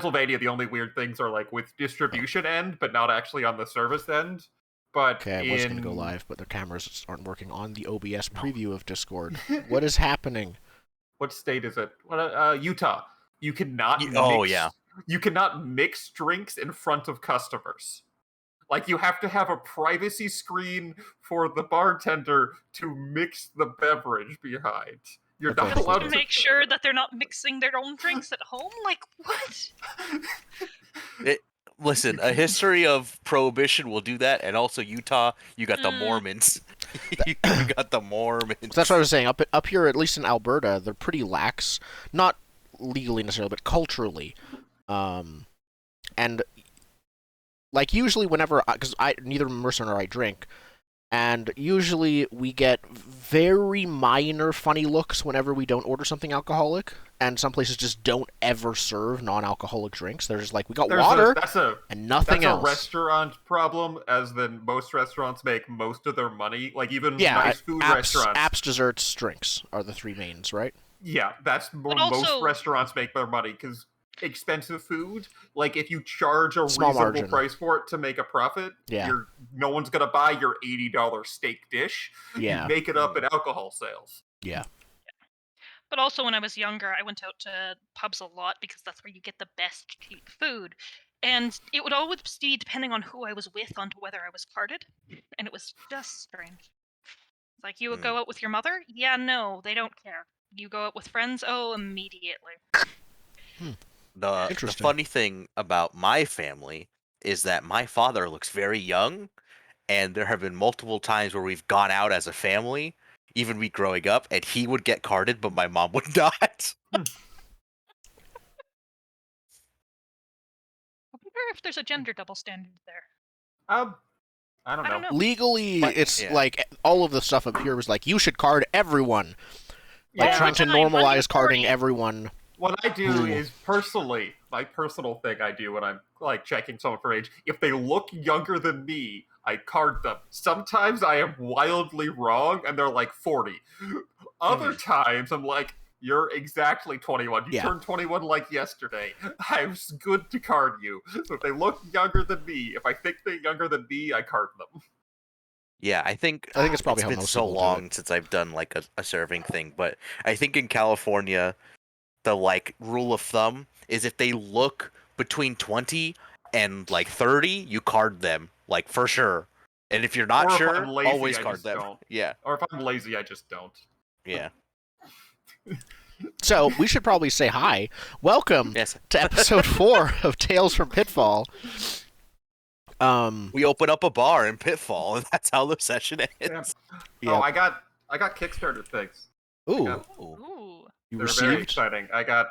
Pennsylvania, the only weird things are like with distribution end, but not actually on the service end. But Okay, I was going to go live, but their cameras aren't working on the OBS preview of Discord. What is happening? What state is it? Utah. You cannot Oh, mix. yeah. You cannot mix drinks in front of customers. Like, you have to have a privacy screen for the bartender to mix the beverage behind. You're Okay. not allowed To make sure that they're not mixing their own drinks at home? Like, what? Listen, a history of prohibition will do that, and also Utah, you got the Mormons. You got the Mormons. That's what I was saying. Up here, at least in Alberta, they're pretty lax. Not legally necessarily, but culturally. And like usually whenever, because neither Marissa nor I drink, and usually we get very minor funny looks whenever we don't order something alcoholic, and some places just don't ever serve non-alcoholic drinks. They're just like, we got water and nothing else. That's a restaurant problem, as then most restaurants make most of their money. Like, even nice food restaurants. Apps, desserts, drinks are the three mains, right? Yeah, that's where most restaurants make their money, because expensive food, like, if you charge a reasonable price for it to make a profit, no one's gonna buy your $80 steak dish. Yeah. You make it up in alcohol sales. Yeah. But also, when I was younger, I went out to pubs a lot because that's where you get the best cheap food. And it would always be depending on who I was with on whether I was carded. And it was just strange. Like, you would go out with your mother? Yeah, no, they don't care. You go out with friends? Oh, immediately. The funny thing about my family is that my father looks very young, and there have been multiple times where we've gone out as a family, even me growing up, and he would get carded, but my mom would not. I wonder if there's a gender double standard there. I don't know. Legally, it's like all of the stuff up here was like, you should card everyone. Like trying to normalize carding everyone. What I do is, personally, my personal thing I do when I'm, like, checking someone for age, if they look younger than me, I card them. Sometimes I am wildly wrong, and they're like 40. Other times, I'm like, you're exactly 21. You turned 21 like yesterday. I'm good to card you. So if they look younger than me, if I think they're younger than me, I card them. Yeah, I think it's probably it's been so long since I've done, like, a serving thing, but I think in California, the, like, rule of thumb is if they look between 20 and, like, 30, you card them, like, for sure. And if you're not sure, always card them. Yeah. Or if I'm lazy, I just don't. Yeah. So, we should probably say hi. Welcome to episode 4 of Tales from Pitfall. We open up a bar in Pitfall, and that's how the session ends. Yeah. Oh, I got Kickstarter things. Ooh. They're very exciting. I got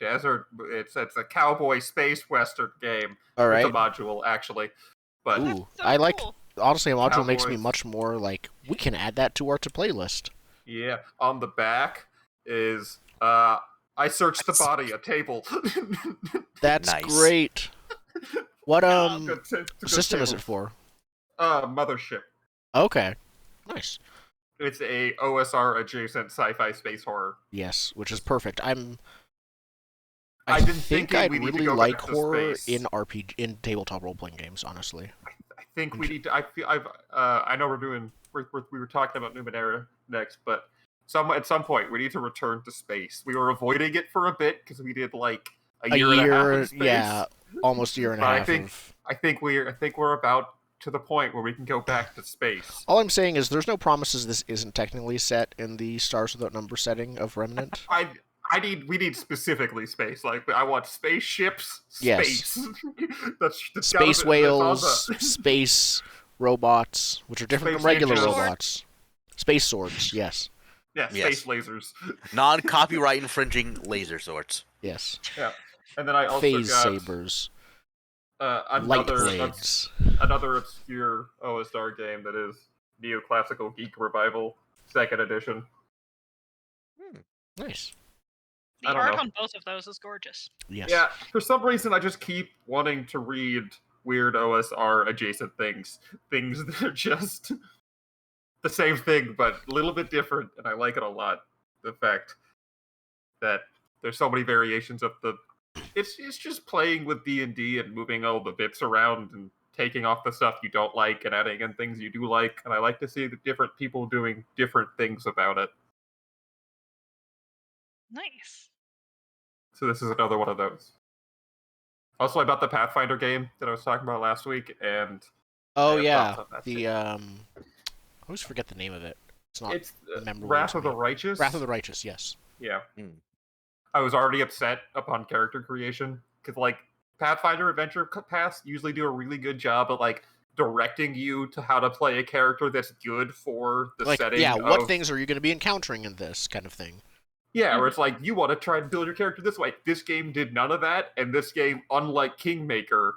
Desert. It's a cowboy space western game. All right. It's a module, actually. But I like. Honestly, a module makes me much more like, we can add that to our playlist. Yeah. On the back is I searched the body, a table. That's great. What system is it for? Mothership. Okay. Nice. It's a OSR adjacent sci-fi space horror. Yes, which is perfect. I didn't think I'd really like horror in tabletop role-playing games. Honestly, I think we need to. I know we were talking about Numenera next, but at some point we need to return to space. We were avoiding it for a bit because we did like a year and a half in space. Yeah, almost a year and a half. I think we're about to the point where we can go back to space. All I'm saying is there's no promises this isn't technically set in the Stars Without Number setting of Remnant. We need specifically space. Like, I want spaceships, space. Yes. Space whales, space robots, which are different from regular robots. Space swords, yes. Yeah, space lasers. Non-copyright infringing laser swords. Yes. Yeah. And then I also phase got sabers. Another obscure OSR game that is Neoclassical Geek Revival 2nd edition. Nice. The art on both of those is gorgeous. Yes. Yeah, for some reason I just keep wanting to read weird OSR adjacent things. Things that are just the same thing, but a little bit different, and I like it a lot. The fact that there's so many variations of the it's just playing with D&D and moving all the bits around and taking off the stuff you don't like and adding in things you do like. And I like to see the different people doing different things about it. Nice. So this is another one of those. Also, I bought the Pathfinder game that I was talking about last week, and Oh I have yeah, thoughts on that the too. I always forget the name of it. It's not It's memorable Wrath to of the me. Righteous. Wrath of the Righteous, yes. Yeah. Hmm. I was already upset upon character creation because, like, Pathfinder Adventure Paths usually do a really good job of like directing you to how to play a character that's good for the Like, setting. yeah, what of, things are you going to be encountering in this kind of thing? Yeah, where it's like you want to try and build your character this way. This game did none of that, and this game, unlike Kingmaker,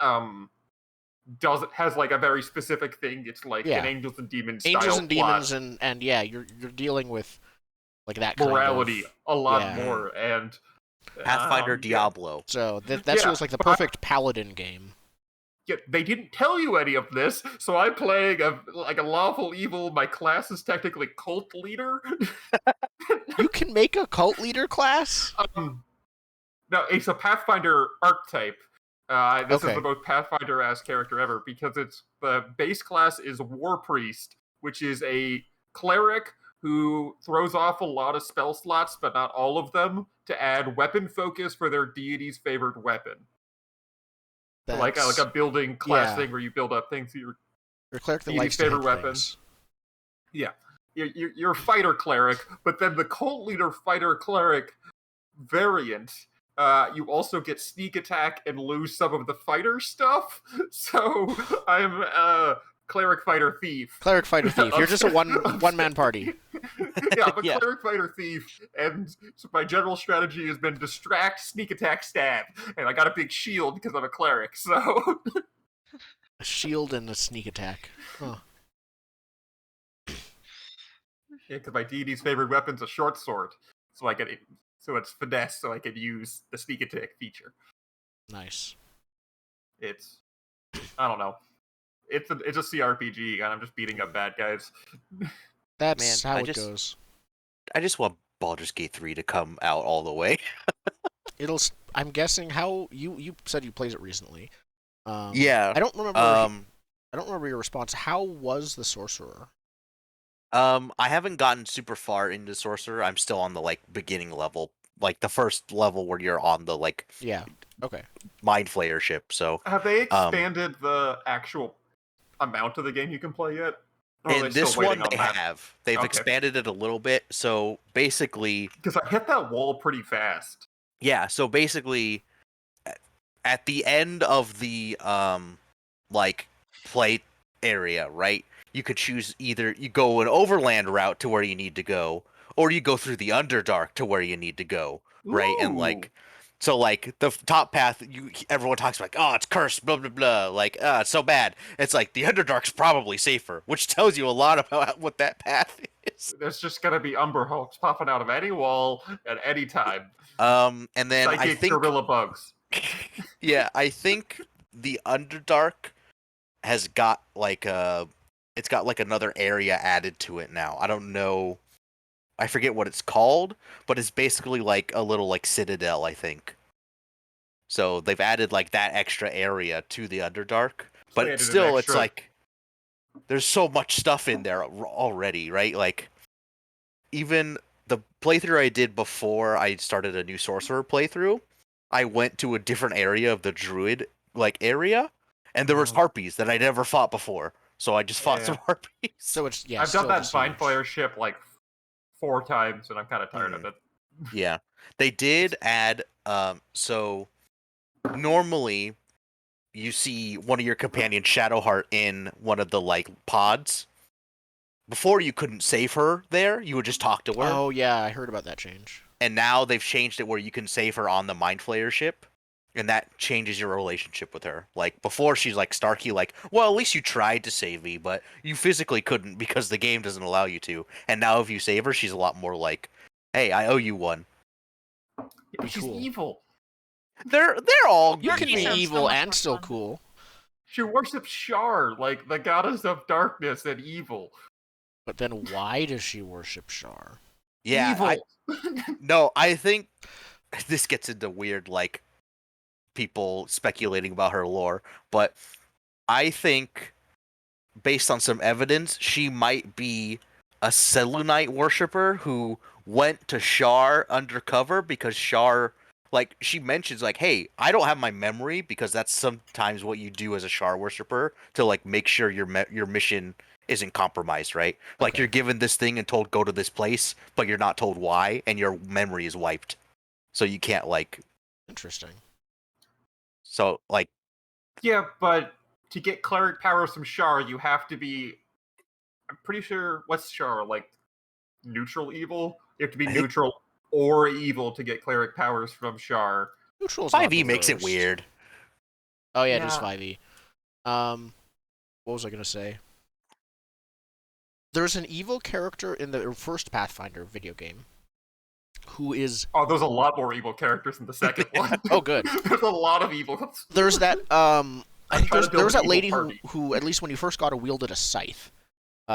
has like a very specific thing. It's like Yeah. an Angels and Demons Angels style and plot. demons and yeah, you're dealing with like that Morality kind a lot yeah. more, and Pathfinder yeah. Diablo. So that Yeah, feels like the but- perfect paladin game. Yeah, they didn't tell you any of this, so I'm playing a lawful evil. My class is technically cult leader. You can make a cult leader class? No, it's a Pathfinder archetype. This Okay. is the most Pathfinder-ass character ever because it's the base class is War Priest, which is a cleric who throws off a lot of spell slots, but not all of them, to add weapon focus for their deity's favorite weapon. Like a building class thing where you build up things. Your cleric that deity's likes to favorite hit weapon. things. Yeah. You're a fighter cleric, but then the cult leader fighter cleric variant, you also get sneak attack and lose some of the fighter stuff. So I'm a cleric fighter thief. Cleric fighter thief. You're just a one man party. Yeah, I'm a Yeah. cleric fighter thief, and so my general strategy has been distract, sneak attack, stab, and I got a big shield because I'm a cleric. So A shield and a sneak attack. Huh. yeah, because my deity's favorite weapon's a short sword, so it's finesse, so I can use the sneak attack feature. Nice. I don't know. It's a CRPG, and I'm just beating up bad guys. That's Man, how it goes. I just want Baldur's Gate 3 to come out all the way. I'm guessing how you said you played it recently. Yeah. I don't remember. I don't remember your response. How was the sorcerer? I haven't gotten super far into Sorcerer. I'm still on the like beginning level, like the first level where you're on the like Yeah. Okay. Mind Flayer ship. So Have they expanded the actual amount of the game you can play yet? Or are in they this still waiting one on they that? have. They've Okay. expanded it a little bit. So basically, Because I hit that wall pretty fast. yeah. So basically, at the end of the like play area, right? You could choose either you go an overland route to where you need to go, or you go through the Underdark to where you need to go, right? And like, so like the top path, everyone talks about, like, oh, it's cursed, blah blah blah, like, it's so bad. It's like the Underdark's probably safer, which tells you a lot about what that path is. There's just gonna be Umber Hulks popping out of any wall at any time. And then Psychic I think gorilla bugs. yeah, I think the Underdark has got like it's got like another area added to it now. I don't know. I forget what it's called, but it's basically like a little like citadel, I think. So they've added like that extra area to the Underdark, they but added an still it's extra- like there's so much stuff in there already, right? Like even the playthrough I did before I started a new sorcerer playthrough, I went to a different area of the druid like area, and there was harpies that I never fought before. So I just fought Yeah. some harpies. So it's I've still done that just Vine huge. Flayer ship like 4 times, and I'm kind of tired of it. Yeah, they did add. So normally you see one of your companions, Shadowheart, in one of the like pods. Before you couldn't save her there; you would just talk to her. Oh yeah, I heard about that change. And now they've changed it where you can save her on the Mind Flayer ship, and that changes your relationship with her. Like before, she's like Starky, like, well, at least you tried to save me, but you physically couldn't because the game doesn't allow you to. And now if you save her, she's a lot more like, hey, I owe you one. Yeah, she's cool. evil. They're all You can He be sounds so evil much and more still fun. cool, She worships Shar, like the goddess of darkness and evil. but then why does she worship Shar? yeah. Evil. No, I think this gets into weird like people speculating about her lore, but I think based on some evidence, she might be a Selûnite worshiper who went to Shar undercover because Shar, like, she mentions, like, hey, I don't have my memory because that's sometimes what you do as a Shar worshiper to, like, make sure your mission isn't compromised, right? Like, Okay. you're given this thing and told go to this place, but you're not told why, and your memory is wiped. So you can't, like, Interesting. so, like, Yeah, but to get cleric powers from Shar, you have to be. I'm pretty sure. What's Shar? Like, neutral evil? You have to be I think- neutral or evil to get cleric powers from Shar. Neutral's not 5e the makes it worst. weird. Oh yeah, it is Yeah. 5e. What was I gonna say? There's an evil character in the first Pathfinder video game who is Oh, there's a lot more evil characters in the second one. oh good. There's a lot of evil. There's that I think trying to there was build that an evil lady party. who at least when you first got her wielded a scythe.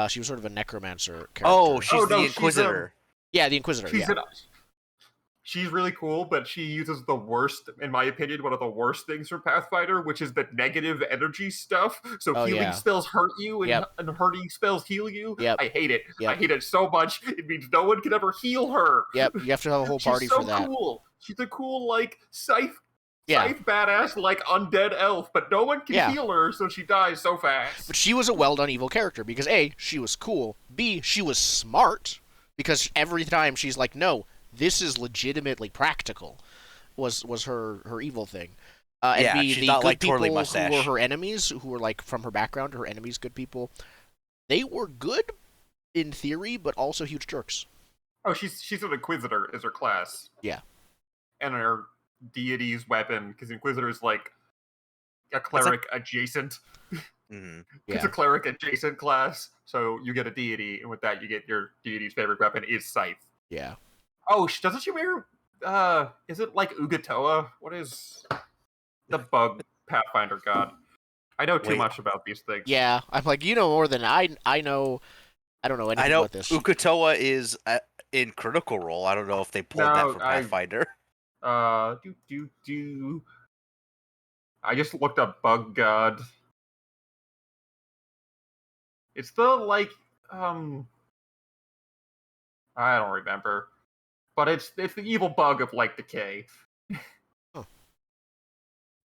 She was sort of a necromancer character. Oh, she's Oh, the no, she's, Inquisitor. yeah, the Inquisitor. She's Yeah. she's really cool, but she uses the worst, in my opinion, one of the worst things from Pathfinder, which is the negative energy stuff. So Oh, healing yeah. spells hurt you, and, Yep. and hurting spells heal you. Yep. I hate it. Yep. I hate it so much. It means no one can ever heal her. Yep, you have to have a whole party She's so for that. cool. She's a cool, like, scythe Yeah. badass, like, undead elf, but no one can Yeah. heal her, so she dies so fast. But she was a well done evil character because A, she was cool. B, she was smart because every time she's like, no, this is legitimately practical. Was her evil thing. And Yeah, B, she's the not good like twirly people who mustache. were her enemies, who were like from her background, her enemies, good people. They were good in theory, but also huge jerks. Oh, she's an Inquisitor, is her class. Yeah. And her deity's weapon, because Inquisitor is like a cleric adjacent. Hmm. Yeah. It's a cleric adjacent class, so you get a deity, and with that you get your deity's favorite weapon is scythe. Yeah. Oh, doesn't she wear? Is it like Ugatoa? What is the bug Pathfinder god? I know too Wait. much about these things. Yeah. I'm like, you know more than I know. I don't know anything I know about this. Ukatoa is in Critical Role. I don't know if they pulled that No, from Pathfinder. Do. I just looked up bug god. It's the like I don't remember, but it's the evil bug of like decay.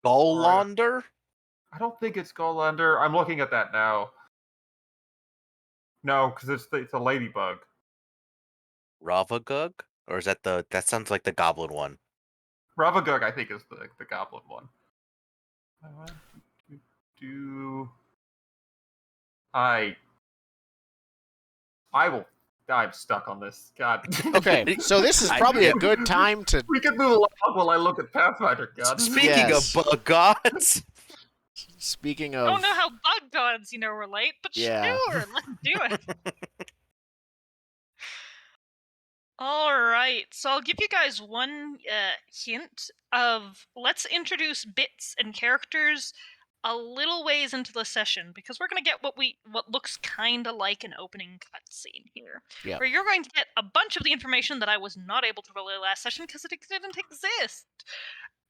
Gollander? I don't think it's Golander. I'm looking at that now. No, because it's a ladybug. Ravagug? Or is that that sounds like the goblin one. Ravagug, I think, is the goblin one. Do I will. I'm stuck on this. God. Okay, so this is probably a good time to. We can move along while I look at Pathfinder. God. Speaking Yes. of bug gods, Speaking I of. don't know how bug gods, relate, but Yeah. sure, let's do it. All right, so I'll give you guys one hint of let's introduce bits and characters a little ways into the session because we're going to get what looks kind of like an opening cutscene here, Yeah. where you're going to get a bunch of the information that I was not able to relay last session because it didn't exist.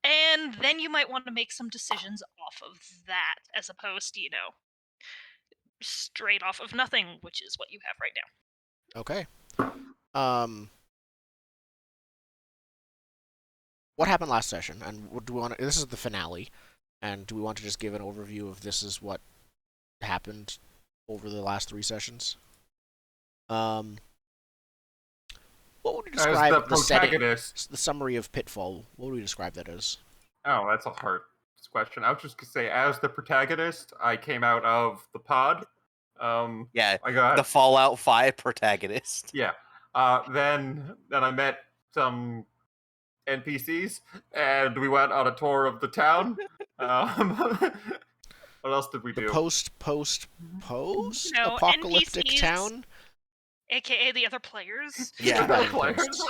And then you might want to make some decisions off of that as opposed to, straight off of nothing, which is what you have right now. Okay. What happened last session? And do we want to? This is the finale, and do we want to just give an overview of this is what happened over the last 3 sessions? What would we describe As the setting? protagonist. The summary of Pitfall. What would we describe that as? Oh, that's a hard question. I was just gonna say, as the protagonist, I came out of the pod. yeah, I got the Fallout 5 protagonist. yeah. Then I met some NPCs, and we went on a tour of the town. What else did we The do? post No, apocalyptic NPCs. town. AKA the other players. Yeah. Right. players.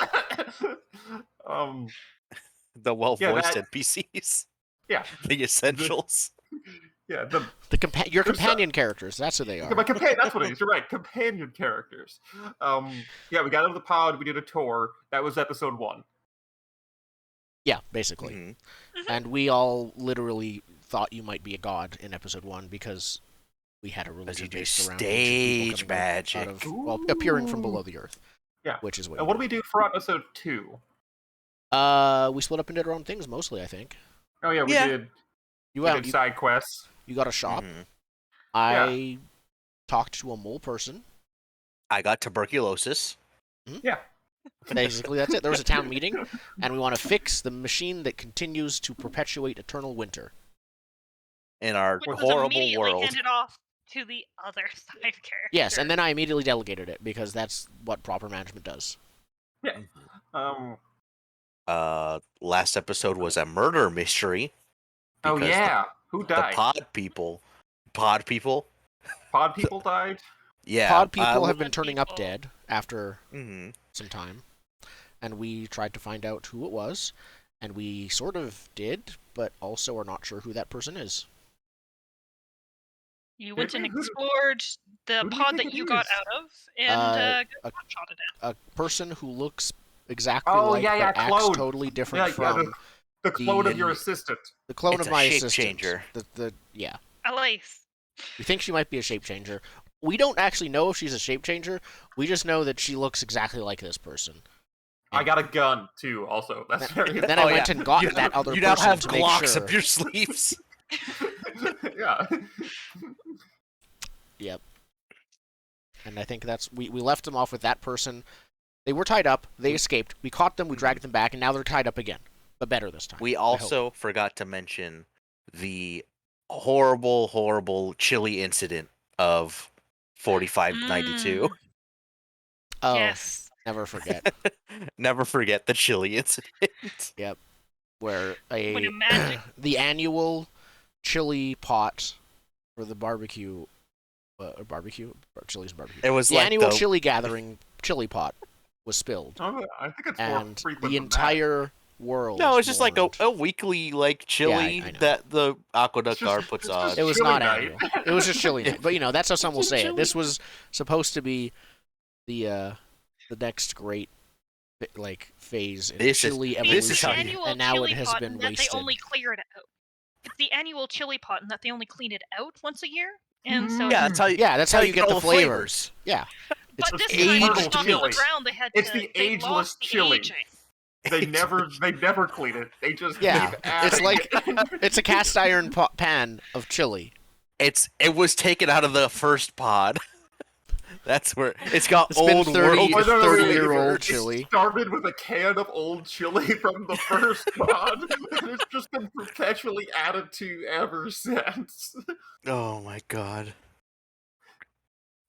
The well-voiced that- NPCs. Yeah, The essentials. yeah. Your There's companion characters. That's who they are. My companion. That's what it is. You're right. Companion characters. Yeah, we got out of the pod. We did a tour. That was episode 1. Yeah, basically. Mhm. And we all literally thought you might be a god in episode 1 because we had a As you religion do based around ancient people stage coming magic. out of appearing from Ooh. below the earth. Yeah. Which is what. And what do we do for episode 2? We split up into our own things mostly, I think. Oh yeah, we Yeah. did. You We did side quests. you got a shop. Mhm. I talked to a mole person. I got tuberculosis. Yeah. Basically, that's it. There was a town meeting, and we want to fix the machine that continues to perpetuate eternal winter. In our Which was horrible immediately world. handed off to the other side character. Yes, and then I immediately delegated it because that's what proper management does. Yeah. Last episode was a murder mystery. Oh because yeah. Who The died? pod people. Pod people? Pod people died. Yeah. Pod people have been Pod turning up people. dead after Mhm. some time, and we tried to find out who it was, and we sort of did, but also are not sure who that person is. You went and Who do- explored the who do you pod think that it you got is? out of, and a- got shot at. A person who looks exactly Oh, like, yeah, but acts clone. totally different Yeah, from the clone of your the- assistant. the clone It's of a my shape assistant. changer. Yeah. Elise. We think she might be a shape changer. We don't actually know if she's a shape changer. We just know that she looks exactly like this person. I got a gun too. Also, that's very. Then I went and got that other You person now have to make Glocks sure. up your sleeves. Yeah. Yep. And I think we left them off with that person. They were tied up. They escaped. We caught them. We dragged them back, and now they're tied up again, but better this time. We I hope. also forgot to mention the horrible, horrible chili incident of 4592. Oh, Yes. never forget. Never forget the chili incident. Where When a magic- the annual chili pot for the barbecue, chili's barbecue. It was The like annual chili gathering chili pot was spilled, I think it's more and frequent the than entire world. No, it's just like mourned. a weekly like chili I know. that the Aqueduct It's just- Guard puts it's on. just- It was chili not night. annual. It was just chili night. But that's how some will say it. Chili This was supposed to be the next great phase in This is- chili this evolution, is how you- annual and now chili it has pot been and that wasted. they only clear it out. It's the annual chili pot and that they only clean it out once a year. And so Yeah, that's how you, Yeah, that's how you get all the flavors. Yeah. But It's this the time, eternal it's not on chili. the ground. They had It's to. the they ageless lost the chili. aging. They never clean it. They just Yeah, keep adding it's like it. it's a cast iron pan of chili. it was taken out of the first pod. That's where it's got It's been old 30 world Wait, no, no, no, 30-year-old it chili. started with a can of old chili from the first pod, and it's just been perpetually added to ever since. Oh my god.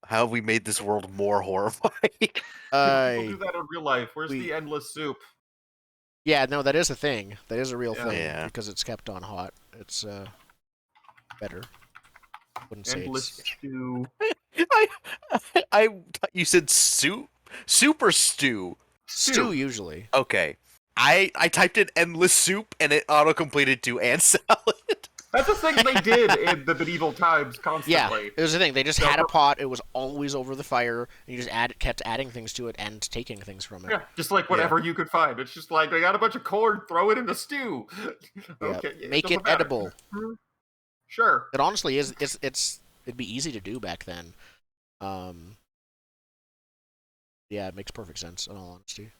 How have we made this world more horrifying? People do that in real life. Where's we- the endless soup? Yeah, no, that is a thing. That is a real Yeah. thing Yeah. because it's kept on hot. It's better. Wouldn't say Endless it's stew. I you said soup? Soup or stew? stew usually. Okay. I typed in endless soup and it auto completed to and salad. That's a thing they did in the medieval times Yeah, constantly. it was the thing. They just So had a for- pot. It was always over the fire, and you just kept adding things to it and taking things from it. Yeah, just like whatever you could find. It's just like they got a bunch of corn, throw it in the stew. Yeah, Okay, make doesn't it matter. edible. Sure. It honestly is. It'd be easy to do back then. Yeah, it makes perfect sense. In all honesty.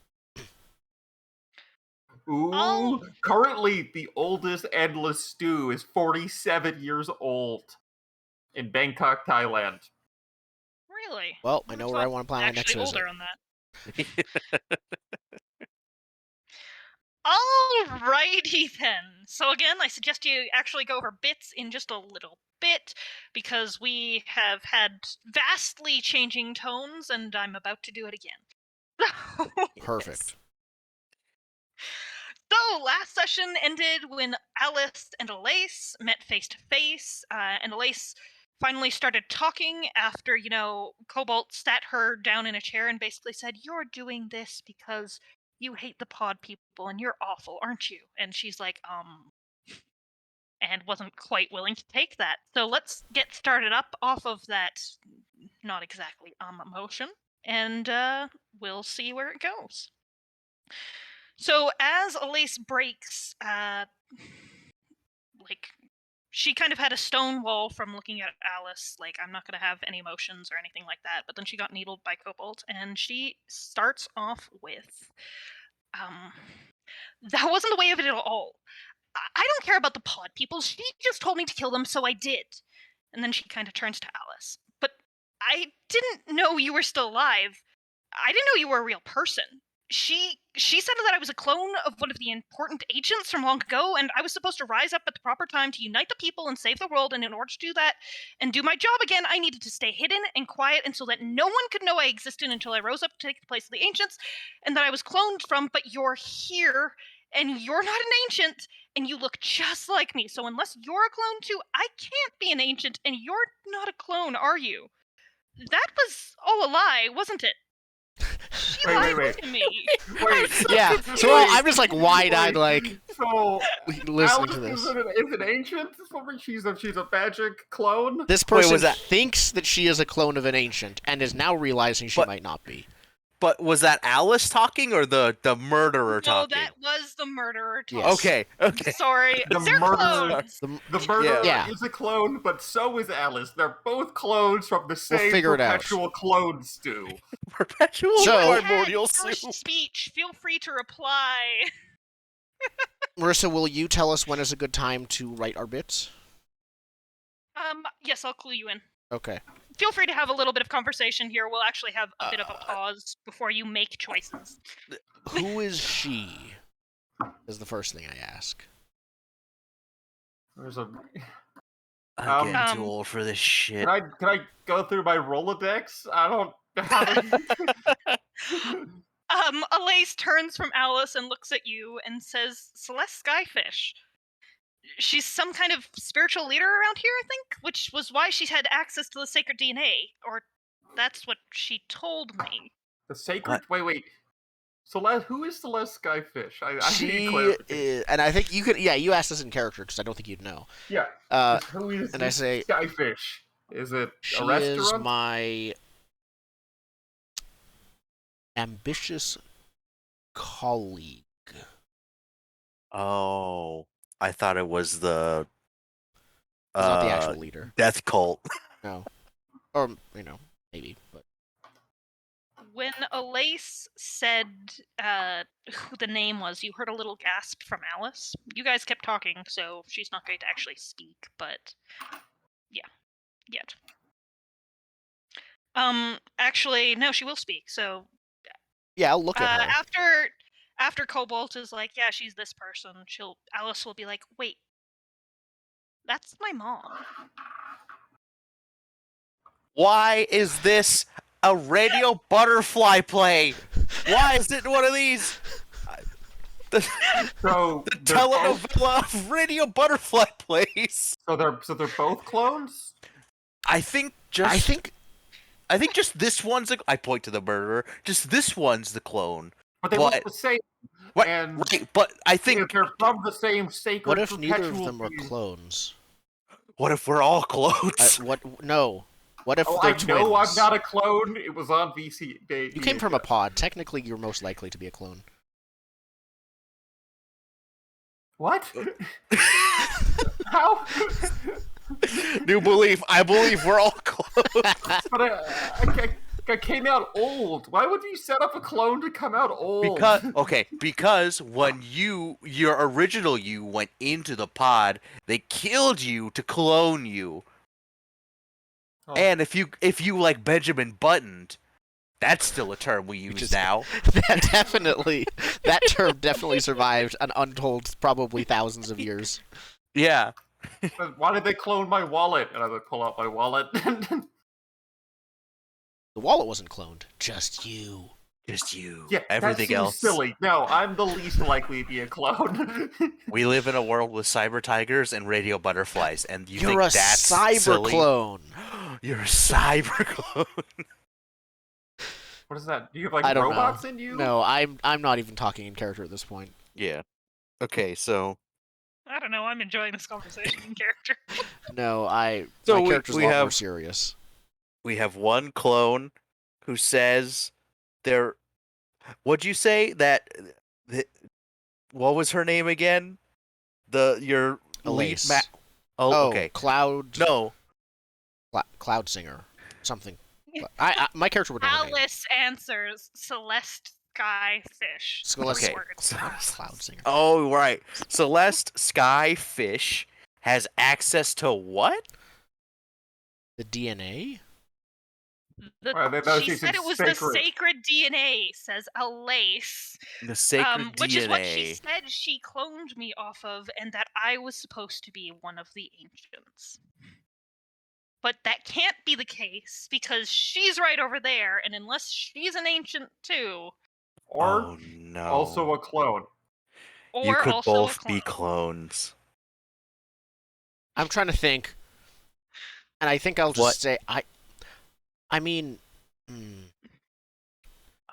Ooh, Oh. currently the oldest endless stew is 47 years old in Bangkok, Thailand. Really? Well, I know where I want to plan my next Actually, visit. older on that. Alrighty then. So again, I suggest you actually go over bits in just a little bit because we have had vastly changing tones, and I'm about to do it again. Perfect. So, last session ended when Alice and Elise met face to face, and Elise finally started talking after, Cobalt sat her down in a chair and basically said, "You're doing this because you hate the pod people and you're awful, aren't you?" And she's like, and wasn't quite willing to take that. So, let's get started up off of that not exactly emotion, and we'll see where it goes. So as Elise breaks, she kind of had a stone wall from looking at Alice. Like, I'm not going to have any emotions or anything like that. But then she got needled by Cobalt, and she starts off with, that wasn't the way of it at all. I don't care about the pod people. She just told me to kill them, so I did. And then she kind of turns to Alice. But I didn't know you were still alive. I didn't know you were a real person. She said that I was a clone of one of the important agents from long ago, and I was supposed to rise up at the proper time to unite the people and save the world, and in order to do that and do my job again, I needed to stay hidden and quiet and so that no one could know I existed until I rose up to take the place of the ancients, and that I was cloned from, but you're here, and you're not an ancient, and you look just like me, so unless you're a clone too, I can't be an ancient, and you're not a clone, are you? That was all a lie, wasn't it? She lied to me. Wait. Yeah. So I'm just like wide-eyed, like So listening Alice to this. is an ancient. She's a magic clone. This person was that- thinks that she is a clone of an ancient and is now realizing she might not be. But was that Alice talking or the murderer No, talking? that was the murderer talking. Yes. Okay. Sorry. The They're murderer- clones. The murderer Yeah. is a clone, but so is Alice. They're both clones from the same figure it out. perpetual clone stew. Perpetual So- primordial English soup. speech. Feel free to reply. Marissa, will you tell us when is a good time to write our bits? Yes, I'll clue you in. Okay. Feel free to have a little bit of conversation here. We'll actually have a bit of a pause before you make choices. Who is she? Is the first thing I ask. There's a. I'm getting too Um, old for this shit. Can I go through my Rolodex? I don't. Elise turns from Alice and looks at you and says, Celeste Skyfish. She's some kind of spiritual leader around here, I think, which was why she had access to the sacred DNA, or that's what she told me. The sacred. Wait. Celeste, who is Celeste Skyfish? I need She clarification. is, and I think you could. Yeah, you asked this in character because I don't think you'd know. Yeah. Who is and I this say- Skyfish? Is it She a is restaurant? my ambitious colleague. Oh, I thought it was the She's not the actual leader. death cult. No, or maybe. But When Elise said who the name was, you heard a little gasp from Alice. You guys kept talking, so she's not going to actually speak, but yeah, yet. Actually, no, she will speak, so yeah, I'll look at her. after Cobalt is like, yeah, she's this person, Alice will be like, wait, that's my mom. Why is this a radio butterfly play? Why is it one of these? The So they're both, telenovela of radio butterfly plays. so they're both clones. I think just this one's. I point to the murderer. Just this one's the clone. But they But- look the same. What? And Right, but I think. if they're from the same sacred. What if neither of perpetual them are being- clones? What if we're all clones? No. What if Oh, they're I twins? know I'm not a clone. It was on VC. You came from a pod. Technically, you're most likely to be a clone. What? How? New belief. I believe we're all clones. But I came out old. Why would you set up a clone to come out old? Because when your original you went into the pod, they killed you to clone you. Oh. And if you like Benjamin Buttoned, that's still a term we use is- now. That term definitely survived an untold, probably thousands of years. Yeah. But why did they clone my wallet? And I would pull out my wallet. The wallet wasn't cloned. Just you. Just you. Yeah, Everything that seems else. silly. No, I'm the least likely to be a clone. We live in a world with cyber tigers and radio butterflies, and you You're a think that's cyber silly? clone. You're a cyber clone. What is that? Do you have like I don't robots know. in you? No, I'm not even talking in character at this point. Yeah. Okay, so I don't know, I'm enjoying this conversation in character. No, my So character's we a lot more have- serious. we have one clone who says they're. What'd you say that what was her name again? Your lead Elise. Oh, okay. Cloud. No. Cloud Singer. Something. My character would know her name. Alice answers Celeste Skyfish. Celeste. Okay. Cloud Singer. Oh, right. Celeste Skyfish has access to what? The DNA? She said it was the sacred DNA, says Alace. The sacred DNA. Which is what she said she cloned me off of, and that I was supposed to be one of the ancients. But that can't be the case, because she's right over there, and unless she's an ancient too... Or also a clone. Or you could also both be clones. I'm trying to think. And I think I'll just say I mean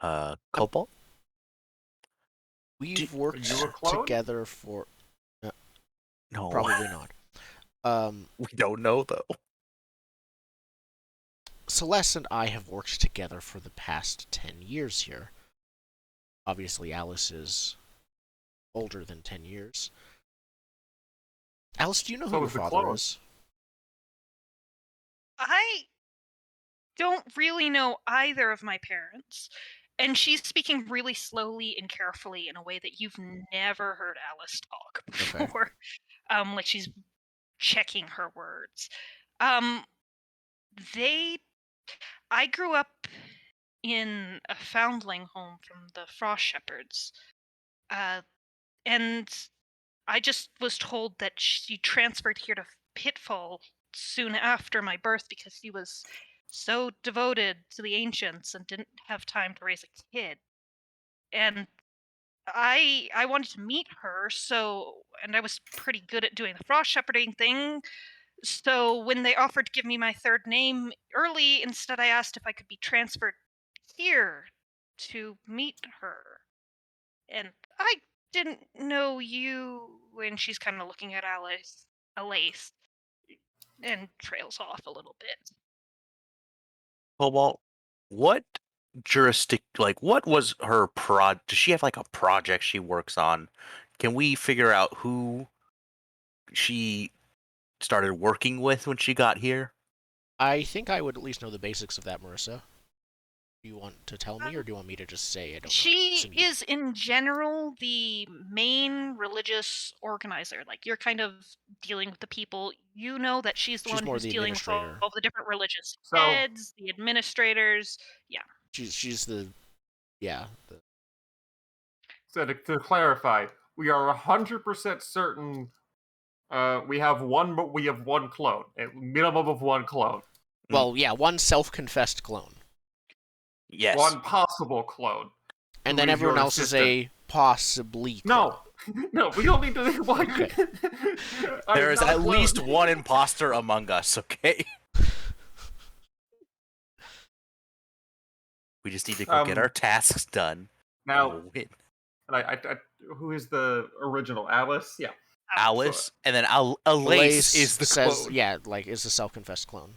Cobalt? We've worked together for no. Probably not. We don't know though. Celeste and I have worked together for the past 10 years here. Obviously, Alice is older than 10 years. Alice, do you know who your father is? I don't really know either of my parents. And she's speaking really slowly and carefully in a way that you've never heard Alice talk before. Okay. Like she's checking her words. I grew up in a foundling home from the Frost Shepherds. And I just was told that she transferred here to Pitfall soon after my birth because she was so devoted to the ancients and didn't have time to raise a kid. And I wanted to meet her, and I was pretty good at doing the frost shepherding thing. So when they offered to give me my third name early, instead I asked if I could be transferred here to meet her. And I didn't know you. And she's kind of looking at Alace, and trails off a little bit. Cobalt, what what was her does she have like a project she works on? Can we figure out who she started working with when she got here? I think I would at least know the basics of that, Marissa. Do you want to tell me, or do you want me to just say I don't know? She is, in general, the main religious organizer. Like, you're kind of dealing with the people. You know that she's the one who's dealing with all the different religious heads, the administrators. Yeah. She's the... Yeah. So to clarify, we are 100% certain we have one clone. A minimum of one clone. Well, yeah, one self-confessed clone. Yes. One possible clone. And then everyone else is a possibly clone. No, we don't need to... Okay. There is at least one imposter among us, okay? We just need to go get our tasks done. Now, and who is the original? Alice? Yeah. Alice, and then Alace is the clone. Yeah, is the self-confessed clone.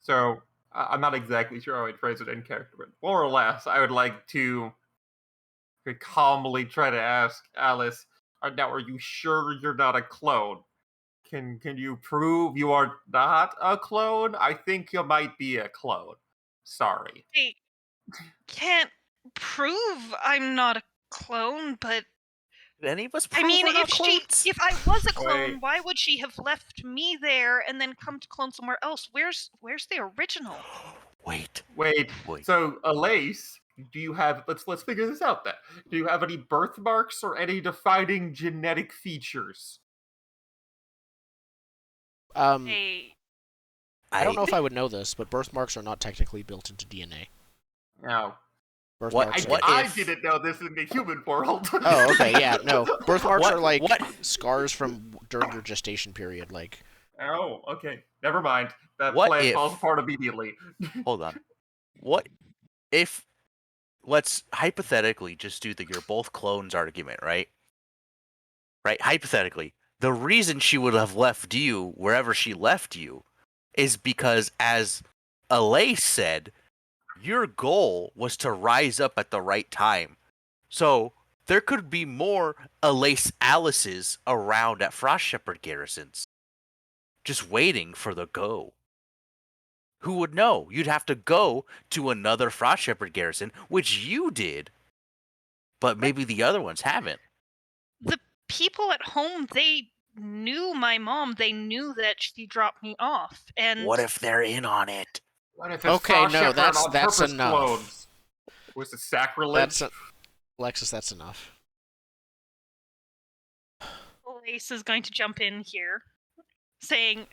So, I'm not exactly sure how I'd phrase it in character, but more or less, I would like to calmly try to ask Alice, now, are you sure you're not a clone? Can you prove you are not a clone? I think you might be a clone. Sorry. I can't prove I'm not a clone, but... Did any of us prove we're not clones? If I was a clone, why would she have left me there and then come to clone somewhere else? Where's the original? Wait. So, Alace, do you have... Let's figure this out then. Do you have any birthmarks or any defining genetic features? I don't know if I would know this, but birthmarks are not technically built into DNA. No. I didn't know this in the human world. Oh, okay, yeah, no. Birthmarks are like scars from during your gestation period, like. Oh, okay. Never mind. That plan falls apart immediately. Hold on. What if... Let's hypothetically just do the you're both clones argument, right? Right? Hypothetically. The reason she would have left you wherever she left you is because, as Alace said, your goal was to rise up at the right time. So, there could be more Elise Alice's around at Frost Shepherd garrisons, just waiting for the go. Who would know? You'd have to go to another Frost Shepherd garrison, which you did, but maybe the other ones haven't. The people at home, they knew my mom. They knew that she dropped me off. And What if they're in on it? What if it's Okay, Frost no, Shepherd that's on purpose enough. clones? Was it sacrilege? Alexis, that's enough. Ace is going to jump in here, saying,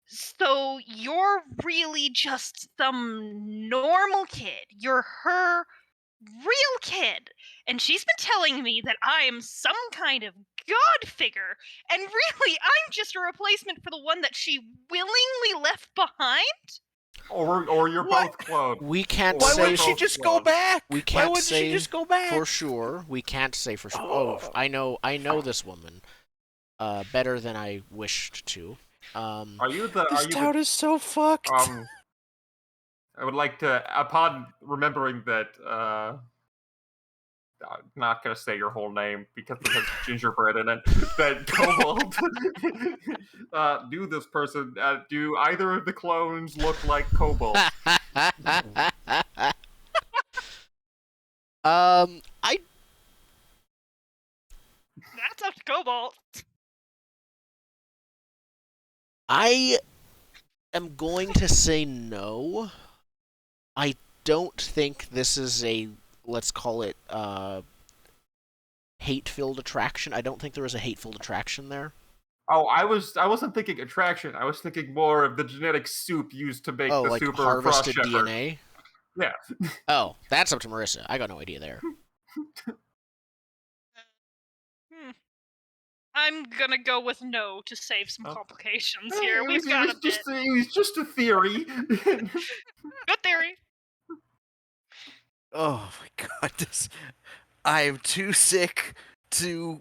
so you're really just some normal kid. You're her real kid. And she's been telling me that I am some kind of god figure. And really, I'm just a replacement for the one that she willingly left behind? Or you're both cloned. We can't Why say wouldn't she just go back? we Why can't wouldn't say she just go back? for sure. We can't say for sure. Oh, I know this woman better than I wished to. Are you the? This town is so fucked. I would like to, upon remembering that, I'm not gonna say your whole name because it has gingerbread in it. That Kobold knew this person. Do either of the clones look like Kobold? I That's up to Cobalt. I am going to say no. I don't think this is a, let's call it, hate-filled attraction. I don't think there is a hate-filled attraction there. Oh, I wasn't thinking attraction. I was thinking more of the genetic soup used to make the like super harvested Frost Shepherd. DNA? Yeah. Oh, that's up to Marissa. I got no idea there. I'm gonna go with no to save some complications here. It We've got a bit. It was just a theory. Good theory. Oh my god, I am too sick to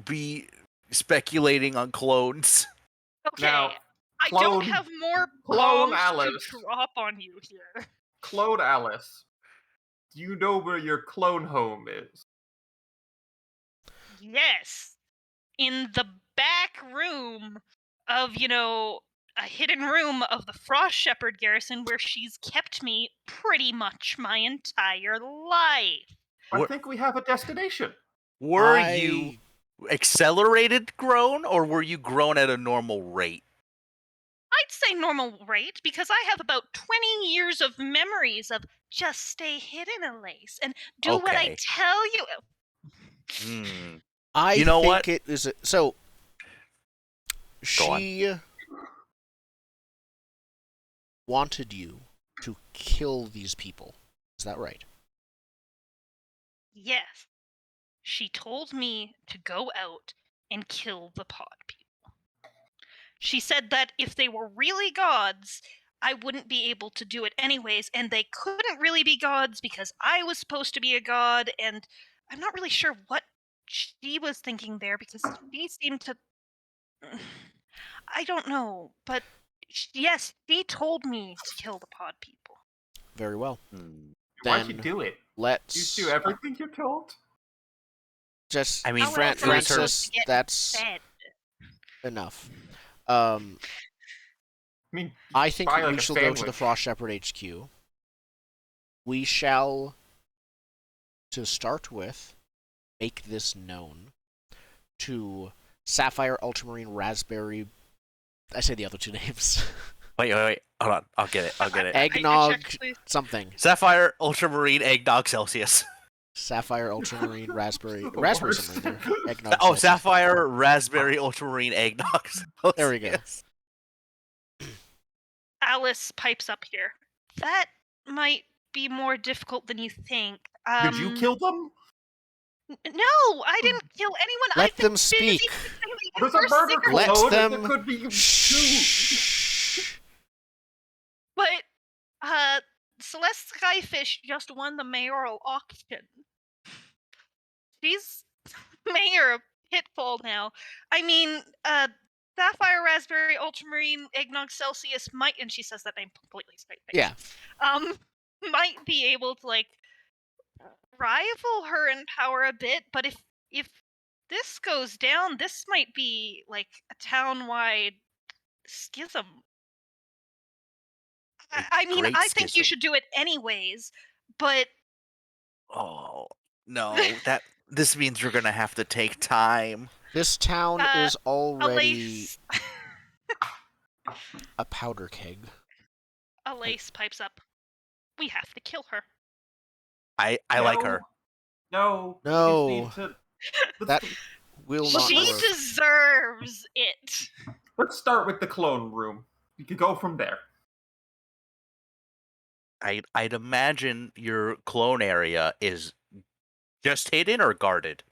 be speculating on clones. Okay, Now, I don't have more bombs Alice. to drop on you here. Clone Alice, do you know where your clone home is? Yes, in the back room of, a hidden room of the Frost Shepherd garrison where she's kept me pretty much my entire life. I think we have a destination. Were you accelerated grown, or were you grown at a normal rate? I'd say normal rate, because I have about 20 years of memories of just stay hidden, Elise, and do what I tell you. You know what? It is so. She wanted you to kill these people. Is that right? Yes. She told me to go out and kill the pod people. She said that if they were really gods, I wouldn't be able to do it anyways, and they couldn't really be gods because I was supposed to be a god, and I'm not really sure what she was thinking there, because she seemed to... I don't know, but yes, she told me to kill the pod people. Very well. Why'd you do it? Let's You do everything you're told? just... I mean, Francis, that's enough. I think we shall go to the Frost Shepherd HQ. We shall, to start with, make this known to Sapphire, Ultramarine, Raspberry... I say the other two names. Wait. Hold on. I'll get it. Eggnog, something. Sapphire, Ultramarine, Eggnog, Celsius. Sapphire, Ultramarine, Raspberry... Raspberry something there. Eggnog, Celsius. Sapphire, Raspberry, Ultramarine, Eggnog, Celsius. There we go. Alice pipes up here. That might be more difficult than you think. Did you kill them? No, I didn't kill anyone. Let them speak. There's a murder clone. Let them... There could be Shh. But, Celeste Skyfish just won the mayoral auction. She's mayor of Pitfall now. I mean, Sapphire, Raspberry, Ultramarine, Eggnog, Celsius might, and she says that name completely straight. Yeah. Might be able to, rival her in power a bit, but if this goes down, this might be like a town-wide schism. I mean, Great I think you schism. should do it anyways, but Oh no, this means we're gonna have to take time. This town is already Alace, a powder keg. Alace pipes up. We have to kill her. I No. like her. No. No. We just need to... That will not She work. deserves it. Let's start with the clone room. You could go from there. I'd imagine your clone area is just hidden or guarded.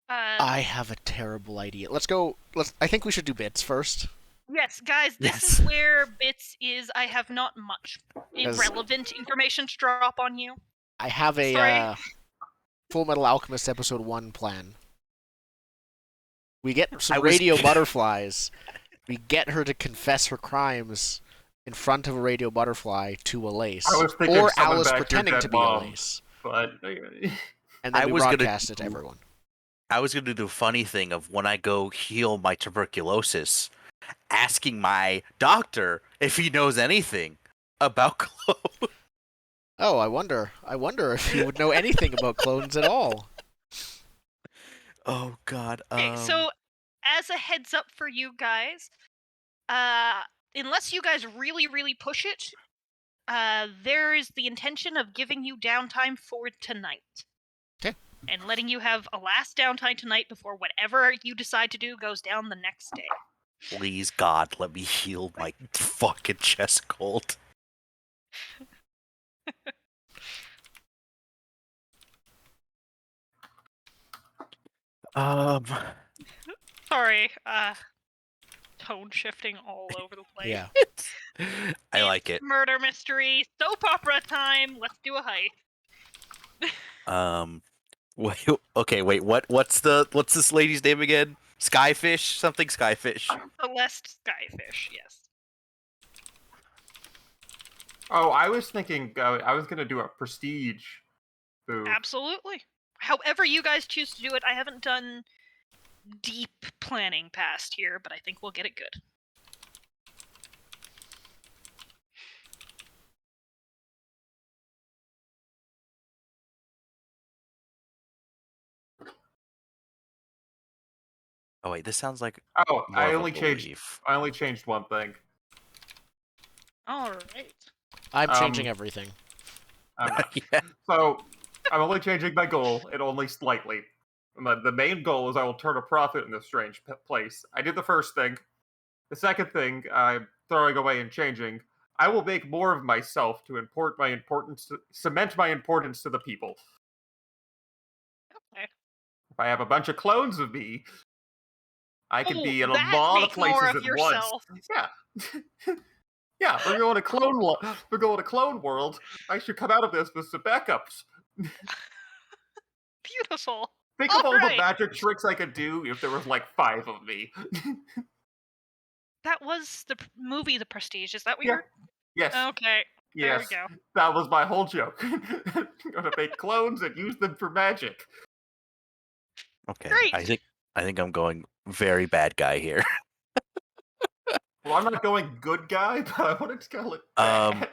I have a terrible idea. Let's go. I think we should do bits first. Yes, guys, this Yes. is where Bits is. I have not much Yes. irrelevant information to drop on you. I have a Sorry. Full Metal Alchemist episode 1 plan. We get some I was- radio butterflies. We get her to confess her crimes in front of a radio butterfly to Alace. I was thinking Or summon Alice back your pretending dead to be mom. Alace. But And then I we was gonna broadcast it to do- everyone. I was gonna do the funny thing of when I go heal my tuberculosis, asking my doctor if he knows anything about clones. Oh, I wonder if you would know anything about clones at all. Oh God. Okay, so as a heads up for you guys, unless you guys really, really push it, there is the intention of giving you downtime for tonight. Okay. And letting you have a last downtime tonight before whatever you decide to do goes down the next day. Please God, let me heal my fucking chest cold. Sorry, tone shifting all over the place. Yeah. I like it. Murder mystery, soap opera time. Let's do a heist. Wait, okay, wait. What's this lady's name again? Skyfish? Something Skyfish. Celeste Skyfish, yes. oh, I was thinking I was gonna do a prestige move. Absolutely. However you guys choose to do it, I haven't done deep planning past here, but I think we'll get it good. Oh wait, this sounds like Oh, more I of a only changed. belief. I only changed one thing. All right. I'm changing Um, everything. Yeah. So I'm only changing my goal, and only slightly. The main goal is I will turn a profit in this strange place. I did the first thing. The second thing I'm throwing away and changing. I will make more of myself to cement my importance to the people. Okay. If I have a bunch of clones of me, I can be in a that lot of make places more of at yourself. once. Yeah. Yeah, we're going to clone world. I should come out of this with some backups. Beautiful. Think of all the Alright. magic tricks I could do if there was like 5 of me. That was the movie The Prestige. Is that what Yeah. you're... Yes. Okay. There we Yes. go. That was my whole joke. I'm gonna make clones and use them for magic. Okay. Great. I think I'm going very bad guy here. Well, I'm not going good guy, but I wanted to call it bad.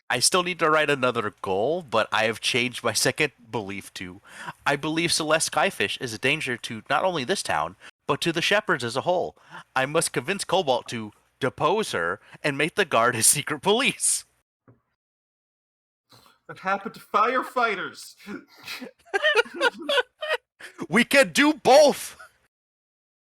I still need to write another goal, but I have changed my second belief to I believe Celeste Skyfish is a danger to not only this town, but to the shepherds as a whole. I must convince Cobalt to depose her and make the guard his secret police. That happened to firefighters. We can do both!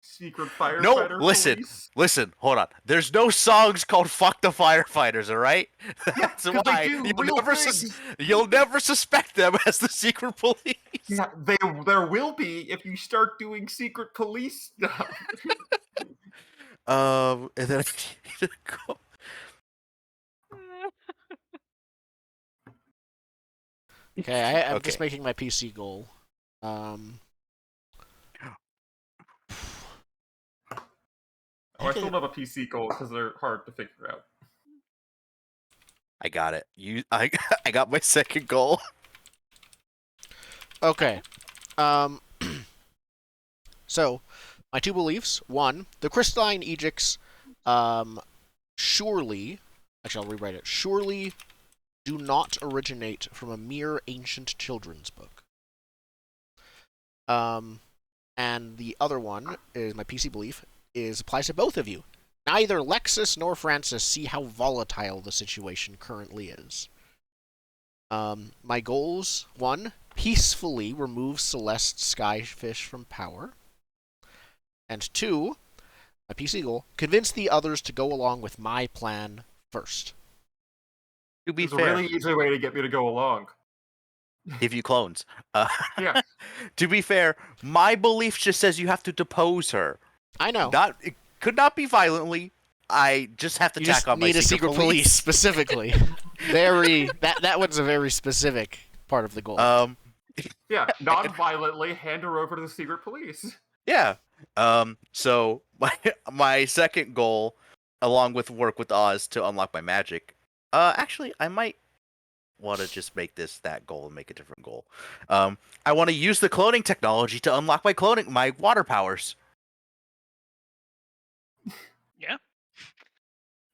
Secret firefighter police. Listen, hold on. There's no songs called "Fuck the Firefighters," all right? That's 'cause they why do real things. you'll never suspect them as the secret police. Yeah, there will be if you start doing secret police stuff. And then I need to go. Okay, I'm just Okay. making my PC goal. Oh, I still don't have a PC goal because they're hard to figure out. I got it. I got my second goal. Okay. So, my two beliefs. One, the crystalline edicts, surely, actually I'll rewrite it, surely do not originate from a mere ancient children's book. And the other one is my PC belief applies to both of you. Neither Lexus nor Francis see how volatile the situation currently is. My goals: 1, peacefully remove Celeste Skyfish from power. And 2, my PC goal, convince the others to go along with my plan first. To be It's a fair, really easy way to get me to go along. give you clones. Yeah. To be fair, my belief just says you have to depose her. I know. It could not be violently. I just have to You tack just on my need a secret police specifically. That one's a very specific part of the goal. Yeah, non-violently hand her over to the secret police. Yeah. So my second goal, along with work with Oz to unlock my magic. Actually, I might want to just make this that goal and make a different goal. I want to use the cloning technology to unlock my water powers. Yeah.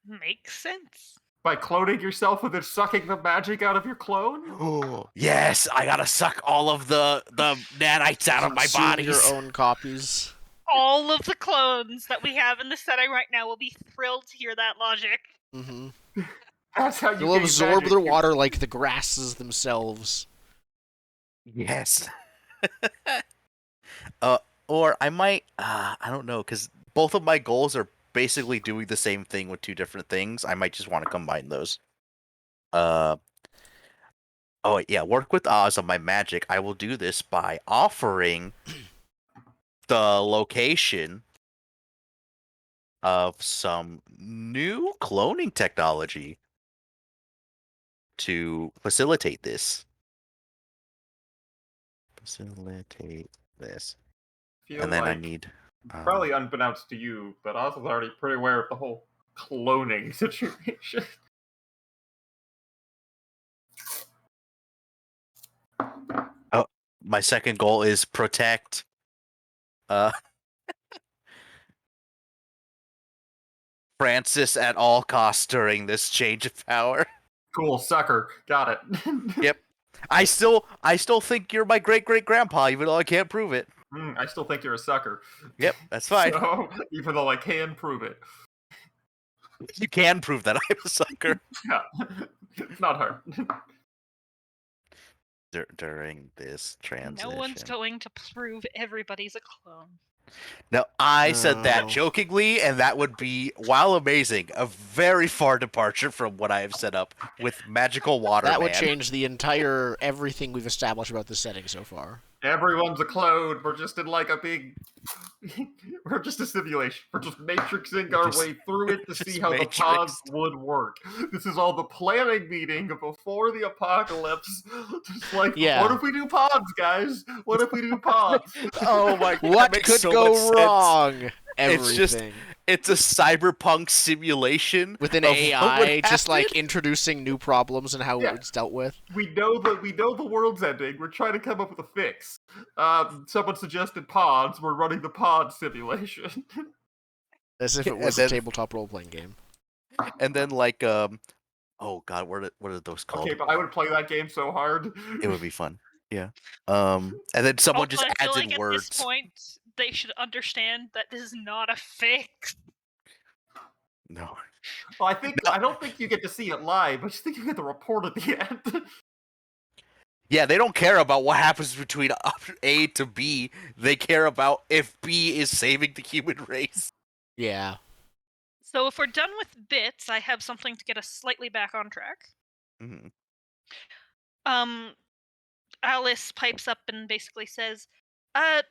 Makes sense. By cloning yourself and then sucking the magic out of your clone? Oh, yes, I gotta suck all of the nanites out of my Consume body. your own copies. All of the clones that we have in the setting right now will be thrilled to hear that logic. Mm-hmm. That's how you You'll gain absorb magic. their water like the grasses themselves. Yes. Or I might, I don't know, because both of my goals are basically doing the same thing with two different things. I might just want to combine those. Oh yeah, work with Oz on my magic. I will do this by offering the location of some new cloning technology to facilitate this. Facilitate this. Feel And then I like, need... probably unbeknownst to you, but Oz is already pretty aware of the whole cloning situation. Oh, my second goal is protect. Francis at all costs during this change of power. Cool, sucker. Got it. Yep. I still think you're my great grandpa, even though I can't prove it. I still think you're a sucker. Yep, that's fine. So, even though I can prove it. You can prove that I'm a sucker. Yeah. It's not hard. During this transition. No one's going to prove everybody's a clone. No, I said that No. jokingly, and that would be, while amazing, a very far departure from what I have set up with magical water. That would change the entire everything we've established about the setting so far. Everyone's a clone. We're just in like a big... We're just a simulation. We're just matrixing our way through it to see how the pods would work. This is all the planning meeting before the apocalypse. Just like, what if we do pods, guys? What if we do pods? Oh my god. What could go wrong? Everything. It's a cyberpunk simulation with an AI just like introducing new problems and how it's dealt with. We know the world's ending. We're trying to come up with a fix. Someone suggested pods. We're running the pod simulation. As if it was a tabletop role-playing game. And then like oh god, what are those called? Okay, but I would play that game so hard. It would be fun. Yeah. And then someone Also, just adds in words. At this point, they should understand that this is not a fix. No. Well, I don't think you get to see it live. I just think you get the report at the end. Yeah, they don't care about what happens between A to B. They care about if B is saving the human race. Yeah. So if we're done with bits, I have something to get us slightly back on track. Mm-hmm. Alice pipes up and basically says,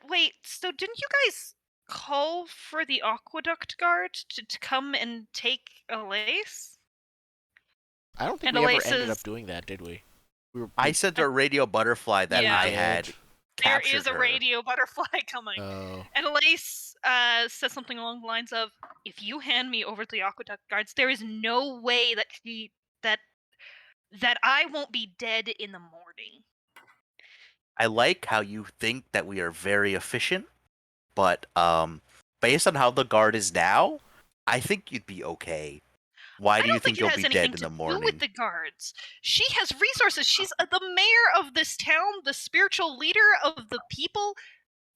wait, so didn't you guys call for the aqueduct guard to come and take Elise? I don't think we ever ended up doing that, did we? I sent a radio butterfly that I had captured. There is a radio butterfly coming. Oh. And Elise says something along the lines of, if you hand me over to the aqueduct guards, there is no way that that I won't be dead in the morning. I like how you think that we are very efficient, but based on how the guard is now, I think you'd be okay. Why I do you don't think think it you'll has be anything dead in to the do with morning? the guards. She has resources. She's the mayor of this town, the spiritual leader of the people.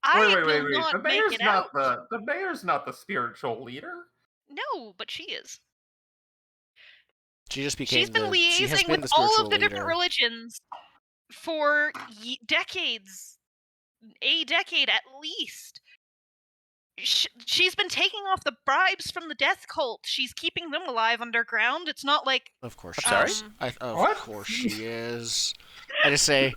I will Wait. not The make mayor's it not out. the mayor's not the spiritual leader. No, but she is. She just She's became been the. She has liaising been with the all of spiritual the different leader. religions for decades. A decade at least. She's been taking off the bribes from the death cult. She's keeping them alive underground. It's not like Of course I'm she sorry? is. Of What? course she is. I just say.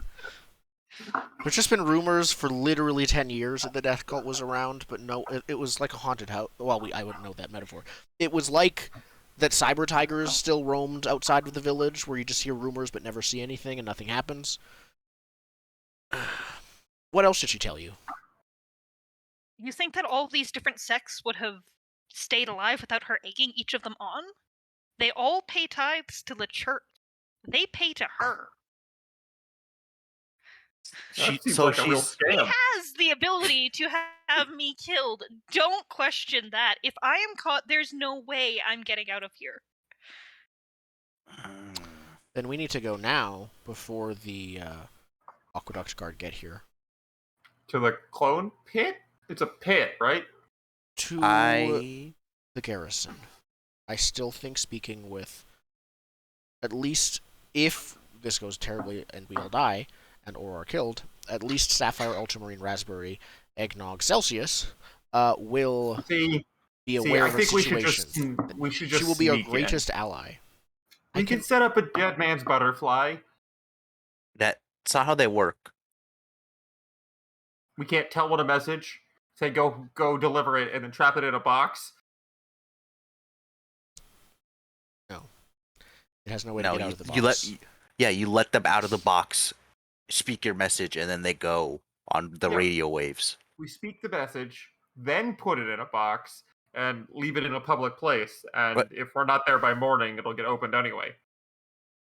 There's just been rumors for literally 10 years that the death cult was around, but no, it was like a haunted house. Well, I wouldn't know that metaphor. It was like that cyber tigers still roamed outside of the village, where you just hear rumors but never see anything and nothing happens. What else did she tell you? you think that all these different sects would have stayed alive without her egging each of them on? They all pay tithes to the church. They pay to her. That seems So like a real she's She scam. has the ability to have me killed. Don't question that. If I am caught, there's no way I'm getting out of here. Then we need to go now before the aqueduct guard get here. To the clone pit? It's a pit, right? To I the garrison. I still think speaking with, at least if this goes terribly and we all die and or are killed, at least Sapphire, Ultramarine, Raspberry, Eggnog, Celsius will See, be aware I of her think situation. we should She just will be our sneak in. greatest ally. We can set up a dead man's butterfly. that's not how they work. We can't tell what a message. Say go deliver it and then trap it in a box. No, it has no way to No, get out of the you box. you let them out of the box, speak your message, and then they go on the Yeah. radio waves. We speak the message, then put it in a box and leave it in a public place. And But if we're not there by morning, it'll get opened anyway.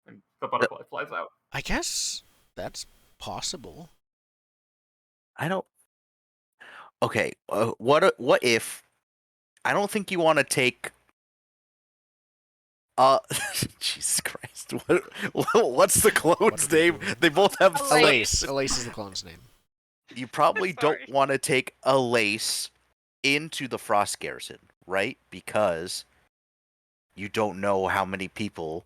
And the butterfly flies out. I guess that's possible. I don't. Okay, what if? I don't think you want to take. Jesus Christ! What's the clone's did we name? do? They both have Elise. Elise is the clone's name. You probably don't Sorry. want to take Elise into the Frost Garrison, right? Because you don't know how many people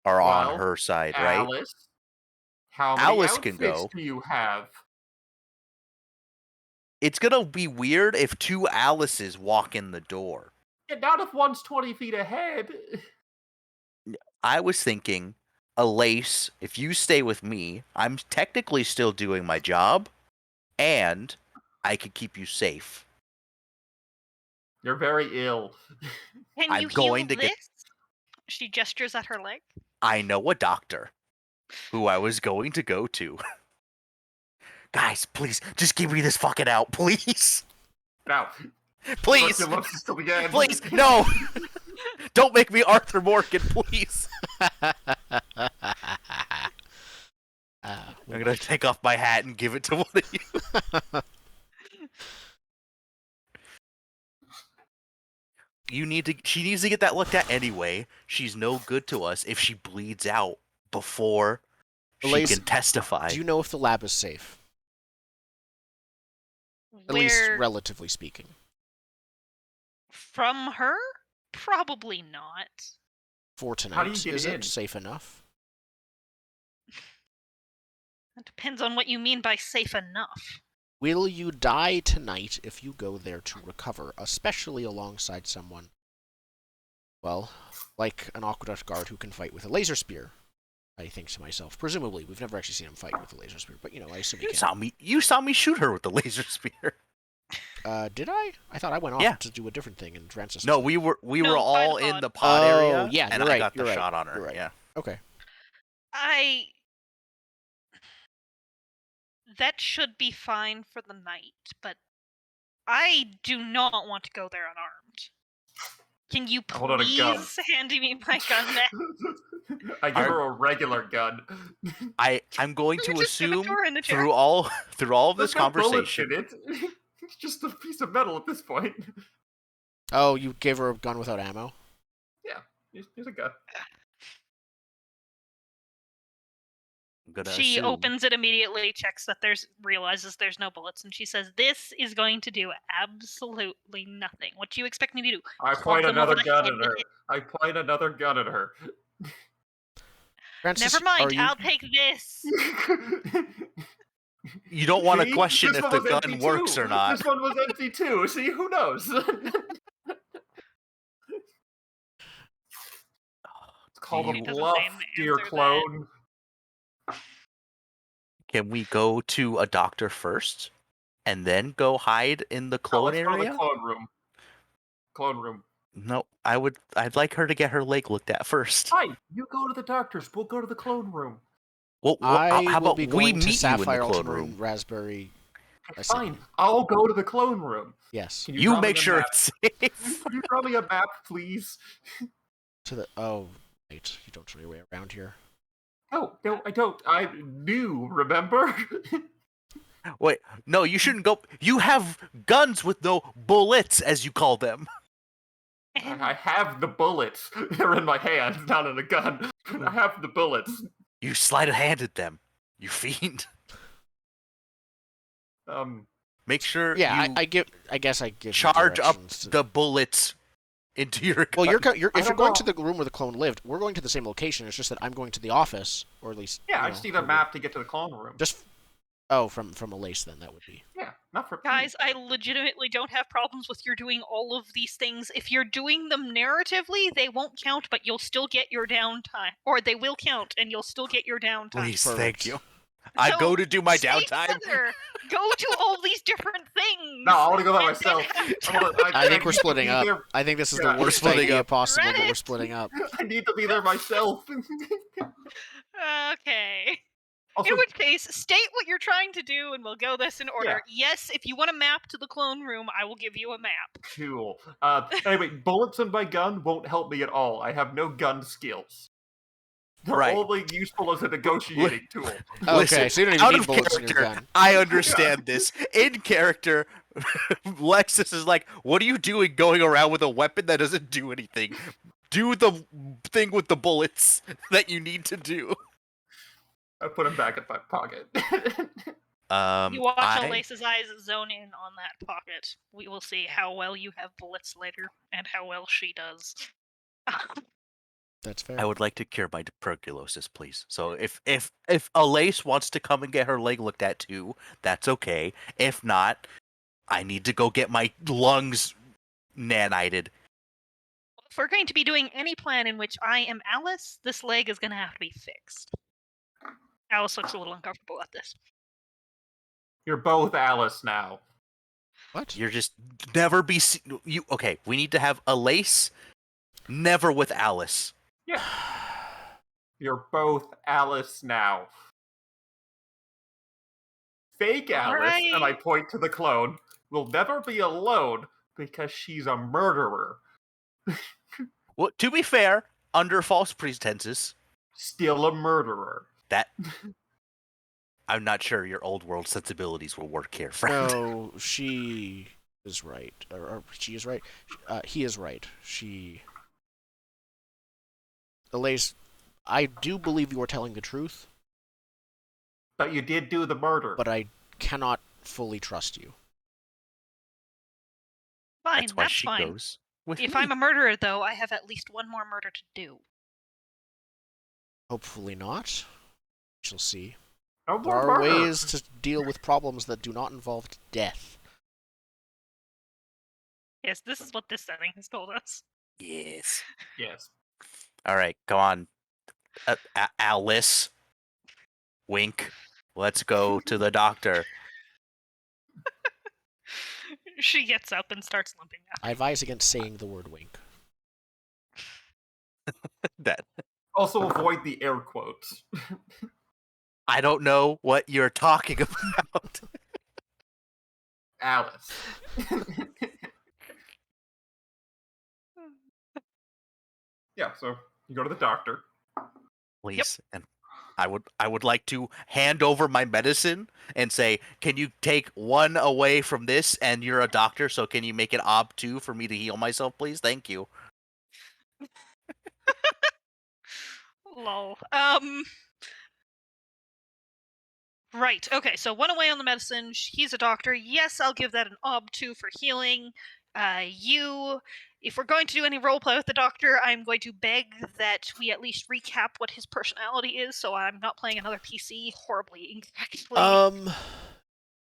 are on Well, her side, right? Alice, how many Alice can outfits go. do you have? It's gonna be weird if two Alices walk in the door. And not if one's 20 feet ahead. I was thinking, Elise, if you stay with me, I'm technically still doing my job, and I could keep you safe. You're very ill. Can I'm you going heal to get. this? She gestures at her leg. I know a doctor who I was going to go to. Guys, please, just give me this fucking out, please. Now, Please, tuberculosis to the end. please, no. Don't make me Arthur Morgan, please. I'm gonna take off my hat and give it to one of you. She needs to get that looked at anyway. She's no good to us if she bleeds out before Elise, she can testify. Do you know if the lab is safe? At least relatively speaking. From her? Probably not. For tonight, How do you get is in? it safe enough? It depends on what you mean by safe enough. Will you die tonight if you go there to recover, especially alongside someone, well, like an aqueduct guard who can fight with a laser spear? I think to myself. Presumably, we've never actually seen him fight with a laser spear, but I assume he can. You saw me shoot her with the laser spear. Did I? I thought I went off to do a different thing, and Francis. No, we were No, all by the in pod. the pod area. Yeah, and you're I right, got the you're right, shot on her. you're right. Yeah. Okay. That should be fine for the night, but I do not want to go there unarmed. Can you Hold on a gun. please hand me my gun back? I give her a regular gun. I'm going You to just give it to assume her in the chair. through all of There's this no bullets conversation. in it. It's just a piece of metal at this point. Oh, you gave her a gun without ammo? Yeah, here's a gun. I'm gonna She assume. opens it immediately, checks that realizes there's no bullets, and she says, "This is going to do absolutely nothing. What do you expect me to do? I Club point them over another the gun head at with her. it? I point another gun at her. Francis, Never mind. are you... I'll take this." You don't want to See? question This if one the was empty gun works too. or not. This one was empty too. See, who knows? It's called You- a She doesn't bluff, seem to dear answer that. clone. Can we go to a doctor first, and then go hide in the Oh, clone let's go to the area? clone room. Clone room. No, I'd like her to get her leg looked at first. Fine, you go to the doctor's. We'll go to the clone room. Well, I how will about be we going to meet you in the Sapphire clone Ultramarine room? Raspberry. Fine, I'll go to the clone room. Yes. Can You draw me make a sure map? it's safe. Can you draw me a map, please? To the... Oh, wait. You don't turn your way around here. No, I don't. I'm new, remember? Wait, no, you shouldn't go. You have guns with no bullets, as you call them. I have the bullets. They're in my hands, not in a gun. I have the bullets. You sleight-of-handed them. You fiend. Make sure Yeah, you I guess I give you charge up directions to... the bullets into your gun. Well, if I you're don't going know. to the room where the clone lived, we're going to the same location. It's just that I'm going to the office, or at least... Yeah, you I know, just need a map to get to the clone room. Just... Oh, from a lace, then, that would be... Yeah, not for Guys, I legitimately don't have problems with your doing all of these things. If you're doing them narratively, they won't count, but you'll still get your downtime. Or they will count, and you'll still get your downtime. Please, Perfect. thank you. I So, go to do my stay downtime. together. Go to all these different things. No, I want to go by and then myself. have I think we're need to splitting be up. there- I think this is Yeah, the we're worst splitting idea up. possible, but we're Reddit. splitting up. I need to be there myself. Okay. Also, In which case, state what you're trying to do, and we'll go this in order. Yeah. Yes, if you want a map to the clone room, I will give you a map. cool. Anyway, bullets in my gun won't help me at all. I have no gun skills. They're Right. only useful as a negotiating tool. Okay, Listen, so you don't even out need of bullets in your character, gun. I understand this. In character, Lexus is like, what are you doing going around with a weapon that doesn't do anything? Do the thing with the bullets that you need to do. I put them back in my pocket. You watch I, Alace's eyes zone in on that pocket. We will see how well you have bullets later, and how well she does. That's fair. I would like to cure my tuberculosis, please. So if Alace wants to come and get her leg looked at too, that's okay. If not, I need to go get my lungs nanited. If we're going to be doing any plan in which I am Alice, this leg is going to have to be fixed. Alice looks a little uncomfortable at this. You're both Alice now. What? You're just never be you. Okay, we need to have Alace, never with Alice. Yeah. You're both Alice now. Fake Alice, and I Alright. point to the clone, will never be alone because she's a murderer. Well, to be fair, under false pretenses, Still a murderer. that I'm not sure your old world sensibilities will work here, friend. No, she is right. Or she is right. He is right. She... Alace, I do believe you are telling the truth, But you did do the murder. but I cannot fully trust you. Fine, That's why that's she fine. goes with If me. I'm a murderer, though, I have at least one more murder to do. Hopefully not. We shall see. No There more are murder. ways to deal with problems that do not involve death. Yes, this is what this setting has told us. Yes. Yes. All right, come on, Alice. Wink. Let's go to the doctor. She gets up and starts limping out. I advise against saying the word wink. That Also avoid the air quotes. I don't know what you're talking about. Alice. Yeah, so you go to the doctor. Please. And I would like to hand over my medicine and say, can you take one away from this? And you're a doctor, so can you make it ob 2 for me to heal myself, please? Thank you. Lol. Right. Okay. So one away on the medicine. He's a doctor. Yes, I'll give that an ob 2 for healing. If we're going to do any roleplay with the doctor, I'm going to beg that we at least recap what his personality is, so I'm not playing another PC horribly incorrectly.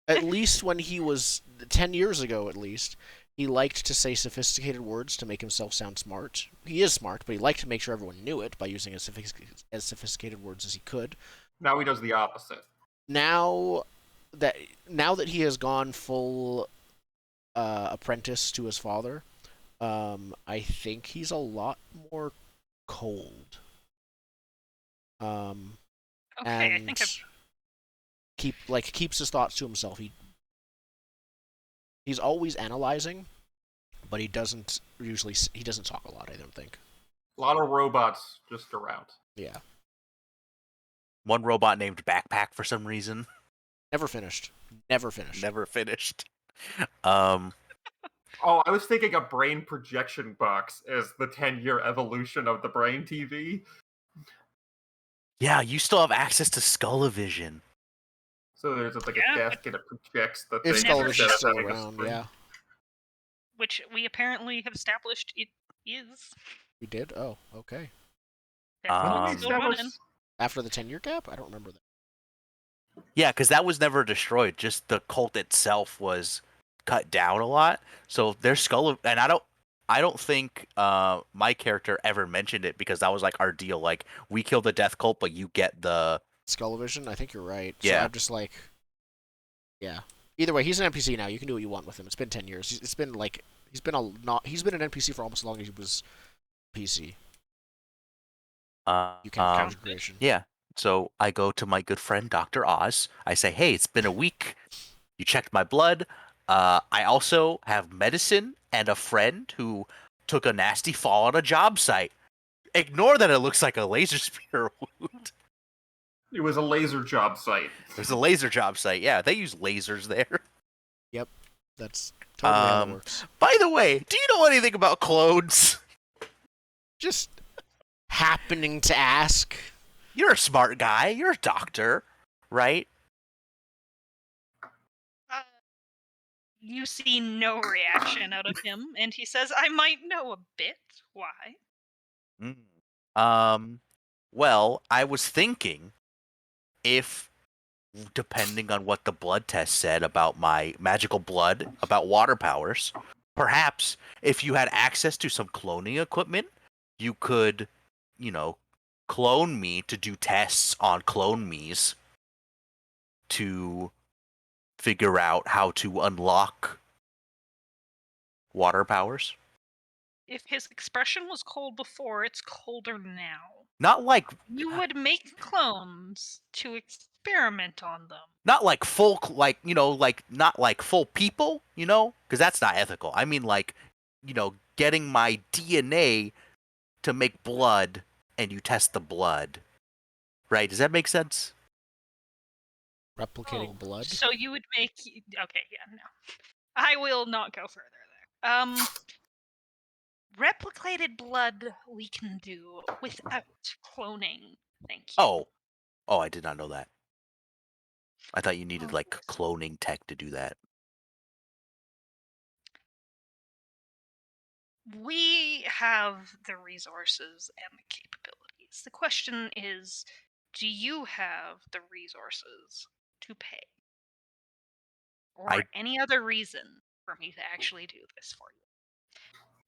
At least when he was 10 years ago, at least, he liked to say sophisticated words to make himself sound smart. He is smart, but he liked to make sure everyone knew it by using as sophisticated words as he could. Now he does the opposite. Now that he has gone full apprentice to his father, I think he's a lot more cold. Okay, And I think I've keeps his thoughts to himself. He's always analyzing, but he doesn't talk a lot, I don't think. A lot of robots just around. Yeah. One robot named Backpack for some reason. Never finished. Never finished. Never finished. Oh, I was thinking a brain projection box as the 10-year evolution of the brain TV. Yeah, you still have access to Skull-O-Vision. So there's like a Yeah, desk and it projects the If thing. Skull-O-Vision's instead of still having a around, screen. yeah. which we apparently have established it is. We did? Oh, okay. Definitely still running. After the 10-year gap? I don't remember that. Yeah, because that was never destroyed. Just the cult itself was cut down a lot. So their and I don't think my character ever mentioned it because that was like our deal. Like we kill the death cult, but you get the Skull-O-Vision? I think you're right. Yeah. So I'm just like, yeah. Either way, he's an NPC now. You can do what you want with him. It's been 10 years. He's been an NPC for almost as long as he was PC. You can't count creation. Yeah. So I go to my good friend Dr. Oz. I say, hey, it's been a week. You checked my blood. I also have medicine and a friend who took a nasty fall on a job site. Ignore that it looks like a laser spear wound. It was a laser job site. There's a laser job site. Yeah, they use lasers there. Yep. That's totally how it works. By the way, do you know anything about clones? Just happening to ask. You're a smart guy. You're a doctor, right? You see no reaction out of him, and he says, I might know a bit. Why? Well, I was thinking if, depending on what the blood test said about my magical blood, about water powers, perhaps if you had access to some cloning equipment, you could, clone me to do tests on clone me's to figure out how to unlock water powers. If his expression was cold before, it's colder now. Not like You would make clones to experiment on them. not like full not like full people, because that's not ethical. I mean like, getting my DNA to make blood and you test the blood. Right? Does that make sense? Replicating blood? So you would make... Okay, yeah, no. I will not go further there. Replicated blood we can do without cloning. Thank you. Oh, I did not know that. I thought you needed like cloning tech to do that. We have the resources and the capabilities. The question is, do you have the resources to pay? Or any other reason for me to actually do this for you?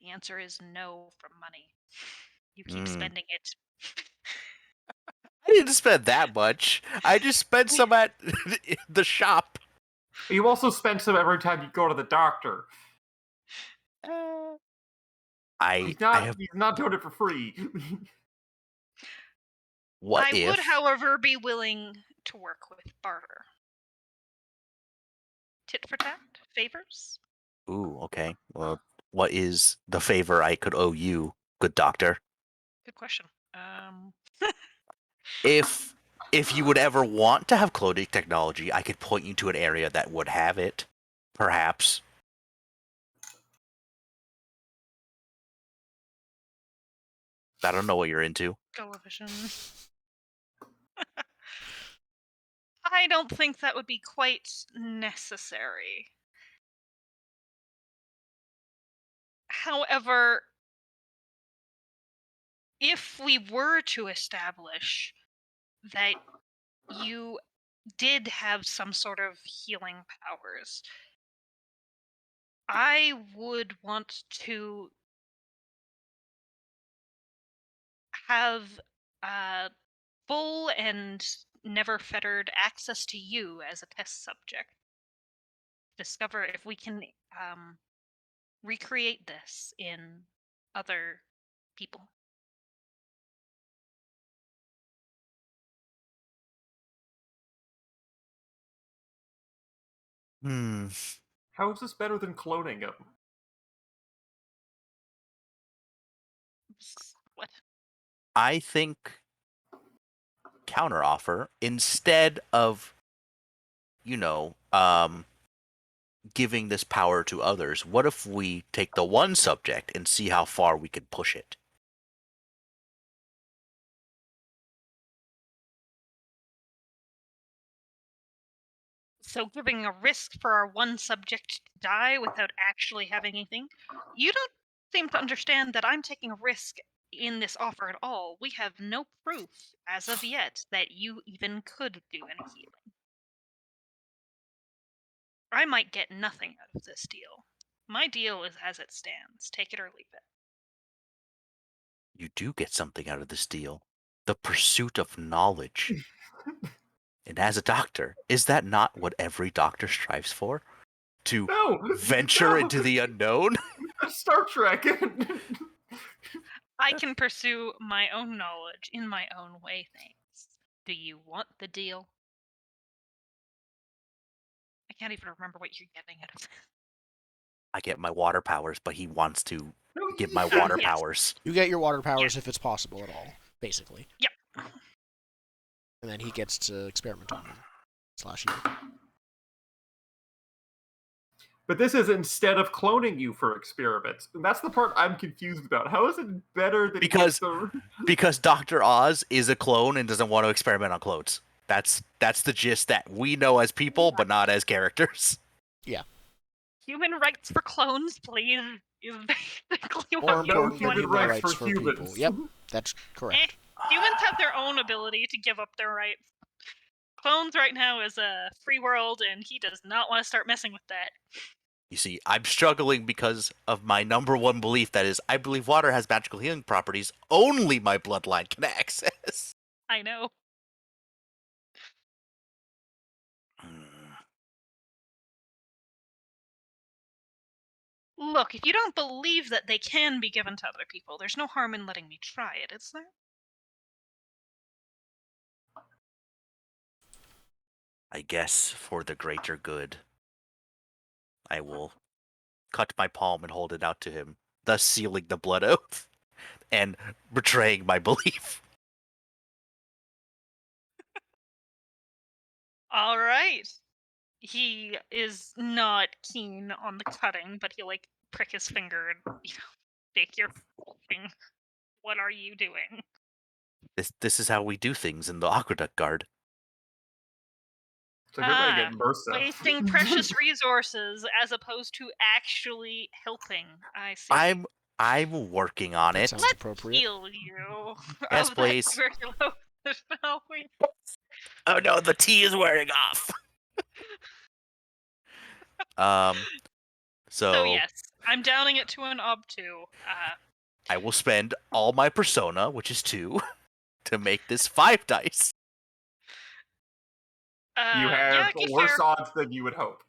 The answer is no from money. You keep spending it. I didn't spend that much. I just spent some at the shop. You also spend some every time you go to the doctor. He's not doing it for free. I would, however, be willing to work with barter. Tit for tat? Favors? Ooh, okay. Well, what is the favor I could owe you, good doctor? Good question. If you would ever want to have cloning technology, I could point you to an area that would have it, perhaps. I don't know what you're into. Television. I don't think that would be quite necessary. However, if we were to establish that you did have some sort of healing powers, I would want to have full and never fettered access to you as a test subject. Discover if we can recreate this in other people. How is this better than cloning him? What? I think counteroffer, instead of, giving this power to others, what if we take the one subject and see how far we can push it? So giving a risk for our one subject to die without actually having anything? You don't seem to understand that I'm taking a risk in this offer at all. We have no proof, as of yet, that you even could do any healing. I might get nothing out of this deal. My deal is as it stands. Take it or leave it. You do get something out of this deal. The pursuit of knowledge. And as a doctor, is that not what every doctor strives for? To No! venture No! into the unknown? Star Trek! I can pursue my own knowledge in my own way, thanks. Do you want the deal? I can't even remember what you're getting out of it. I get my water powers, but he wants to No, get my yeah. water Yes. powers. You get your water powers if it's possible at all, basically. Yep. And then he gets to experiment on them. /you. But this is instead of cloning you for experiments. And that's the part I'm confused about. How is it better than Because Dr. Oz is a clone and doesn't want to experiment on clones. That's the gist that we know as people, but not as characters. Yeah. Human rights for clones, please. Is basically More what you importantly, want. human rights for people. humans. Yep, that's correct. Humans have their own ability to give up their rights. Clones right now is a free world, and he does not want to start messing with that. You see, I'm struggling because of my number one belief, that is, I believe water has magical healing properties only my bloodline can access. I know. Look, if you don't believe that they can be given to other people, there's no harm in letting me try it, is there? I guess for the greater good, I will cut my palm and hold it out to him, thus sealing the blood oath and betraying my belief. All right. He is not keen on the cutting, but he'll prick his finger and take your thing. What are you doing? This is how we do things in the Aqueduct Guard. It's a good way to get Marissa. Wasting precious resources as opposed to actually helping. I see. I'm working on That it. sounds Let's appropriate. heal you. Yes, of please. That tuberculosis, shall we? Oh no, the tea is wearing off. So yes, I'm downing it to an obtuse. I will spend all my persona, which is 2, to make this 5 dice. You have worse odds than you would hope.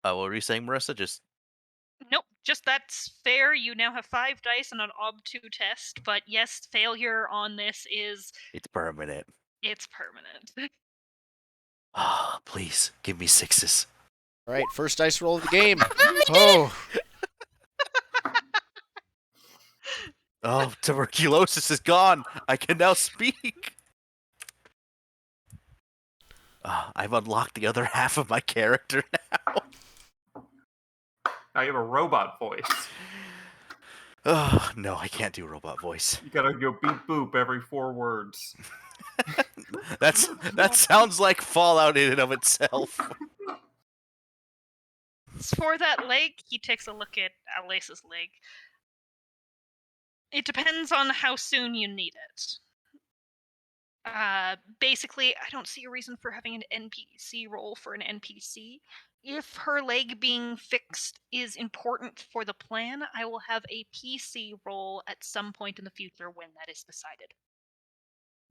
What were you saying, Marissa? Nope, just that's fair. You now have 5 dice on an obtuse test, but yes, failure on this is... It's permanent. It's permanent. Please, give me 6s. All right, first dice roll of the game. Oh. Oh, tuberculosis is gone. I can now speak. I've unlocked the other half of my character now. Now you have a robot voice. Oh, no, I can't do robot voice. You gotta go beep boop every 4 words. That sounds like Fallout in and of itself. For that leg, he takes a look at Alice's leg. It depends on how soon you need it. Basically, I don't see a reason for having an NPC roll for an NPC. If her leg being fixed is important for the plan, I will have a PC roll at some point in the future when that is decided.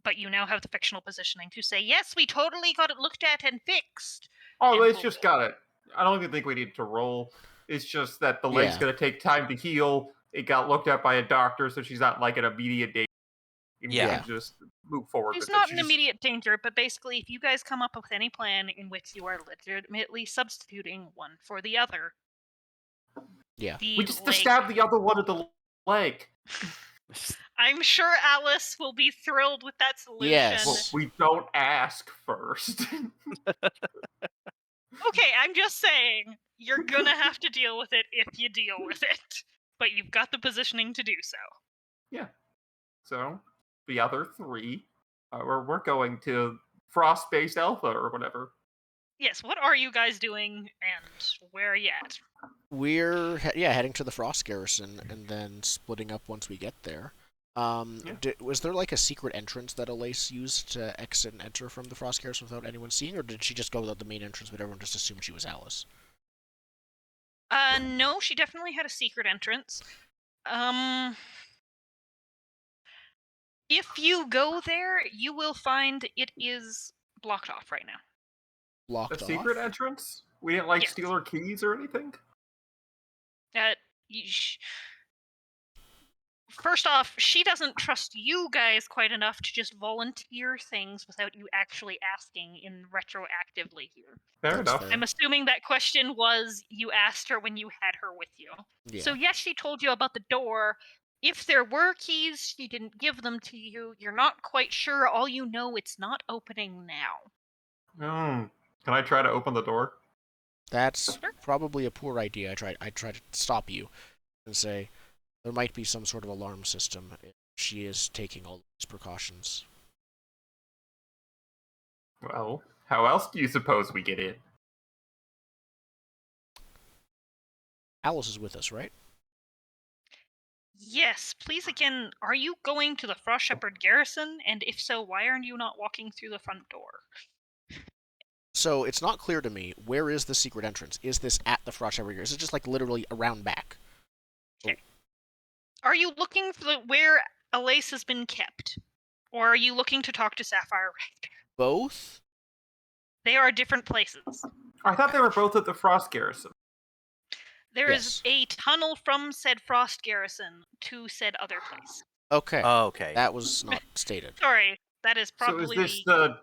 But you now have the fictional positioning to say, yes, we totally got it looked at and fixed. Oh, And it's just got it. I don't even think we need to roll. It's just that the leg's Yeah. gonna take time to heal. It got looked at by a doctor, so she's not like an immediate danger. You Yeah. can just move forward She's with not it. in immediate danger, but basically, if you guys come up with any plan in which you are legitimately substituting one for the other, Yeah. We just leg- stab the other one at the leg. I'm sure Alice will be thrilled with that solution. Yes. Well, we don't ask first. Okay, I'm just saying, you're gonna have to deal with it if you deal with it. But you've got the positioning to do so. Yeah. So, the other 3, we're going to Frost-based Alpha or whatever. Yes, what are you guys doing, and where are you at? We're heading to the Frost Garrison and then splitting up once we get there. Was there like a secret entrance that Elise used to exit and enter from the Frost Garrison without anyone seeing, or did she just go without the main entrance but everyone just assumed she was Alice? No, she definitely had a secret entrance. If you go there, you will find it is blocked off right now. Blocked A off? secret entrance? We didn't like Yes. steal her keys or anything? First off, she doesn't trust you guys quite enough to just volunteer things without you actually asking in retroactively here. Fair That's enough. fair. I'm assuming that question was you asked her when you had her with you. Yeah. So yes, she told you about the door. If there were keys, she didn't give them to you. You're not quite sure. All you know, it's not opening now. Can I try to open the door? That's probably a poor idea. I try to stop you and say there might be some sort of alarm system if she is taking all these precautions. Well, how else do you suppose we get in? Alice is with us, right? Yes, please again, are you going to the Frost Shepherd Garrison? And if so, why aren't you not walking through the front door? So it's not clear to me, where is the secret entrance? Is this at the Frost Shepherd? Is it just like literally around back? Okay. Are you looking for where Elise has been kept? Or are you looking to talk to Sapphire Rector? Both? They are different places. I thought they were both at the Frost Garrison. There is Yes. a tunnel from said Frost Garrison to said other place. Okay. Okay. That was not stated. Sorry, that is So probably is this the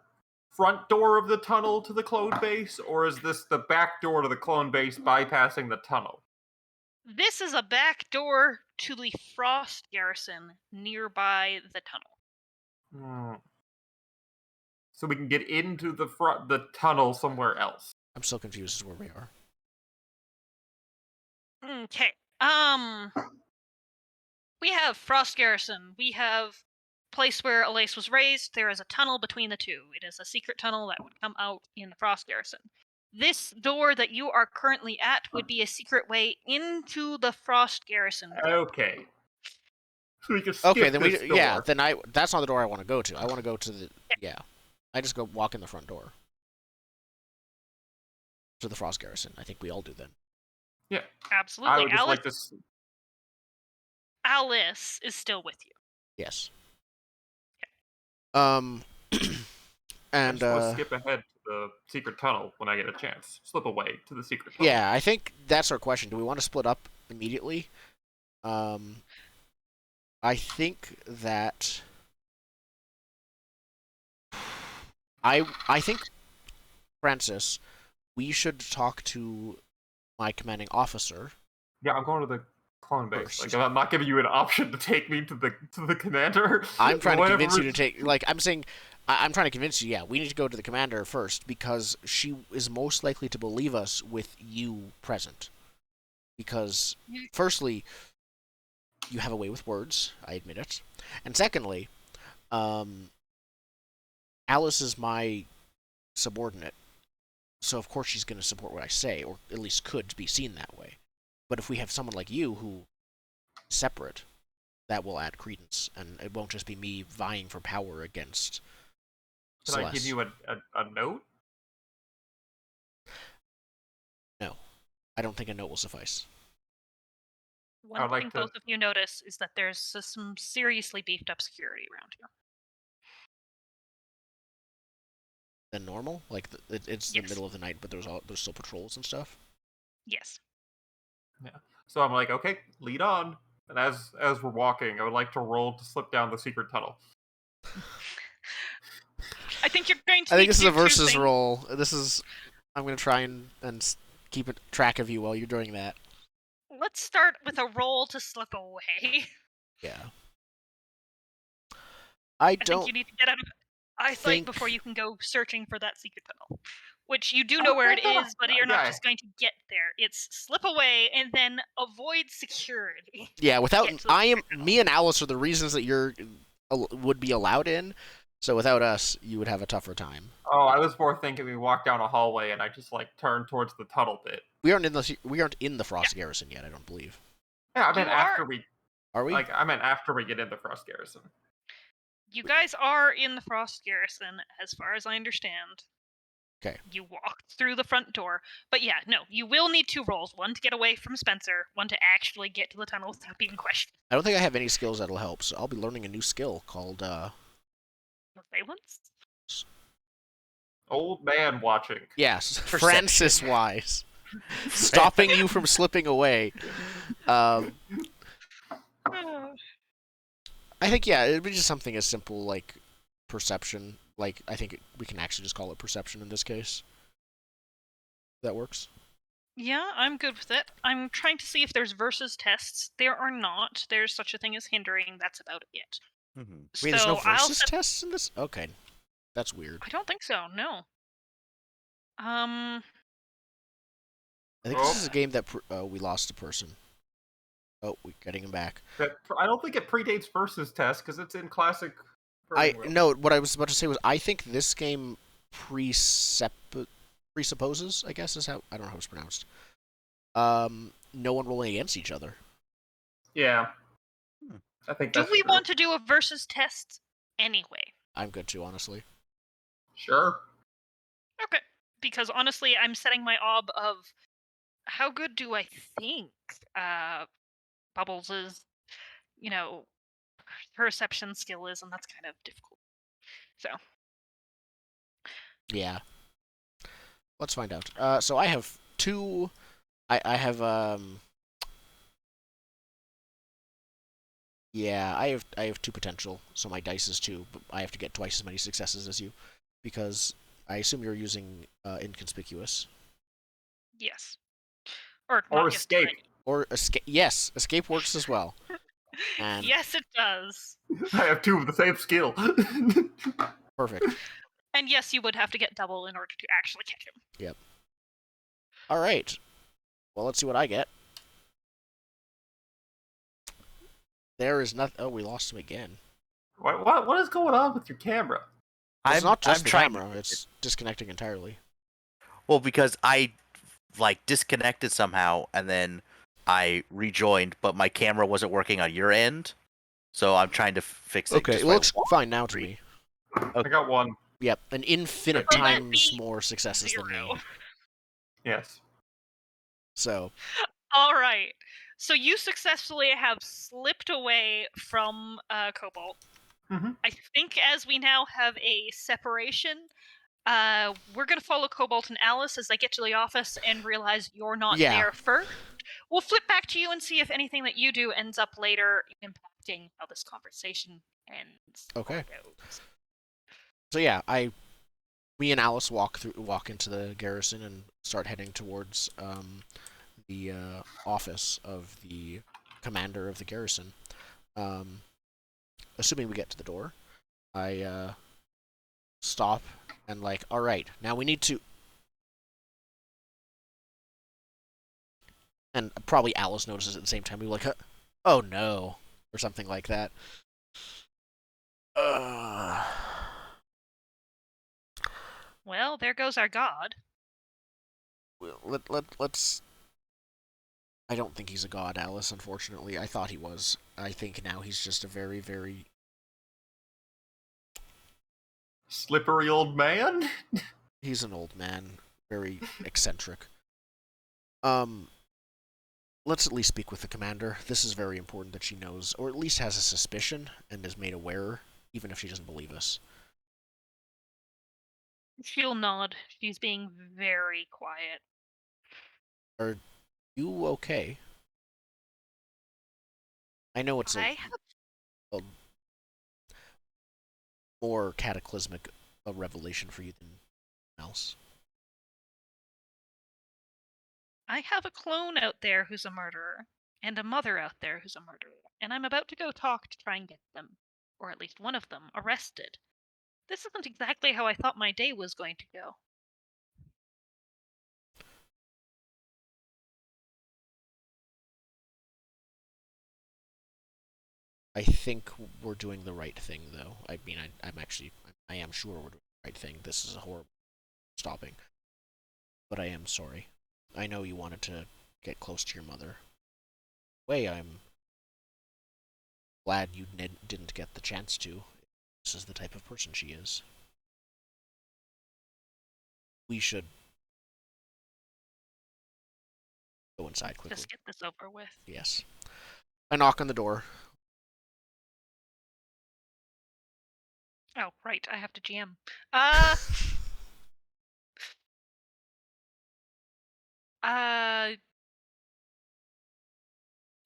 front door of the tunnel to the clone base, or is this the back door to the clone base bypassing the tunnel? This is a back door to the Frost Garrison nearby the tunnel. So we can get into the tunnel somewhere else. I'm still confused as to where we are. Okay. We have Frost Garrison. We have place where Elise was raised. There is a tunnel between the two. It is a secret tunnel that would come out in the Frost Garrison. This door that you are currently at would be a secret way into the Frost Garrison. Okay. So we can skip Okay, then this door. that's not the door I want to go to. I want to go to the I just go walk in the front door. To the Frost Garrison. I think we all do then. Yeah. Absolutely. I would just like to... Alice is still with you. Yes. And and I just want to skip ahead to the secret tunnel when I get a chance. Slip away to the secret tunnel. yeah, I think that's our question. Do we want to split up immediately? I think that I think, Francis, we should talk to my commanding officer. Yeah, I'm going to the clone based. First. Like, I'm not giving you an option to take me to the commander. I'm trying to Whatever convince you to is- take. Like, I'm saying, I'm trying to convince you. Yeah, we need to go to the commander first because she is most likely to believe us with you present. Because, firstly, you have a way with words. I admit it. And secondly, Alice is my subordinate, so of course she's going to support what I say, or at least could be seen that way. But if we have someone like you who is separate, that will add credence, and it won't just be me vying for power against Can Celeste. I give you a note? No, I don't think a note will suffice. One I'd like thing to- both of you notice is that there's some seriously beefed up security around here. Than normal? Like, it's the Yes. middle of the night, but there's still patrols and stuff? Yes. So I'm like, okay, lead on. And as we're walking, I would like to roll to slip down the secret tunnel. I think you're going to I need think this to is a do two versus things. roll. I'm going to try and keep track of you while you're doing that. Let's start with a roll to slip away. Yeah. I think you need to get out of eyesight think- before you can go searching for that secret tunnel. Which you do know where it is, but you're not Yeah. just going to get there. It's slip away and then avoid security. Yeah, without Get to the secret tunnel. me and Alice are the reasons that you're would be allowed in. So without us, you would have a tougher time. Oh, I was more thinking we walk down a hallway and I just like turn towards the tunnel bit. We aren't in the Frost Garrison yet. I don't believe. Yeah, I meant You after are- we Are we? I meant after we get into Frost Garrison. You guys are in the Frost Garrison, as far as I understand. Okay. You walked through the front door. But yeah, no, you will need 2 rolls. One to get away from Spencer, one to actually get to the tunnel without being questioned. I don't think I have any skills that'll help. So I'll be learning a new skill called Surveillance? Old man watching. yes, Perception. Francis Wise, stopping you from slipping away. I think it'd be just something as simple like perception. Like I think we can actually just call it perception in this case. That works. Yeah, I'm good with it. I'm trying to see if there's versus tests. There are not. There's such a thing as hindering. That's about it. Mhm. Wait, there's no So I'll versus set... tests in this? Okay, that's weird. I don't think so. No. I think this is a game that we lost a person. Oh, we're getting him back. I don't think it predates versus test because it's in classic. No, what I was about to say was I think this game presupposes, I guess is how I don't know how it's pronounced. No one rolling against each other. Yeah. I think. Do That's we true. want to do a versus test anyway? I'm good too, honestly. Sure. Okay. Because honestly, I'm setting my ob of how good do I think Bubbles' perception skill is, and that's kind of difficult. So Yeah. Let's find out. So I have 2. I have Yeah, I have 2 potential, so my dice is 2, but I have to get twice as many successes as you, because I assume you're using inconspicuous. yes. Or Or not yet escape. tonight. Or escape. Yes, escape works as well. And Yes, it does. I have 2 of the same skill. perfect. And yes, you would have to get double in order to actually catch him. All right. Well, let's see what I get. There is nothing. Oh, we lost him again. What is going on with your camera? It's not just I'm the trying camera. It's disconnecting entirely. Well, because I disconnected somehow and then I rejoined, but my camera wasn't working on your end, so I'm trying to fix it. Okay, just it by looks fine now to me. I got 1. Yep, an infinite So that'd times be more successes than me. 0. Yes. So, All right. So you successfully have slipped away from Cobalt. Mhm. I think as we now have a separation, we're going to follow Cobalt and Alice as they get to the office and realize you're not Yeah. there first. We'll flip back to you and see if anything that you do ends up later impacting how this conversation ends. or Okay. goes. so yeah, me and Alice walk into the garrison and start heading towards the office of the commander of the garrison. Assuming we get to the door, I stop and like, all right, now we need to. And probably Alice notices at the same time. We're like, oh no, or something like that. Well, there goes our god. Let's. I don't think he's a god, Alice. Unfortunately, I thought he was. I think now he's just a very, very Slippery old man? He's an old man, very eccentric. Let's at least speak with the commander. This is very important that she knows, or at least has a suspicion, and is made aware, even if she doesn't believe us. She'll nod. She's being very quiet. Are you okay? I know it's a more cataclysmic a revelation for you than else. I have a clone out there who's a murderer, and a mother out there who's a murderer, and I'm about to go talk to try and get them, or at least one of them, arrested. This isn't exactly how I thought my day was going to go. I think we're doing the right thing, though. I mean, I am sure we're doing the right thing. This is a horrible stopping. But I am sorry. I know you wanted to get close to your mother. I'm glad you didn't get the chance to. This is the type of person she is. We should go inside quickly. Just get this over with. Yes. I knock on the door. Oh, right, I have to GM.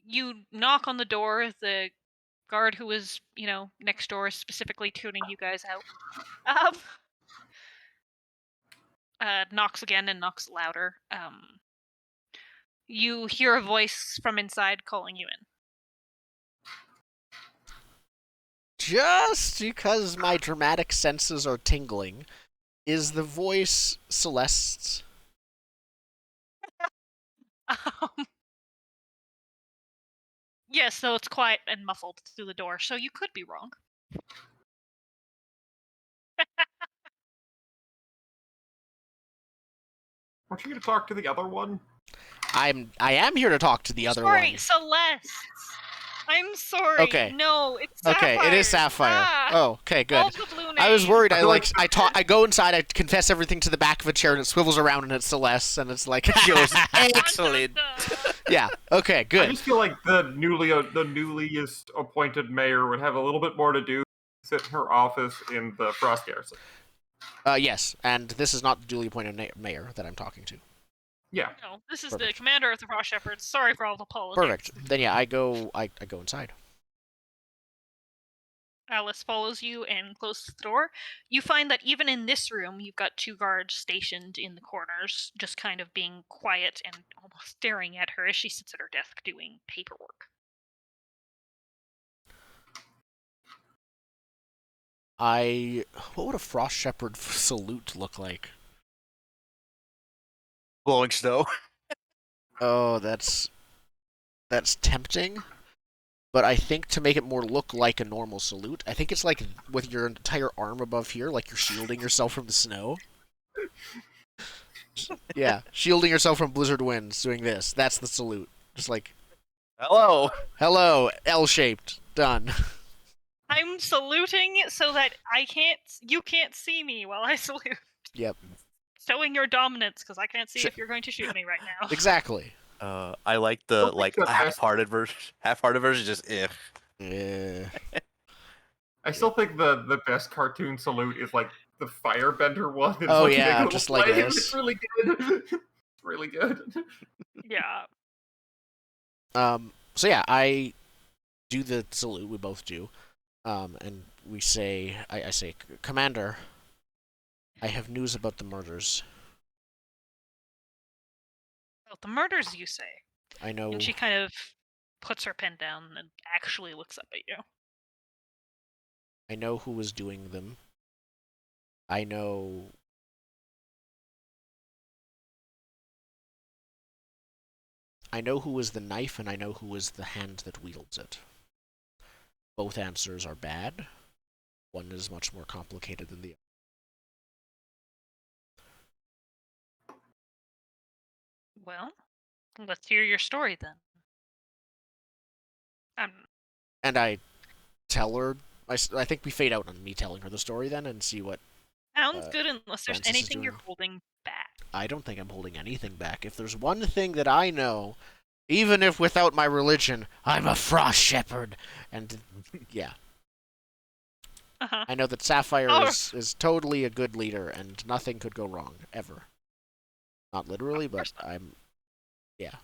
You knock on the door. The guard who was, next door is specifically tuning you guys out. Knocks again and knocks louder. You hear a voice from inside calling you in. Just because my dramatic senses are tingling, is the voice Celeste's? Yes, though it's quiet and muffled through the door, so you could be wrong. Aren't you going to talk to the other one? I am here to talk to the other one. Sorry, Celeste. I'm sorry. Okay. No, it's Sapphire. Okay, it is Sapphire. Oh, okay, good. Also blue name. I was worried. I go inside. I confess everything to the back of a chair, and it swivels around, and it's Celeste, and it's like, Excellent. Yeah. Okay. Good. I just feel like the newliest appointed mayor would have a little bit more to do. Sit in her office in the Frost Garrison. Yes, and this is not the duly appointed mayor that I'm talking to. Yeah. No, this is Perfect. the commander of the Frost Shepherds. Sorry for all the apologies. Perfect. Then yeah, I go inside. Alice follows you and closes the door. You find that even in this room, you've got two guards stationed in the corners, just kind of being quiet and almost staring at her as she sits at her desk doing paperwork. What would a Frost Shepherd salute look like? Blowing snow. Oh, that's tempting. But I think to make it more look like a normal salute, I think it's like with your entire arm above here, like you're shielding yourself from the snow. Yeah, shielding yourself from blizzard winds, doing this. That's the salute. Just like, Hello. hello, L-shaped. Done. I'm saluting so that you can't see me while I salute. Yep. Showing your dominance, because I can't see if you're going to shoot me right now. Exactly. I like the half-hearted version. Half-hearted version, just Yeah. I still think the best cartoon salute is like the firebender one. It's Oh, like yeah, a little just like flame. this. It's really good. It's really good. Yeah. So yeah, I do the salute. We both do. And we say, I say, Commander, I have news about the murders. About the murders, you say? I know. And she kind of puts her pen down and actually looks up at you. I know who was doing them. I know who was the knife, and I know who was the hand that wields it. Both answers are bad. One is much more complicated than the other. Well, let's hear your story then. And I tell her. I think we fade out on me telling her the story then, and see what. Sounds good, unless there's Francis anything you're holding back. I don't think I'm holding anything back. If there's one thing that I know, even if without my religion, I'm a frost shepherd. And yeah. Uh-huh. I know that Sapphire is totally a good leader, and nothing could go wrong, ever. Not literally, but yeah.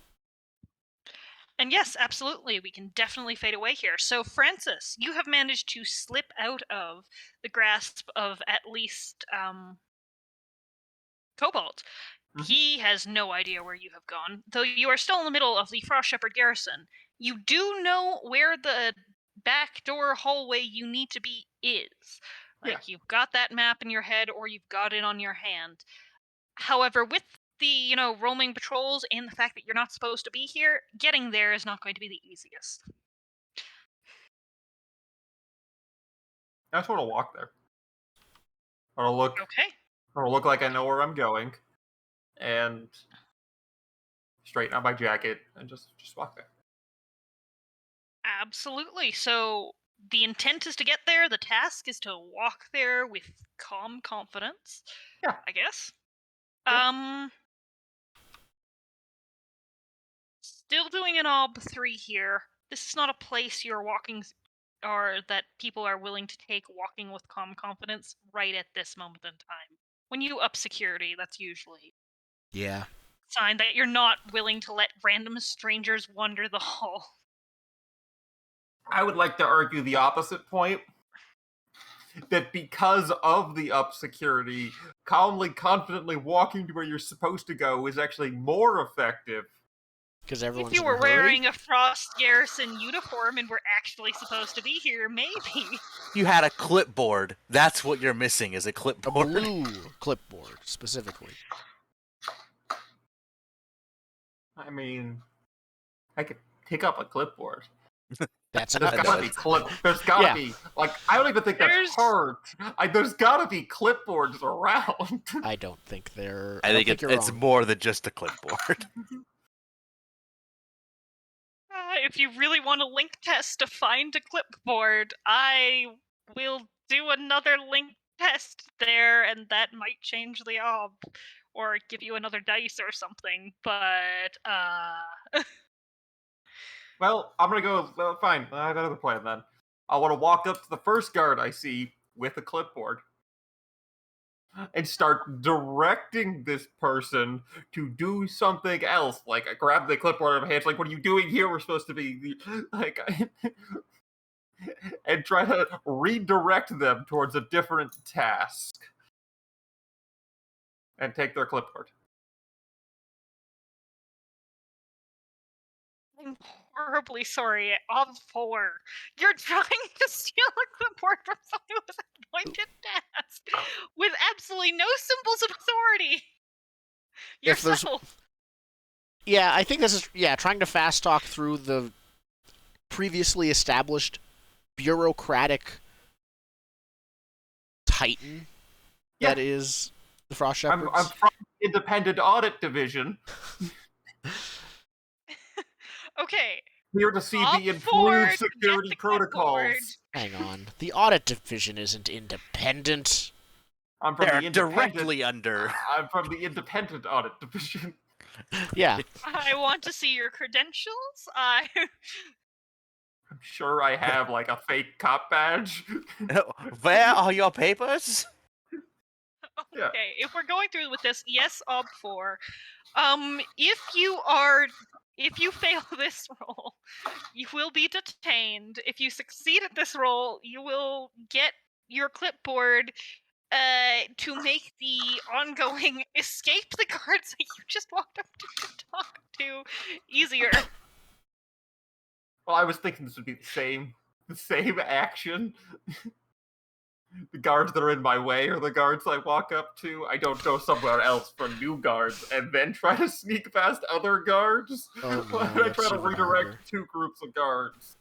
And yes, absolutely, we can definitely fade away here. So, Francis, you have managed to slip out of the grasp of at least Cobalt. Mhm. He has no idea where you have gone, though you are still in the middle of the Frost Shepherd garrison. You do know where the backdoor hallway you need to be is. Like, you've got that map in your head, or you've got it on your hand. However, with the, roaming patrols and the fact that you're not supposed to be here, getting there is not going to be the easiest. I just want to walk there. I'll look. Okay. I'll look like I know where I'm going, and straighten out my jacket and just walk there. Absolutely. So the intent is to get there. The task is to walk there with calm confidence. Yeah. I guess. Yeah. Still doing an ob 3 here. This is not a place you're walking, or that people are willing to take walking with calm confidence right at this moment in time. When you up security, that's usually Yeah. a sign that you're not willing to let random strangers wander the hall. I would like to argue the opposite point. That because of the up security, calmly, confidently walking to where you're supposed to go is actually more effective. Because everyone's If you in a were hurry? wearing a Frost Garrison uniform and were actually supposed to be here, maybe. You had a clipboard. That's what you're missing, is a A clipboard. blue clipboard, specifically. I mean, I could pick up a clipboard. That's There's enough. gotta be There's gotta be, like, I don't even think that's hard. There's gotta be clipboards around. I don't think they're. I think you're it's wrong. more than just a clipboard. If you really want a link test to find a clipboard, I will do another link test there, and that might change the ob, or give you another dice or something. But Well, I'm gonna go. Fine, I have another plan then. I want to walk up to the first guard I see with a clipboard and start directing this person to do something else. Like, I grab the clipboard out of my hands, like, what are you doing here? We're supposed to be, like, and try to redirect them towards a different task. And take their clipboard. I'm horribly sorry. Ob 4, you're trying to steal a clipboard from someone with a appointed task with absolutely no symbols of authority. Yourself. Yeah, I think this is trying to fast talk through the previously established bureaucratic titan that is the Frost Shepherds. I'm from the Independent Audit Division. Okay. Here to see the improved security protocols. Hang on. The Audit Division isn't independent. I'm from They're directly under. I'm from the Independent Audit Division. Yeah. I want to see your credentials. I'm sure I have, like, a fake cop badge. Where are your papers? Okay, if we're going through with this, yes, Ob 4. If you fail this roll, you will be detained. If you succeed at this roll, you will get your clipboard to make the ongoing escape the guards that you just walked up to talk to easier. Well, I was thinking this would be the same action. The guards that are in my way are the guards I walk up to. I don't go somewhere else for new guards and then try to sneak past other guards. Oh, no, I that's try to even redirect harder. 2 groups of guards.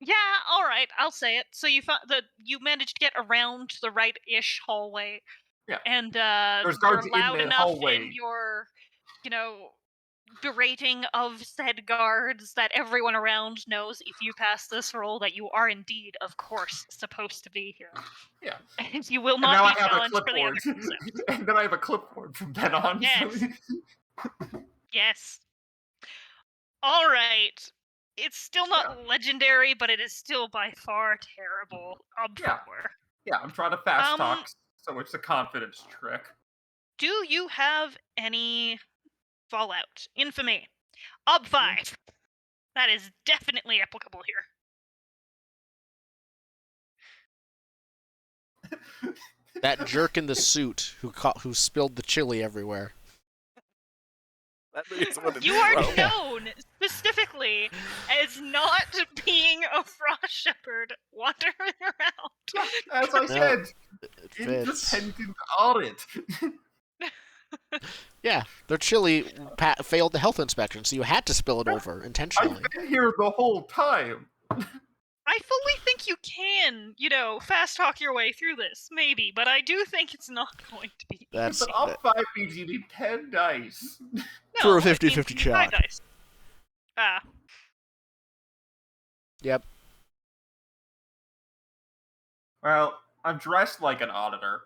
Yeah, all right, I'll say it. So you managed to get around the right-ish hallway, Yeah. and There's you're guards in loud that enough hallway. in your, berating of said guards that everyone around knows if you pass this roll that you are indeed, of course, supposed to be here. Yeah. And you will And not now I be have a challenged for the other clipboard. concept. And then I have a clipboard from then on. Yes. So... Yes. All right. It's still not legendary, but it is still by far terrible. Yeah. Yeah, I'm trying to fast talk, so it's a confidence trick. Do you have any Fallout? Infamy. Ob 5. That is definitely applicable here. That jerk in the suit who spilled the chili everywhere. You are known specifically as not being a frost shepherd wandering around. As I said, Fits. independent audit. Yeah, their chili failed the health inspection, so you had to spill it over intentionally. I've been here the whole time. I fully think you can, fast talk your way through this, maybe, but I do think it's not going to be That's But up 5 means you need 10 dice. No, for a it means 50-50 shot. 5 dice. Yep. Well, I'm dressed like an auditor.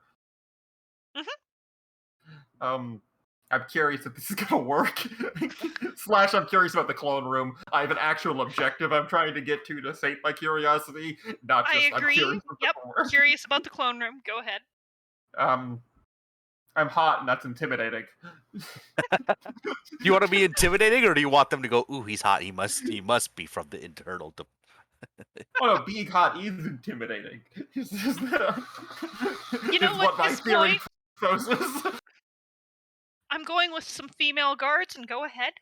I'm curious if this is gonna work. / I'm curious about the clone room. I have an actual objective I'm trying to get to sate my curiosity, not just I agree. I'm curious about Yep, the work. curious about the clone room. Go ahead. I'm hot and that's intimidating. Do you want to be intimidating, or do you want them to go, "Ooh, he's hot. He must be from the internal." Oh no, being hot is intimidating. Is what, my this theory point- proposes. I'm going with some female guards, and go ahead.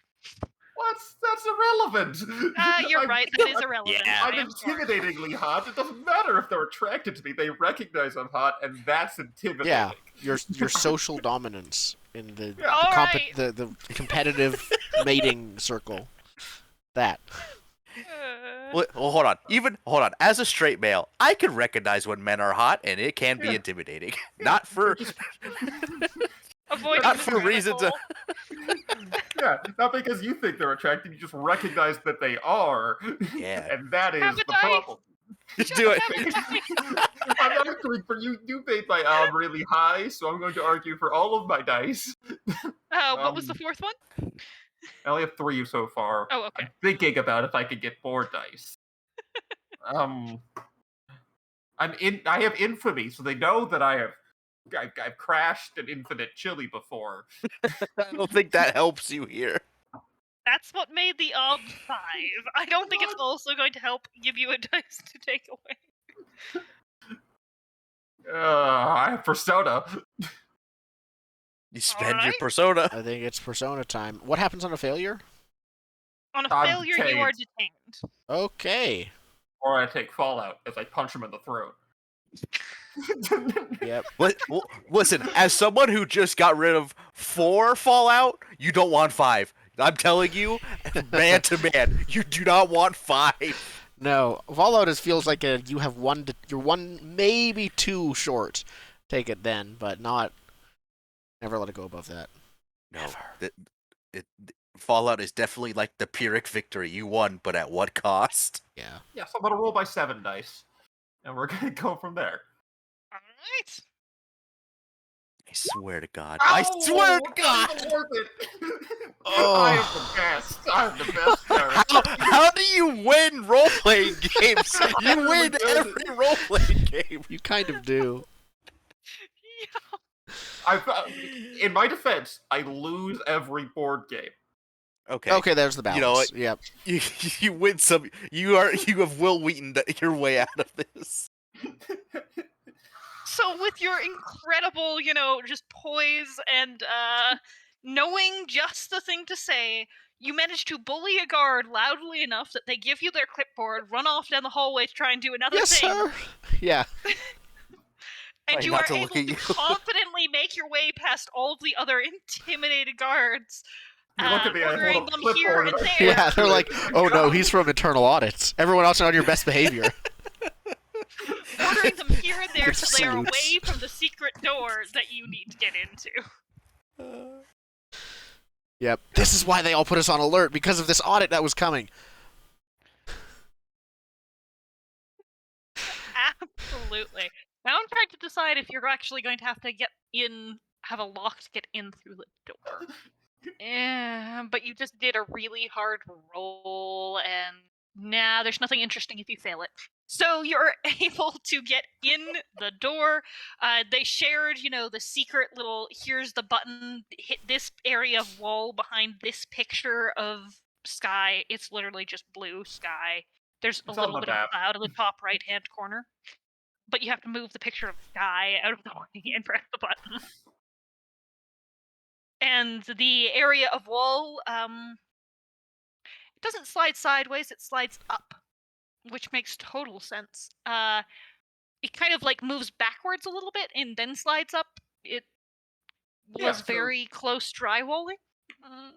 That's irrelevant. You're right, that is irrelevant. Yeah. I'm intimidatingly hot. It doesn't matter if they're attracted to me. They recognize I'm hot, and that's intimidating. Yeah, your social dominance in the Alright. the competitive mating circle. That. Well, hold on. As a straight male, I can recognize when men are hot, and it can be intimidating. Not for Avoiding not the for reasons. Yeah, not because you think they're attractive. You just recognize that they are. Yeah. And that is Have a the dice. problem. Just do it. I'm arguing for you. You made my arm really high, so I'm going to argue for all of my dice. What was the fourth one? I only have 3 so far. Oh, okay. I'm thinking about if I could get 4 dice. I have infamy, so they know that I've crashed an infinite chili before. I don't think that helps you here. That's what made the Ob 5. I don't think it's also going to help give you a dice to take away. I have persona. You spend your Alright. persona. I think it's persona time. What happens on a failure? On a I'm failure, you are detained. Okay. Or I take Fallout as I punch him in the throat. Yep. Listen, as someone who just got rid of 4 Fallout, you don't want 5. I'm telling you, man to man, you do not want 5. No, Fallout feels like you're one, maybe 2 short. Take it then, but never let it go above that. No, Fallout is definitely like the Pyrrhic victory. You won, but at what cost? Yeah. Yeah, so I'm gonna roll by 7 dice. And we're gonna go from there. Alright. I swear to God. Ow! I swear to God! It's worth it. Oh. I am the best. I'm the best character. How do you win role-playing games? You win every role-playing game. You kind of do. In my defense, I lose every board game. Okay, there's the balance. You know what? Yep. You win some. You have Will Wheaton your way out of this. So with your incredible, just poise and knowing just the thing to say, you manage to bully a guard loudly enough that they give you their clipboard, run off down the hallway to try and do another Yes, thing. sir. Yeah. And Try you not are to look able at to you. confidently make your way past all of the other intimidated guards, You look at me, I ordering hold a them here clipboard and and I there. Yeah, they're like, oh no, he's from. from internal audits. Everyone else on your best behavior. Ordering them here and there Gives so they are salutes. away from the secret door that you need to get into. Yep. This is why they all put us on alert, because of this audit that was coming. Absolutely. Now I'm trying to decide if you're actually going to have to have a lock to get in through the door. But you just did a really hard roll, and there's nothing interesting if you fail it. So you're able to get in the door. They shared, the secret little, here's the button, hit this area of wall behind this picture of sky. It's literally just blue sky. There's a It's on little the bit of map. cloud in the top right-hand corner. But you have to move the picture of sky out of the way and press the button. And the area of wall, it doesn't slide sideways, it slides up, which makes total sense. It kind of like moves backwards a little bit and then slides up. It was very close drywalling. I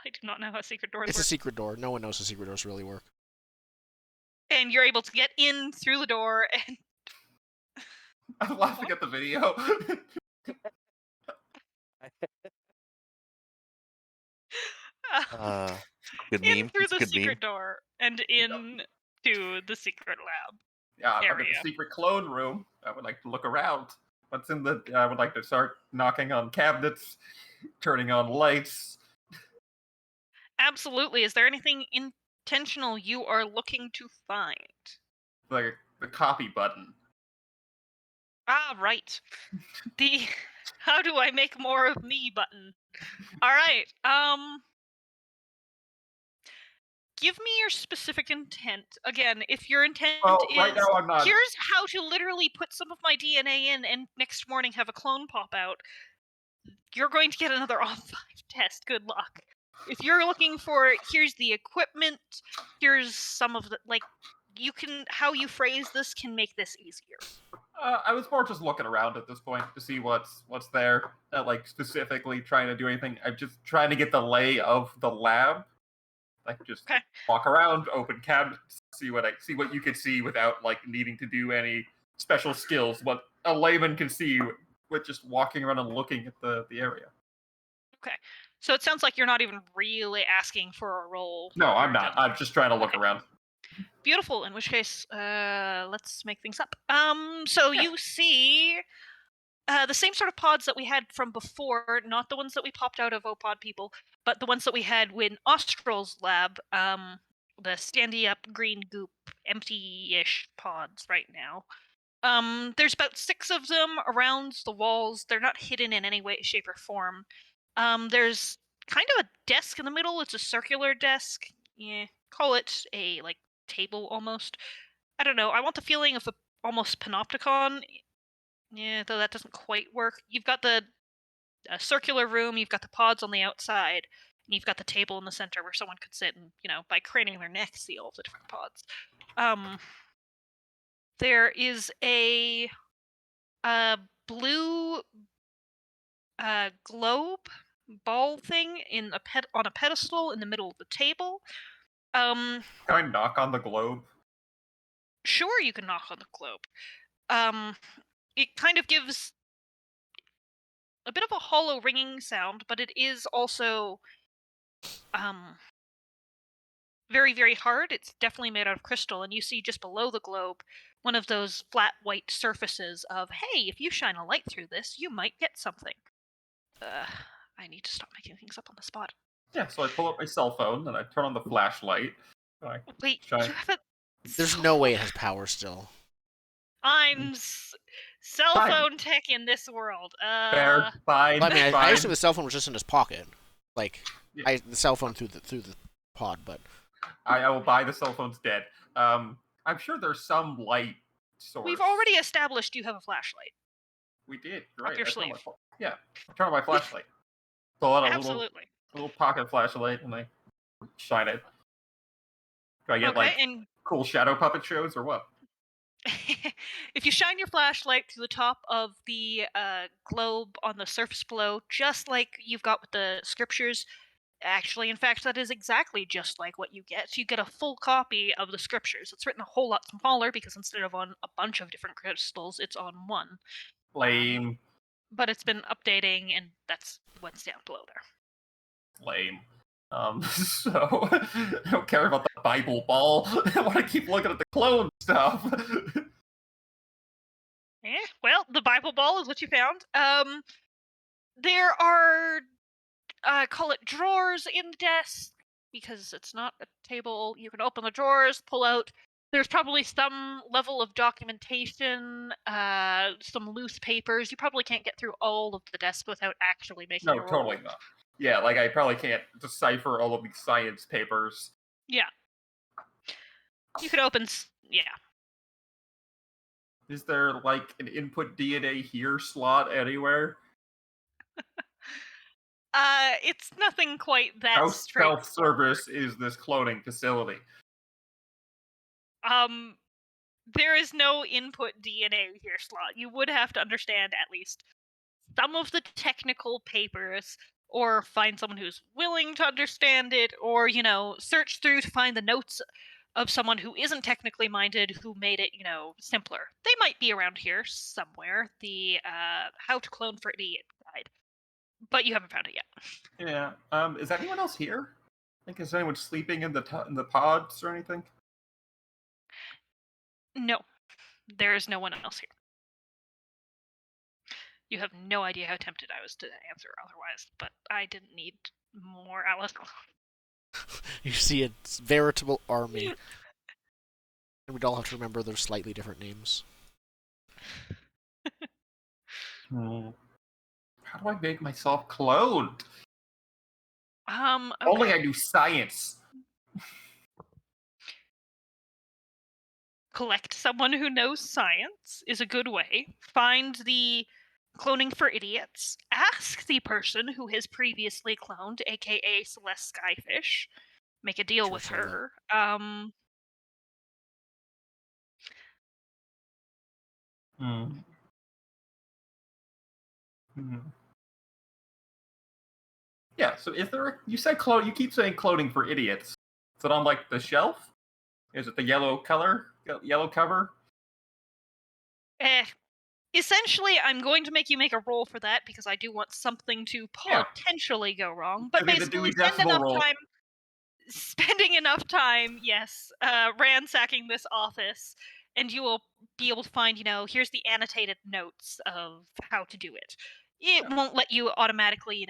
do not know how secret doors It's work. a secret door. No one knows how secret doors really work. And you're able to get in through the door and I'm laughing at the video. Good in meme. through It's a the good secret meme. door and into the secret lab. Yeah, I'm in Area. the secret clone room. I would like to look around. What's in the? I would like to start knocking on cabinets, turning on lights. Absolutely. Is there anything intentional you are looking to find? Like the copy button. Ah, right. The how do I make more of me button. All right. Give me your specific intent. Again, if your intent Well, is right now I'm not. here's how to literally put some of my DNA in and next morning have a clone pop out, you're going to get another off 5 test. Good luck. If you're looking for here's the equipment, here's some of the how you phrase this can make this easier. I was more just looking around at this point to see what's there. Not like specifically trying to do anything. I'm just trying to get the lay of the lab. Like just walk around, open cabinets, see what you can see without like needing to do any special skills. What a layman can see with just walking around and looking at the area. Okay. So it sounds like you're not even really asking for a roll. No, I'm not. I'm just trying to look around. Beautiful. In which case, let's make things up. So you see the same sort of pods that we had from before, not the ones that we popped out of OPOD people, but the ones that we had in Austral's lab, the standy-up green goop, empty-ish pods right now. There's about 6 of them around the walls. They're not hidden in any way, shape, or form. There's kind of a desk in the middle. It's a circular desk. Yeah, call it a table almost. I don't know. I want the feeling of almost panopticon. Yeah, though that doesn't quite work. You've got the circular room. You've got the pods on the outside. And you've got the table in the center where someone could sit and, by craning their neck, see all the different pods. There is a blue globe ball thing on a pedestal in the middle of the table. Can I knock on the globe? Sure, you can knock on the globe. It kind of gives a bit of a hollow ringing sound, but it is also very, very hard. It's definitely made out of crystal, and you see just below the globe one of those flat white surfaces of, hey, if you shine a light through this, you might get something. I need to stop making things up on the spot. Yeah, so I pull up my cell phone and I turn on the flashlight. Wait, you have a... There's no way it has power still. I'm cell phone tech in this world. Fair, fine. I mean, fine. I assume the cell phone was just in his pocket. Like, Yeah. the cell phone through the pod, but... I will buy the cell phone's dead. I'm sure there's some light source. We've already established you have a flashlight. We did. Up Right. your I turned sleeve. I turn on my flashlight. Pull out a Absolutely. little pocket flashlight and I shine it. Do I get Okay, and cool shadow puppet shows or what? if you shine your flashlight to the top of the globe on the surface below, just like you've got with the scriptures, actually, in fact, that is exactly just like what you get. You get a full copy of the scriptures. It's written a whole lot smaller because instead of on a bunch of different crystals, it's on one. Lame. But it's been updating, and that's what's down below there. Lame. So I don't care about the Bible ball. I want to keep looking at the clone stuff. Well, the Bible ball is what you found. There are call it drawers in the desk because it's not a table. You can open the drawers, pull out. There's probably some level of documentation, some loose papers. You probably can't get through all of the desk without actually making No, a roll. totally not. Yeah, I probably can't decipher all of these science papers. Yeah. You could open. Yeah. Is there an input DNA here slot anywhere? It's nothing quite that How straightforward. self-service is this cloning facility? There is no input DNA here slot. You would have to understand at least some of the technical papers, or find someone who's willing to understand it, or, search through to find the notes of someone who isn't technically minded who made it, simpler. They might be around here somewhere, the How to Clone for Idiot guide. But you haven't found it yet. Yeah. Is anyone else here? Is anyone sleeping in the pods or anything? No, there is no one else here. You have no idea how tempted I was to answer otherwise, but I didn't need more Alice. You see a veritable army. And we'd all have to remember their slightly different names. How do I make myself cloned? Okay. Only I do science. Collect someone who knows science is a good way. Find the cloning for idiots. Ask the person who has previously cloned, aka Celeste Skyfish. Make a deal with her. Yeah, so is there you said clone you keep saying cloning for idiots. Is it on the shelf? Is it the yellow cover? Essentially, I'm going to make you make a roll for that because I do want something to potentially go wrong. But basically, spending enough time, yes, ransacking this office, and you will be able to find, here's the annotated notes of how to do it. It won't let you automatically,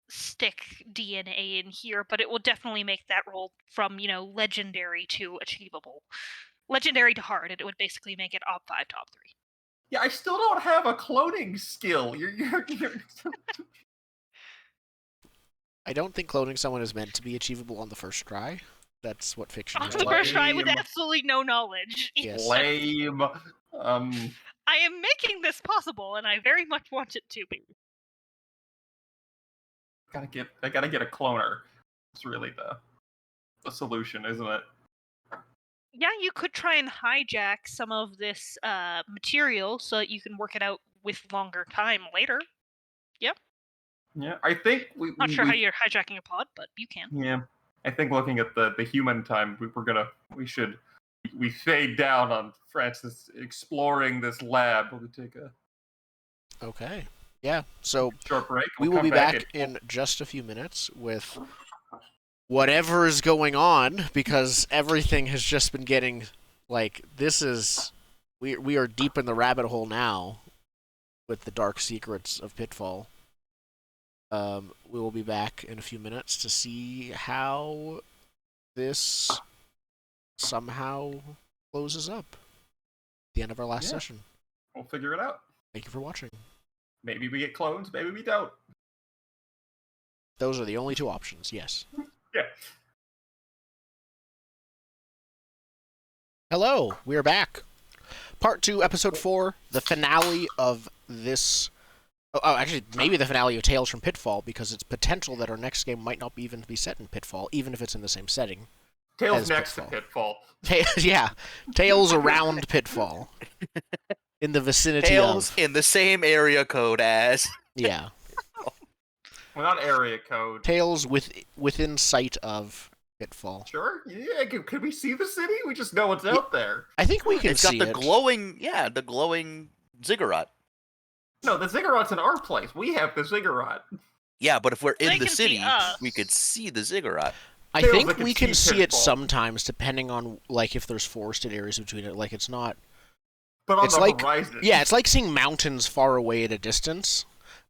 stick DNA in here, but it will definitely make that roll from, legendary to achievable. Legendary to hard, it would basically make it op 5, top 3. Yeah, I still don't have a cloning skill. You're... I don't think cloning someone is meant to be achievable on the first try. That's what fiction is. On the first try with absolutely no knowledge. Yes. Lame. I am making this possible, and I very much want it to be. I gotta get a cloner. It's really the solution, isn't it? Yeah, you could try and hijack some of this material so that you can work it out with longer time later. Yep. Yeah, I think Not sure how you're hijacking a pod, but you can. Yeah, I think looking at the human time, we fade down on Francis exploring this lab. We'll take a Okay. Yeah. So short break. We will be back in just a few minutes with whatever is going on, because everything has just been getting we are deep in the rabbit hole now with the dark secrets of Pitfall. We will be back in a few minutes to see how this somehow closes up at the end of our last session. We'll figure it out. Thank you for watching. Maybe we get clones, maybe we don't. Those are the only two options, yes. Yeah. Hello, we are back. Part 2, Episode 4, the finale of this Actually, maybe the finale of Tales from Pitfall, because it's potential that our next game might not even be set in Pitfall, even if it's in the same setting. Tails as next Pitfall. to Pitfall. Yeah, Tales around Pitfall. In the vicinity Tales of... in the same area code as. Yeah. Well, not area code. Tales within sight of Pitfall. Sure. Yeah. Could we see the city? We just know it's out there. I think we can It's got see the it. the glowing ziggurat. No, the ziggurat's in our place. We have the ziggurat. Yeah, but if we're They in the can see city, us. we could see the ziggurat. I Tales think that can we can see see it Pitfall. sometimes, depending on, like, if there's forested areas between it. Like, it's not... But on It's the like- horizon. Yeah, it's like seeing mountains far away at a distance,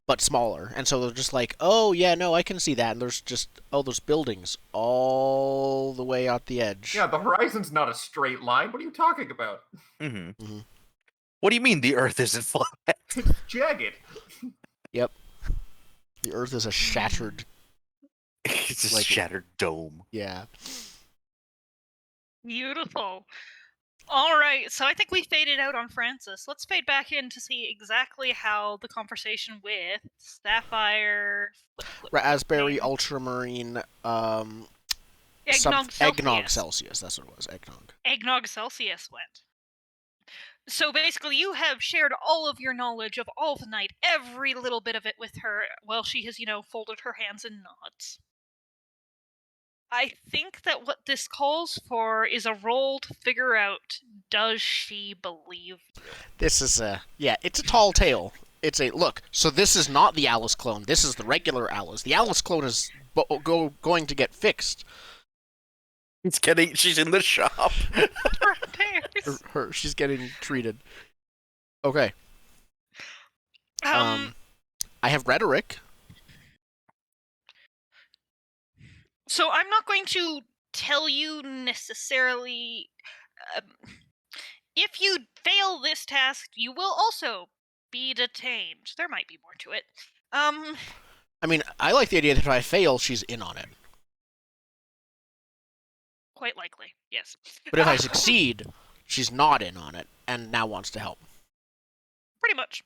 but smaller. And so they're just like, oh, yeah, no, I can see that. And there's just, there's buildings all the way out the edge. Yeah, the horizon's not a straight line. What are you talking about? Mm-hmm. Mhm. What do you mean the Earth isn't flat? It's jagged. The Earth is a shattered... It's a Like- shattered dome. Yeah. Beautiful. All right, so I think we faded out on Francis. Let's fade back in to see exactly how the conversation with Sapphire, Raspberry, name? ultramarine, Eggnog Celsius. Eggnog Celsius, that's what it was, eggnog. Eggnog Celsius went. So basically, you have shared all of your knowledge of all the night, every little bit of it with her, while she has, folded her hands in knots. I think that what this calls for is a roll to figure out, does she believe you? This is it's a tall tale. It's look, so this is not the Alice clone, this is the regular Alice. The Alice clone is going to get fixed. She's in the shop. She's getting treated. Okay. I have rhetoric. So I'm not going to tell you necessarily. If you fail this task, you will also be detained. There might be more to it. I mean, I like the idea that if I fail, she's in on it. Quite likely, yes. But if I succeed, she's not in on it and now wants to help. Pretty much.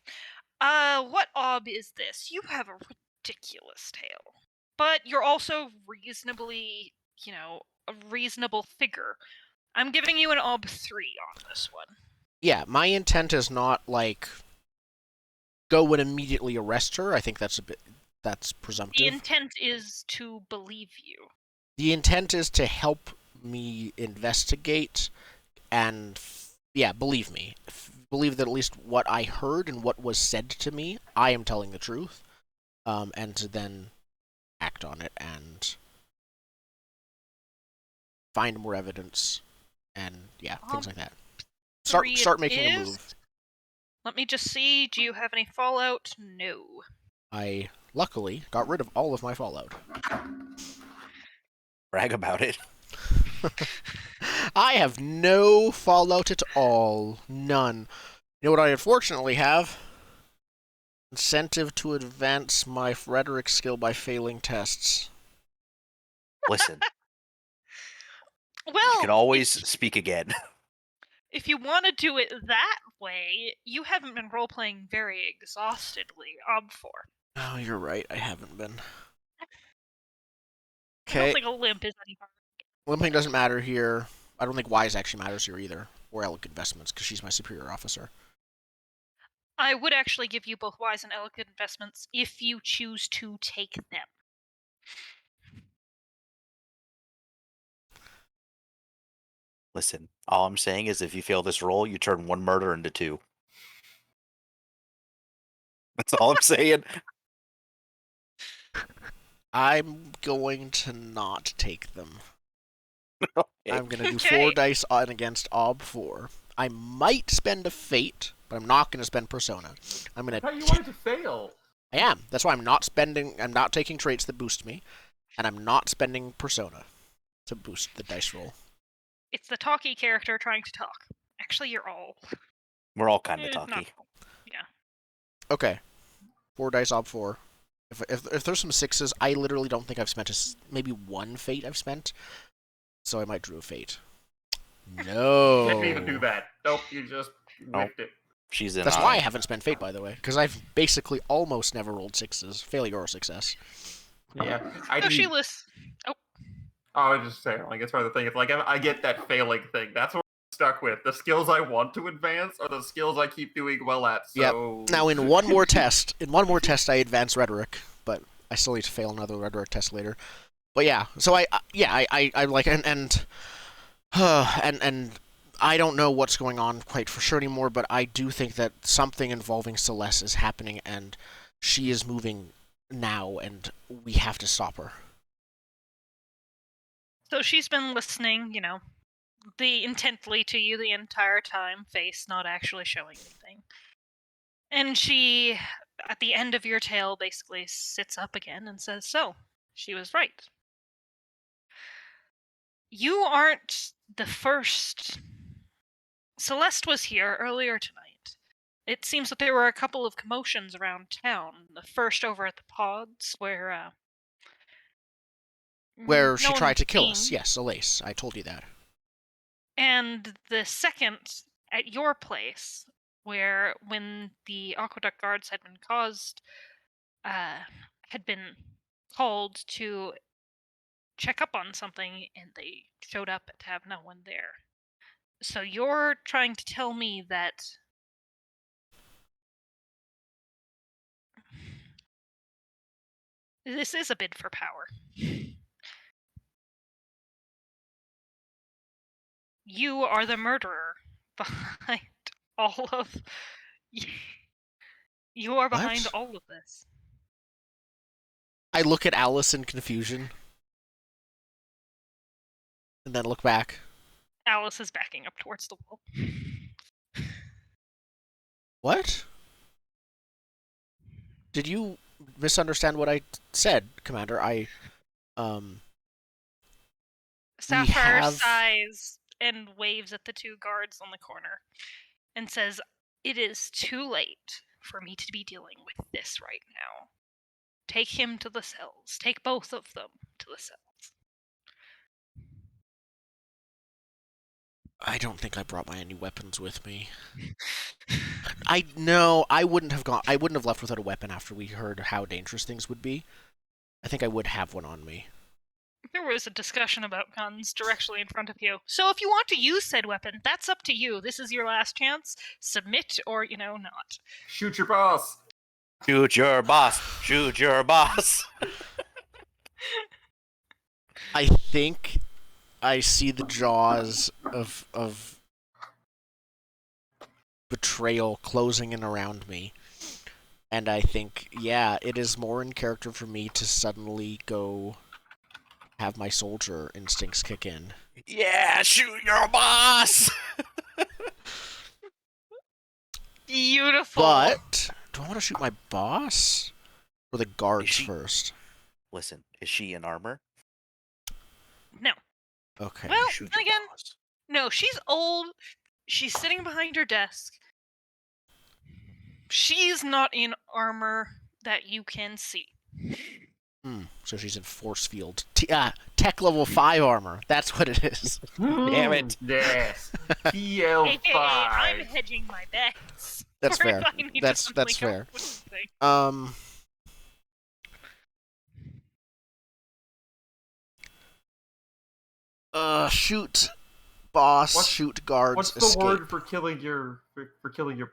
What ob is this? You have a ridiculous tale. But you're also reasonably, a reasonable figure. I'm giving you an ob 3 on this one. Yeah, my intent is not, like, go and immediately arrest her. I think that's that's presumptive. The intent is to believe you. The intent is to help me investigate and, believe me. Believe that at least what I heard and what was said to me, I am telling the truth. And to then act on it and find more evidence and, things like that. Start making a move. Let me just see, do you have any fallout? No. I, luckily, got rid of all of my fallout. Brag about it. I have no fallout at all. None. You know what I unfortunately have? Incentive to advance my rhetoric skill by failing tests. Listen, Well, you can always speak again. if you want to do it that way, you haven't been role-playing very exhaustedly, ob 4. Oh, you're right. I haven't been. I Okay. don't think a limp is any harder. Limping doesn't matter here. I don't think Wise actually matters here either. Or Elegant Investments, because she's my superior officer. I would actually give you both wise and elegant investments if you choose to take them. Listen, all I'm saying is if you fail this roll, you turn one murder into 2. That's all I'm saying. I'm going to not take them. Okay. I'm going to do Okay. 4 dice on against Ob 4. I might spend a Fate, but I'm not going to spend Persona. I'm going I to... thought you wanted to fail. I am. That's why I'm not taking traits that boost me, and I'm not spending Persona to boost the dice roll. It's the talky character trying to talk. Actually, you're all. We're all kind of not talky. all. Yeah. Okay. 4 dice Ob 4. If there's some 6s, I literally don't think I've spent maybe 1 Fate I've spent, so I might drew a Fate. No. Didn't even do that. Nope, you just whipped it. She's in That's on why I it. haven't spent fate, by the way, because I've basically almost never rolled sixes, failure or success. Yeah, I So she need. lists. Oh, I was just saying, like, it's part of the thing. It's like I get that failing thing. That's what I'm stuck with. The skills I want to advance are the skills I keep doing well at. Yep. So Now, in one more test, I advance rhetoric, but I still need to fail another rhetoric test later. But yeah, so I like and I don't know what's going on quite for sure anymore, but I do think that something involving Celeste is happening, and she is moving now, and we have to stop her. so she's been listening, intently to you the entire time, face not actually showing anything. And she, at the end of your tale, basically sits up again and says, "So, she was right. You aren't the first. Celeste was here earlier tonight. It seems that there were a couple of commotions around town. The first over at the pods, where Where no she one tried was to kill us. seen. Yes, Elise. I told you that. And the second at your place, where when the aqueduct guards had been had been called to check up on something, and they showed up to have no one there. So you're trying to tell me that this is a bid for power. You are the murderer behind all of. You are behind What? all of this. I look at Alice in confusion, and then look back. Alice is backing up towards the wall. What? Did you misunderstand what I said, Commander? Sapphire have- sighs and waves at the two guards on the corner and says, "It is too late for me to be dealing with this right now. Take him to the cells. Take both of them to the cells." I don't think I brought any weapons with me. I wouldn't have gone. I wouldn't have left without a weapon after we heard how dangerous things would be. I think I would have one on me. There was a discussion about guns directly in front of you. So if you want to use said weapon, that's up to you. This is your last chance. Submit or, not. shoot your boss. Shoot your boss. Shoot your boss. I think I see the jaws of betrayal closing in around me. And I think, yeah, it is more in character for me to suddenly go have my soldier instincts kick in. Yeah, shoot your boss. Beautiful. But do I want to shoot my boss or the guards first? Listen, is she in armor? No. Okay. Well, Shoot then your again, boss. no, she's old. She's sitting behind her desk. She's not in armor that you can see. So she's in force field. Tech level 5 armor. That's what it is. Damn it. Yes. Hey, TL5. I'm hedging my bets. That's For if fair. I need to That's suddenly come fair. up with something. Shoot boss, What's- shoot guards, What's the escape. word for killing your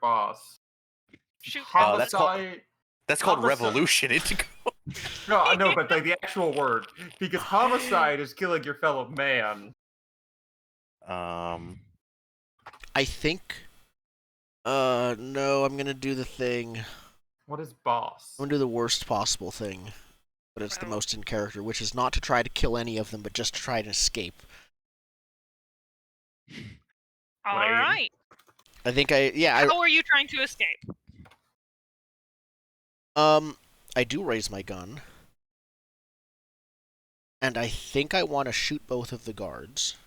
boss? Shoot Oh, that's called- Homicide. That's called Homicide. revolution. No, but like the actual word, because homicide is killing your fellow man. I think. No, I'm gonna do the thing. What is boss? I'm gonna do the worst possible thing, but it's the Well. most in character, which is not to try to kill any of them, but just to try to escape. All Lame. right. I think How are you trying to escape? I do raise my gun, and I think I want to shoot both of the guards.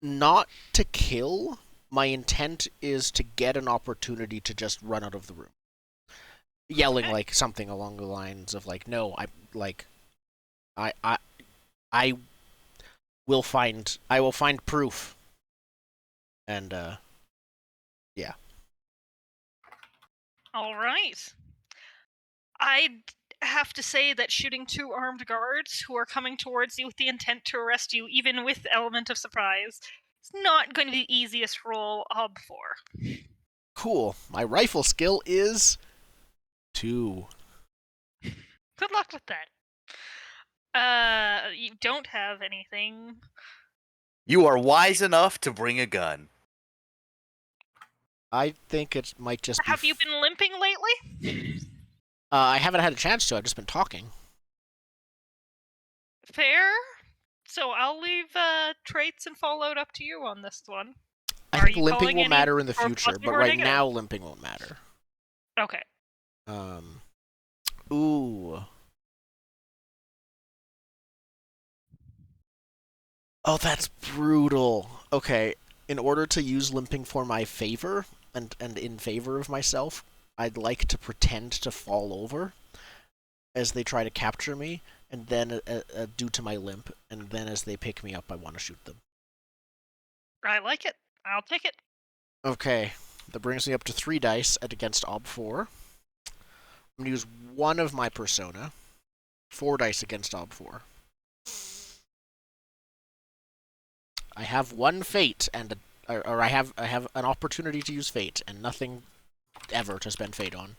Not to kill. My intent is to get an opportunity to just run out of the room, yelling Okay. like something along the lines of like, "No, I will find proof." And yeah. All right. I'd have to say that shooting 2 armed guards who are coming towards you with the intent to arrest you, even with element of surprise, is not going to be the easiest roll for. Cool. My rifle skill is 2. Good luck with that. You don't have anything. You are wise enough to bring a gun. I think it might just be. Have you been limping lately? I haven't had a chance to. I've just been talking. Fair. So I'll leave traits and fallout up to you on this one. I Are think you limping calling will any matter in the for future, positive but or right negative? now limping won't matter. Okay. Ooh. Oh, that's brutal. Okay, in order to use limping for my favor, and in favor of myself, I'd like to pretend to fall over as they try to capture me, and then due to my limp, and then as they pick me up, I want to shoot them. I like it. I'll take it. Okay, that brings me up to 3 dice against Ob 4. I'm going to use one of my persona. 4 dice against Ob 4. I have 1 fate, and I have an opportunity to use fate, and nothing ever to spend fate on.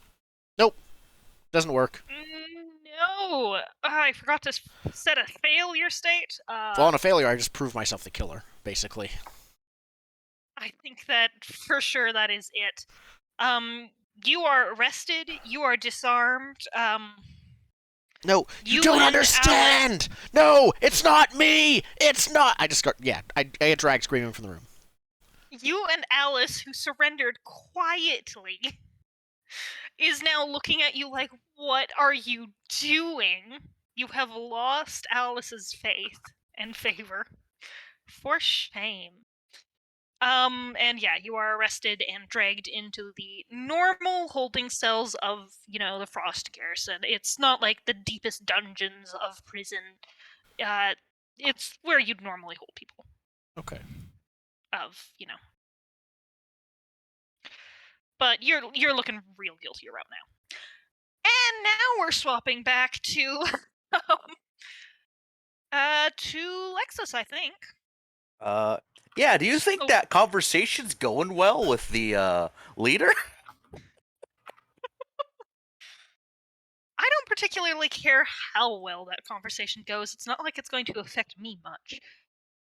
Nope, doesn't work. No, I forgot to set a failure state. Well, on a failure, I just prove myself the killer, basically. I think that for sure that is it. You are arrested. You are disarmed. No, you You don't and understand! No, it's not me! It's not! I just got, yeah, I get dragged screaming from the room. You and Alice, who surrendered quietly, is now looking at you like, what are you doing? You have lost Alice's faith and favor. For shame. And yeah, you are arrested and dragged into the normal holding cells of, the Frost Garrison. It's not like the deepest dungeons of prison. It's where you'd normally hold people. Okay. But you're looking real guilty around now. And now we're swapping back to Lexus, I think. Yeah, do you think that conversation's going well with the leader? I don't particularly care how well that conversation goes. It's not like it's going to affect me much.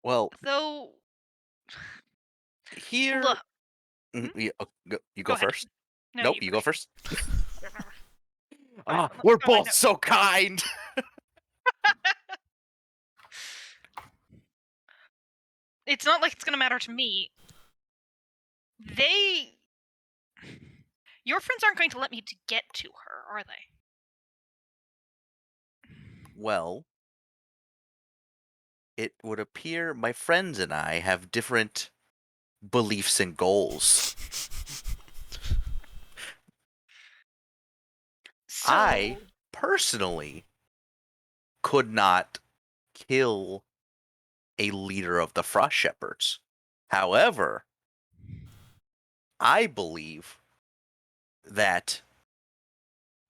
Well, though here. Look. You go Go ahead. first. No, Nope, you go first. Ah, we're both so kind. It's not like it's gonna matter to me. Your friends aren't going to let me to get to her, are they? Well, it would appear my friends and I have different beliefs and goals. So... I personally could not kill a leader of the Frost Shepherds. However, I believe that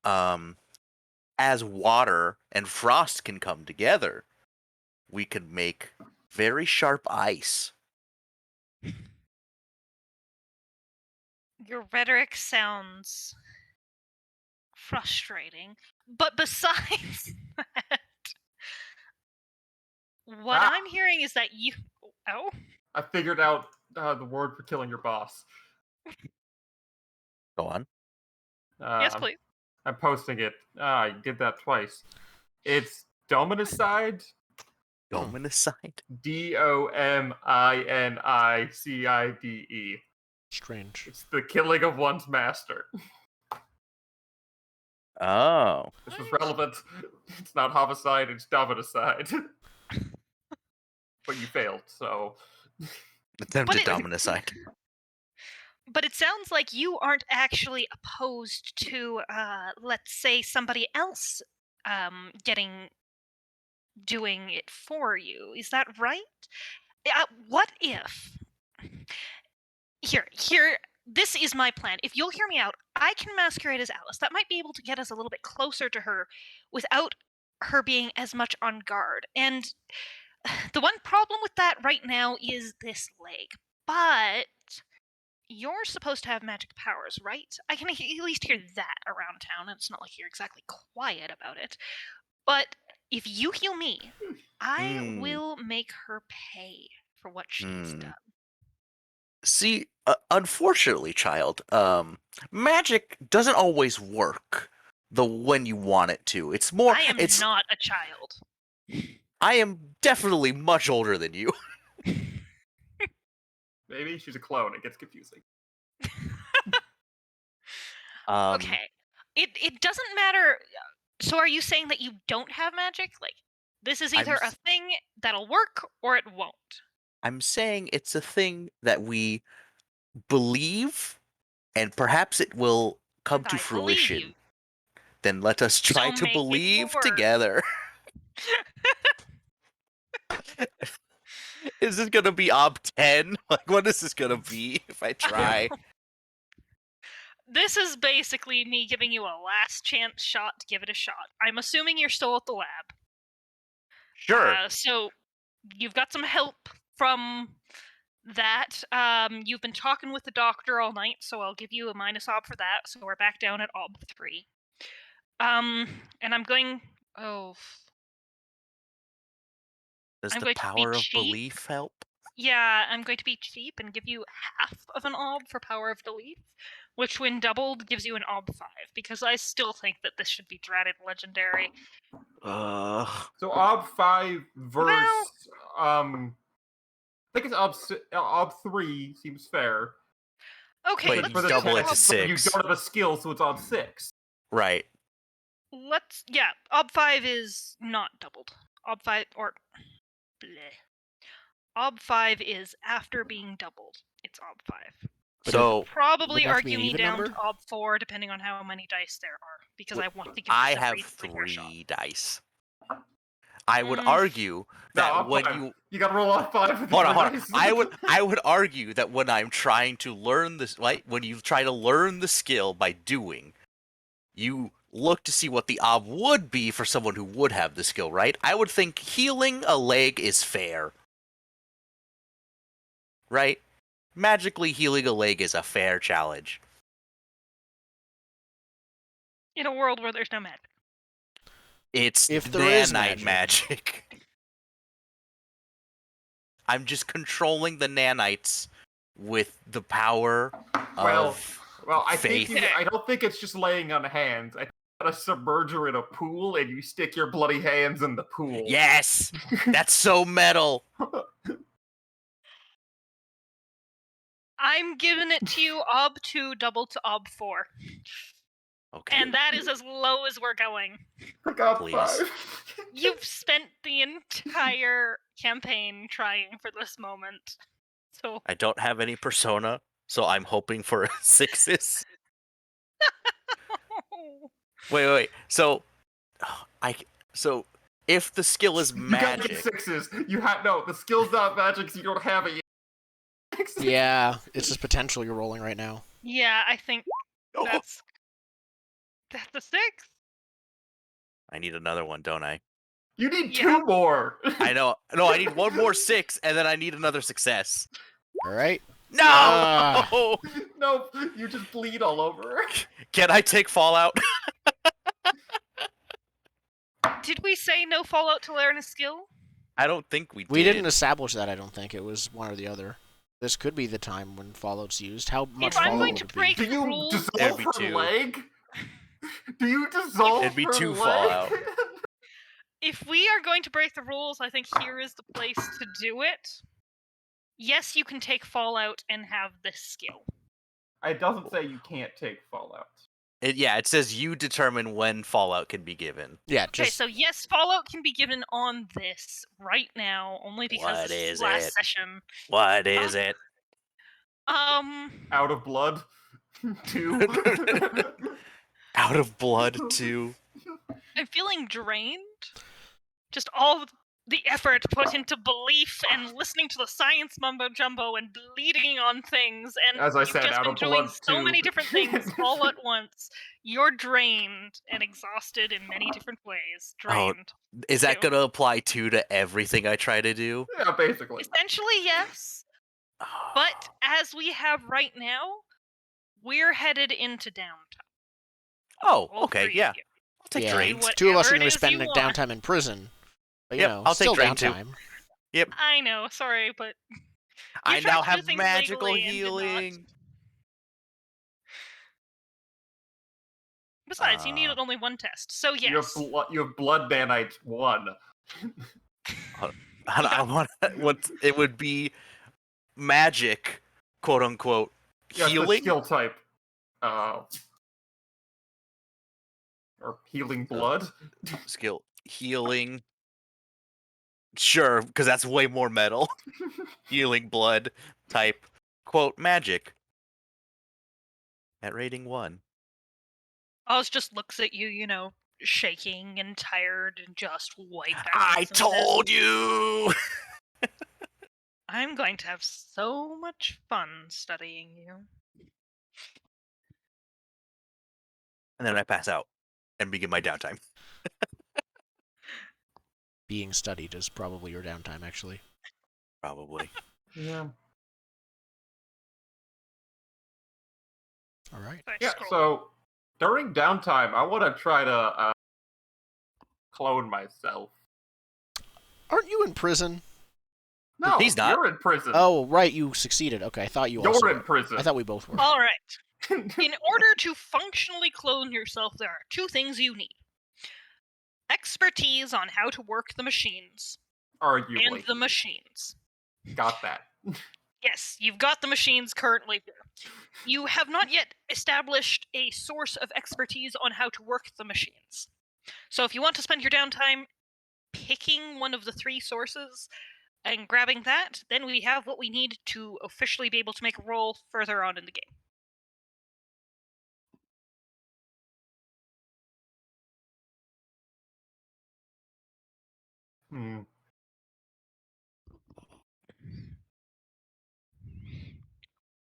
as water and frost can come together, we can make very sharp ice. Your rhetoric sounds frustrating, but besides that, what I'm hearing is that you... Oh? I figured out the word for killing your boss. Go on. Yes, please. I'm posting it. I did that twice. It's dominicide. Dominicide? DOMINICIDE. Strange. It's the killing of one's master. Oh. This was relevant. It's not homicide, it's dominicide. But you failed, so... Attempted dominicide. But it sounds like you aren't actually opposed to, let's say, somebody else doing it for you. Is that right? What if Here. This is my plan. If you'll hear me out, I can masquerade as Alice. That might be able to get us a little bit closer to her without her being as much on guard. And the one problem with that right now is this leg. But you're supposed to have magic powers, right? I can at least hear that around town, and it's not like you're exactly quiet about it. But if you heal me, I will make her pay for what she's done. See, unfortunately, child, magic doesn't always work when you want it to. It's more. I am not a child. I am definitely much older than you. Maybe she's a clone. It gets confusing. Okay. It doesn't matter. So are you saying that you don't have magic? Like, this is either a thing that'll work or it won't. I'm saying it's a thing that we believe, and perhaps it will come to fruition. Then let us try to believe together. Is this gonna be Ob 10? Like, what is this gonna be if I try? This is basically me giving you a last chance shot to give it a shot. I'm assuming you're still at the lab. Sure. So you've got some help from that. You've been talking with the doctor all night, so I'll give you a minus ob for that. So we're back down at ob 3. And I'm going. Does the power of belief help? Yeah, I'm going to be cheap and give you half of an ob for power of belief, which when doubled gives you an ob 5, because I still think that this should be dreaded legendary. So ob 5 versus I think it's ob 3 seems fair. Okay, but you double it to 6. You don't have a skill, so it's ob 6. Right. ob 5 is not doubled. Ob 5 or bleh. Ob 5 is after being doubled. It's ob 5. So probably argue me down to ob 4, depending on how many dice there are, because I want to give. I have 3 dice. I would argue that when you gotta roll on 5. Hold on. I would argue that when I'm trying to learn this, like when you try to learn the skill by doing, you look to see what the ob would be for someone who would have the skill, right? I would think healing a leg is fair. Right? Magically healing a leg is a fair challenge. In a world where there's no magic. It's nanite magic. I'm just controlling the nanites with the power of faith. I don't think it's just laying on hands. I think you gotta submerge her in a pool and you stick your bloody hands in the pool. Yes! That's so metal! I'm giving it to you ob 2 double to ob 4. Okay. And that is as low as we're going. I got 5. You've spent the entire campaign trying for this moment. So I don't have any persona, so I'm hoping for 6s. Wait. So if the skill is magic, you gotta get 6s. The skill's not magic, so you don't have it yet. Yeah, it's just potential you're rolling right now. Yeah, I think that's a 6. I need another one, don't I? You need 2 more. I know. No, I need one more 6, and then I need another success. All right. No! No, you just bleed all over. Can I take Fallout? Did we say no Fallout to learn a skill? I don't think we did. We didn't establish that, I don't think. It was one or the other. This could be the time when Fallout's used. How much Fallout would it be? Do you dissolve her leg? Do you dissolve It'd be her 2 leg? Fallout. If we are going to break the rules, I think here is the place to do it. Yes, you can take Fallout and have this skill. It doesn't say you can't take Fallout. It says you determine when Fallout can be given. Yeah. Okay, so yes, Fallout can be given on this right now, only because this is last session. What is it? Out of Blood 2. Out of Blood 2. I'm feeling drained. Just all the effort put into belief and listening to the science mumbo jumbo and bleeding on things, and As I you've said, just out been of doing blood so too. many different things all at once. You're drained and exhausted in many different ways. Drained. Is that too. going to apply to everything I try to do? Yeah, basically. Essentially, yes. But as we have right now, we're headed into downtime. Oh, All okay, three yeah. of you. I'll take Yeah, drains. What- two of us are whatever going it to is spend you the want. downtime in prison. But, Yep, I'll take still drain too. downtime. Yep. I know, sorry, but I tried now to do have things magical legally and did not. healing. Besides, you needed only one test, so yes. You have blood nanites 1. I want what it would be magic, quote unquote, Yes, the healing. skill type. Or healing blood. Skill healing. Sure, because that's way more metal. Healing blood type, quote, magic. At rating 1. Oz just looks at you, shaking and tired and just white back. I told you! I'm going to have so much fun studying you. And then I pass out and begin my downtime. Being studied is probably your downtime, actually. Probably. Yeah. All right. Yeah, so during downtime, I want to try to clone myself. Aren't you in prison? No, He's not. You're in prison. Oh, right, you succeeded. Okay, I thought you You're also in were. prison. I thought we both were. All right. In order to functionally clone yourself, there are 2 things you need. Expertise on how to work the machines. Arguably. And the machines. Got that. Yes, you've got the machines currently here. You have not yet established a source of expertise on how to work the machines. So if you want to spend your downtime picking one of the 3 sources and grabbing that, then we have what we need to officially be able to make a roll further on in the game.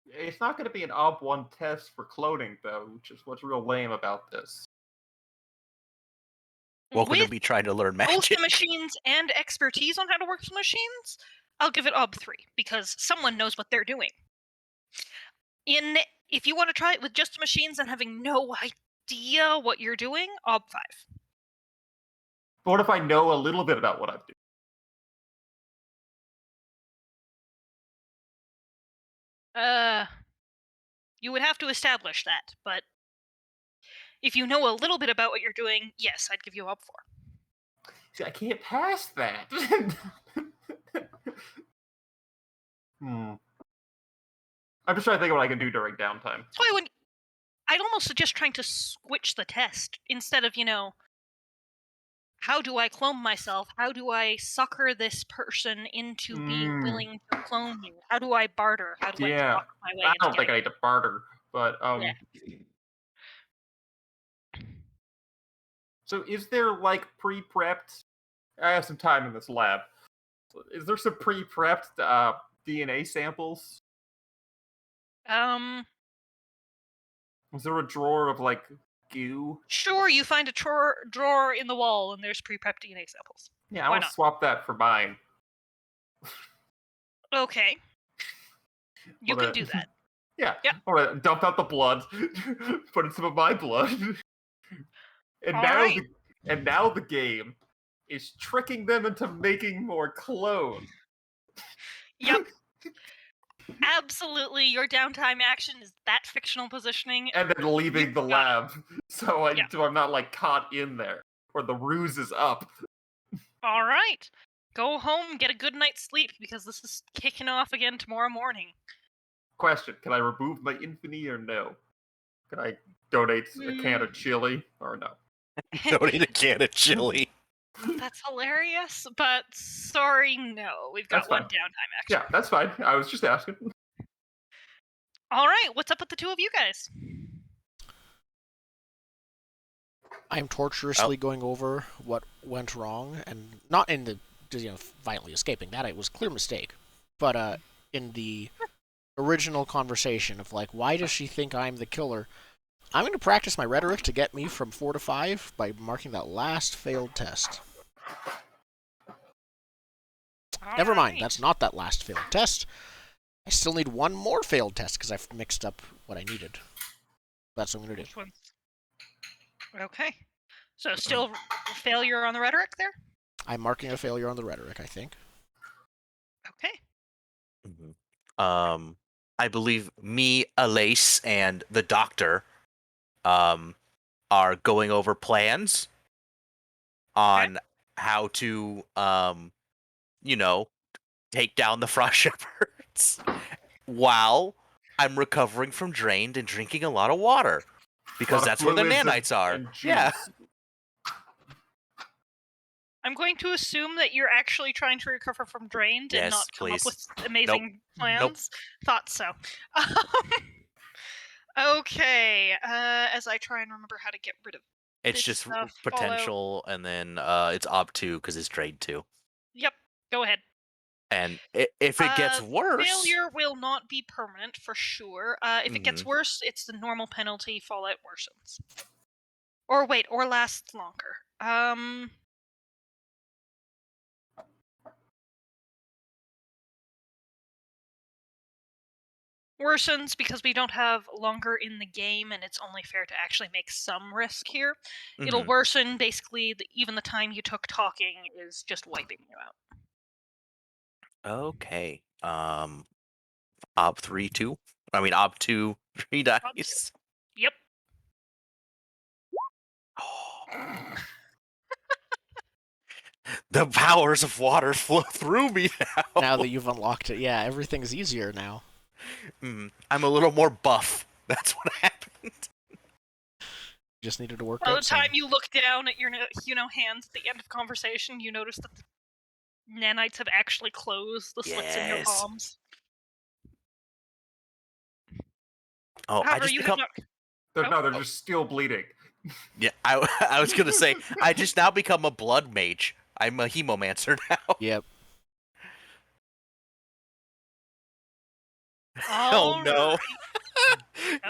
It's not going to be an ob 1 test for cloning, though, which is what's real lame about this. Welcome to With me trying to learn both magic. the machines and expertise on how to work the machines, I'll give it ob 3, because someone knows what they're doing. If you want to try it with just machines and having no idea what you're doing, ob 5. But what if I know a little bit about what I'm doing? You would have to establish that, but if you know a little bit about what you're doing, yes, I'd give you ob 4. See, I can't pass that. I'm just trying to think of what I can do during downtime. So I'd almost suggest trying to switch the test instead of, how do I clone myself? How do I sucker this person into being willing to clone you? How do I barter? How do I talk my way I into don't think I need to barter, but Yeah. So is there like pre-prepped? I have some time in this lab. Is there some pre-prepped DNA samples? Was there a drawer of like goo? Sure, you find a drawer in the wall and there's pre-prepped DNA samples. Yeah, I Why want to not? swap that for mine. Okay. You can do that. Yeah. Yep. I want to dump out the blood, put in some of my blood, and now the game is tricking them into making more clones. Yep. Absolutely, your downtime action is that fictional positioning. And then leaving the lab, so I'm not like caught in there, or the ruse is up. All right, go home, get a good night's sleep because this is kicking off again tomorrow morning. Question: can I remove my infamy or no? Can I donate a can of chili or no? Donate a can of chili. That's hilarious, but sorry, no. We've got one downtime action. Yeah, that's fine. I was just asking. All right, what's up with the 2 of you guys? I'm torturously going over what went wrong, and not in the violently escaping. That it was a clear mistake. But in the original conversation of like, why does she think I'm the killer? I'm going to practice my rhetoric to get me from 4 to 5 by marking that last failed test. Never mind, that's not that last failed test. I still need one more failed test because I've mixed up what I needed. That's what I'm going to do. Which ones? Okay. So still failure on the rhetoric there? I'm marking a failure on the rhetoric, I think. Okay. Mm-hmm. I believe me, Alace, and the doctor are going over plans on how to take down the Frost Shepherds while I'm recovering from drained and drinking a lot of water. Because that's where the nanites are. Yeah. I'm going to assume that you're actually trying to recover from drained and not come up with amazing plans. Nope. Thought so. Okay. As I try and remember how to get rid of It's this just stuff, potential, and then it's ob 2 because it's drained 2. Yep. Go ahead. And if it gets worse, failure will not be permanent for sure. If it gets worse, it's the normal penalty. Fallout worsens. Or wait, or lasts longer. Worsens because we don't have longer in the game, and it's only fair to actually make some risk here. It'll worsen basically. Even the time you took talking is just wiping you out. Okay. Ob 3 2. I mean ob 2 3 dice. Yep. The powers of water flow through me now. Now that you've unlocked it, yeah, everything's easier now. I'm a little more buff. That's what happened. Just needed to work By out the time you look down at your hands at the end of conversation, you notice that the nanites have actually closed the slits in your palms. Oh, However, I just you become... No, they're just still bleeding. Yeah, I was gonna say, I just now become a blood mage. I'm a hemomancer now. Yep. Oh no.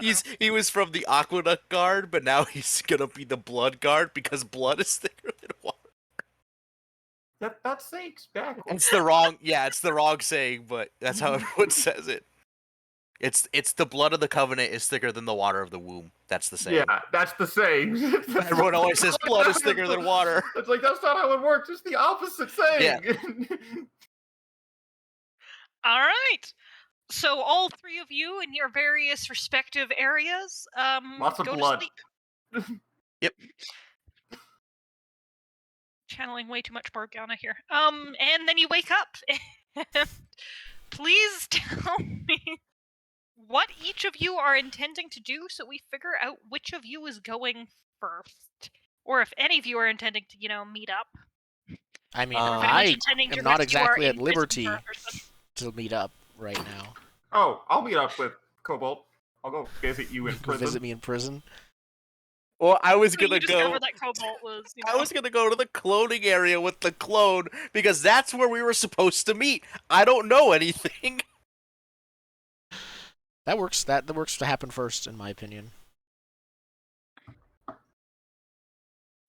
Right. He was from the Aqueduct Guard, but now he's gonna be the Blood Guard because blood is thicker than water. That's saying's backwards. It's the wrong saying, but that's how everyone says it. It's the blood of the covenant is thicker than the water of the womb. That's the saying. Yeah, that's the saying. Everyone always says blood is thicker than water. It's like, that's not how it works. It's the opposite saying. Yeah. All right. So all three of you in your various respective areas, Lots of go blood. to sleep. Yep. Channeling way too much Morgana here. And then you wake up. And please tell me what each of you are intending to do so we figure out which of you is going first. Or if any of you are intending to, meet up. I mean, I am not exactly at liberty to meet up right now. Oh, I'll meet up with Cobalt. I'll go visit you in prison. Visit me in prison? Well, I was So gonna you go. discovered that Cobalt was. I was gonna go to the cloning area with the clone because that's where we were supposed to meet. I don't know anything. That works. That works to happen first, in my opinion.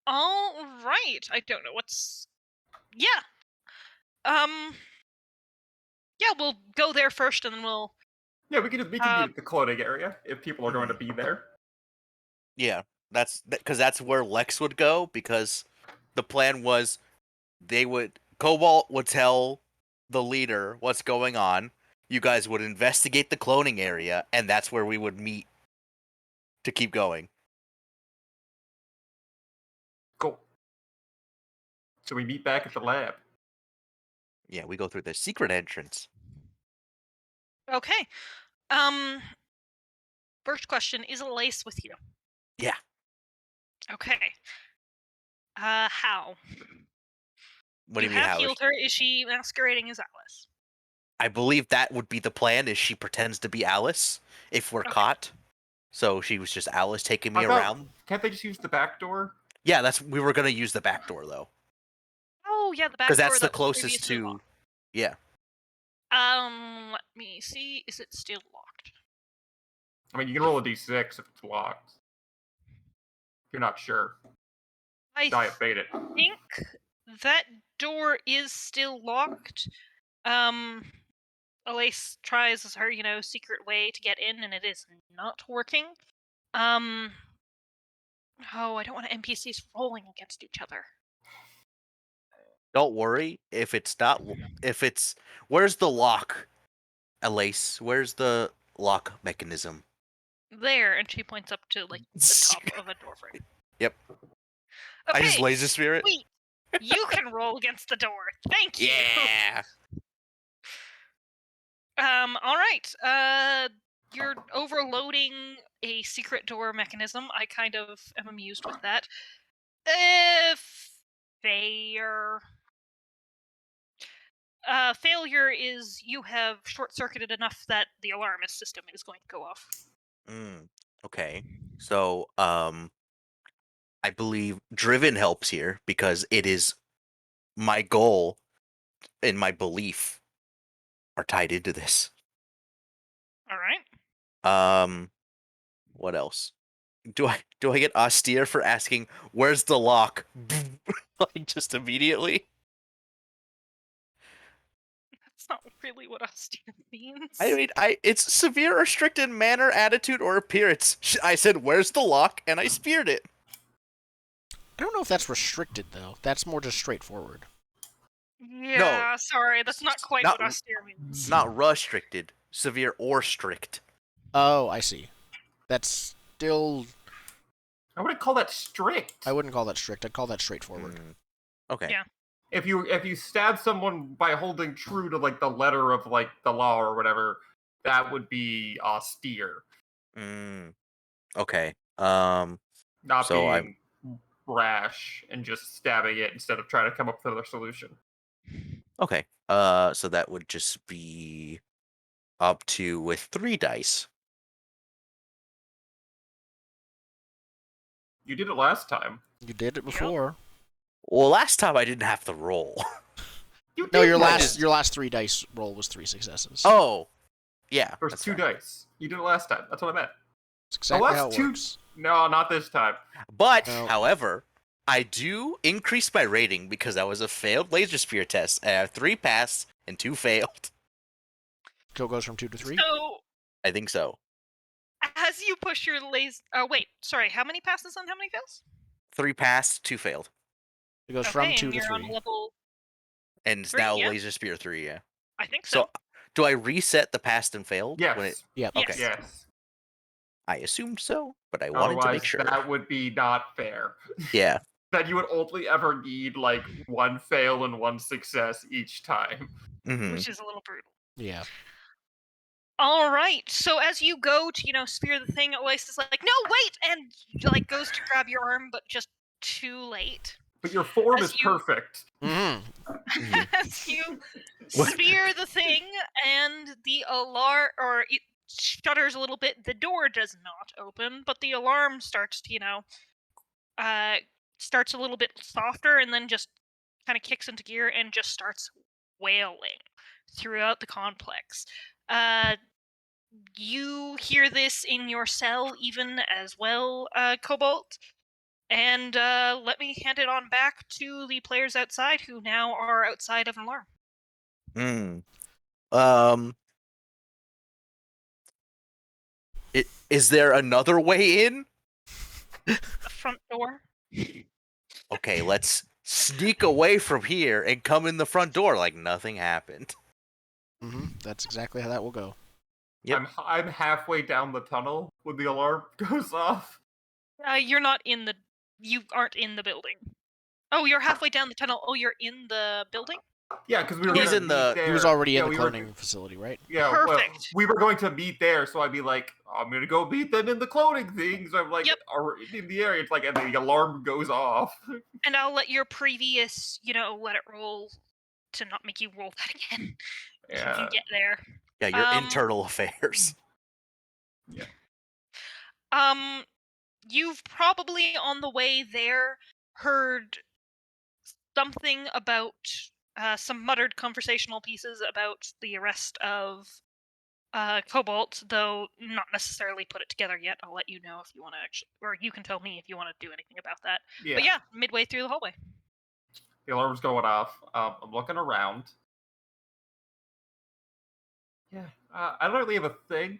All right. I don't know what's. Yeah. Yeah, we'll go there first, and then we'll. Yeah, we can meet at the cloning area if people are going to be there. Yeah, that's because that's where Lex would go. Because the plan was, Cobalt would tell the leader what's going on. You guys would investigate the cloning area, and that's where we would meet to keep going. Cool. So we meet back at the lab. Yeah, we go through the secret entrance. Okay. First question, is Lace with you? Yeah. Okay. How? What do you mean, have how? healed her. Is she masquerading as Alice? I believe that would be the plan, is she pretends to be Alice if we're caught. So she was just Alice taking me around. Can't they just use the back door? Yeah, we were gonna use the back door though. Oh, yeah, the back Because door that's the that was closest previously to. locked. Yeah. Let me see. Is it still locked? I mean, you can roll a d6 if it's locked. If you're not sure, I diet bait it. think that door is still locked. Elise tries her, secret way to get in, and it is not working. Oh, I don't want NPCs rolling against each other. Don't worry if it's not. If it's. Where's the lock, Elise? Where's the lock mechanism? There, and she points up to, the top of a door frame. Yep. Okay, I just laser spirit. sweet. You can roll against the door. Thank you. Yeah. All right. You're overloading a secret door mechanism. I kind of am amused with that. Failure. Failure is you have short-circuited enough that the alarm system is going to go off. Okay. So, I believe driven helps here because it is my goal and my belief are tied into this. All right. What else? Do I get austere for asking where's the lock? Like just immediately? That's not really what austere means. I mean, it's severe restricted manner, attitude, or appearance. I said where's the lock, and I speared it. I don't know if that's restricted, though. That's more just straightforward. Yeah, sorry, that's not quite not- what austere means. Not restricted, severe or strict. Oh, I see. That's still... I wouldn't call that strict. I wouldn't call that strict. I'd call that straightforward. Okay. Yeah. If you stab someone by holding true to the letter of the law or whatever, that would be austere. Okay. Not So being rash and just stabbing it instead of trying to come up with another solution. Okay. So that would just be up to with 3 dice. You did it last time. You did it before. Well, last time I didn't have to roll. You No, did your roll. last 3 dice roll was 3 successes. Oh, yeah. There's that's 2 right. dice. You did it last time. That's what I meant. That's exactly last how it 2 works. No, not this time. But, No. however, I do increase my rating because that was a failed laser spear test. I have 3 passed and 2 failed. Kill goes from 2 to 3. So, I think so. as you push your laser... Oh, wait. Sorry, how many passes and how many fails? 3 passed, 2 failed. It goes Okay, from and 2 to you're 3. on level... And it's 3, now yeah? laser spear 3, yeah. I think so. So, do I reset the passed and failed? Yes. When it... Yep. Okay. Yes. I assumed so, but I wanted Otherwise, to make sure. that would be not fair. Yeah. That you would only ever need 1 fail and 1 success each time. Mm-hmm. Which is a little brutal. Yeah. All right. So as you go to, spear the thing, Elise is like, "No, wait!" and goes to grab your arm, but just too late. But your form As is you- perfect. Mm-hmm. As you spear the thing, and the alarm, or it shudders a little bit. The door does not open, but the alarm starts to, starts a little bit softer, and then just kind of kicks into gear and just starts wailing throughout the complex. You hear this in your cell even as well, Cobalt. And let me hand it on back to the players outside who now are outside of an alarm. Is there another way in? The front door. Okay, let's sneak away from here and come in the front door like nothing happened. Mm-hmm. That's exactly how that will go. Yep. I'm halfway down the tunnel when the alarm goes off. You're not in the... You aren't in the building. Oh, you're halfway down the tunnel. Oh, you're in the building? Yeah, because we were He's gonna in the- meet there. He was already in the we were- cloning facility, right? Yeah, well, Perfect. we were going to meet there, so I'd be like, I'm gonna go meet them in the cloning thing. So I'm like, Yep. in the area. It's and the alarm goes off. And I'll let your previous, let it roll to not make you roll that again. Yeah. You get there. Yeah, your internal affairs. You've probably on the way there heard something about some muttered conversational pieces about the arrest of Cobalt, though not necessarily put it together yet. I'll let you know if you want to actually, or you can tell me if you want to do anything about that. Yeah. But yeah, midway through the hallway. The alarm's going off. I'm looking around. Yeah. I don't really have a thing.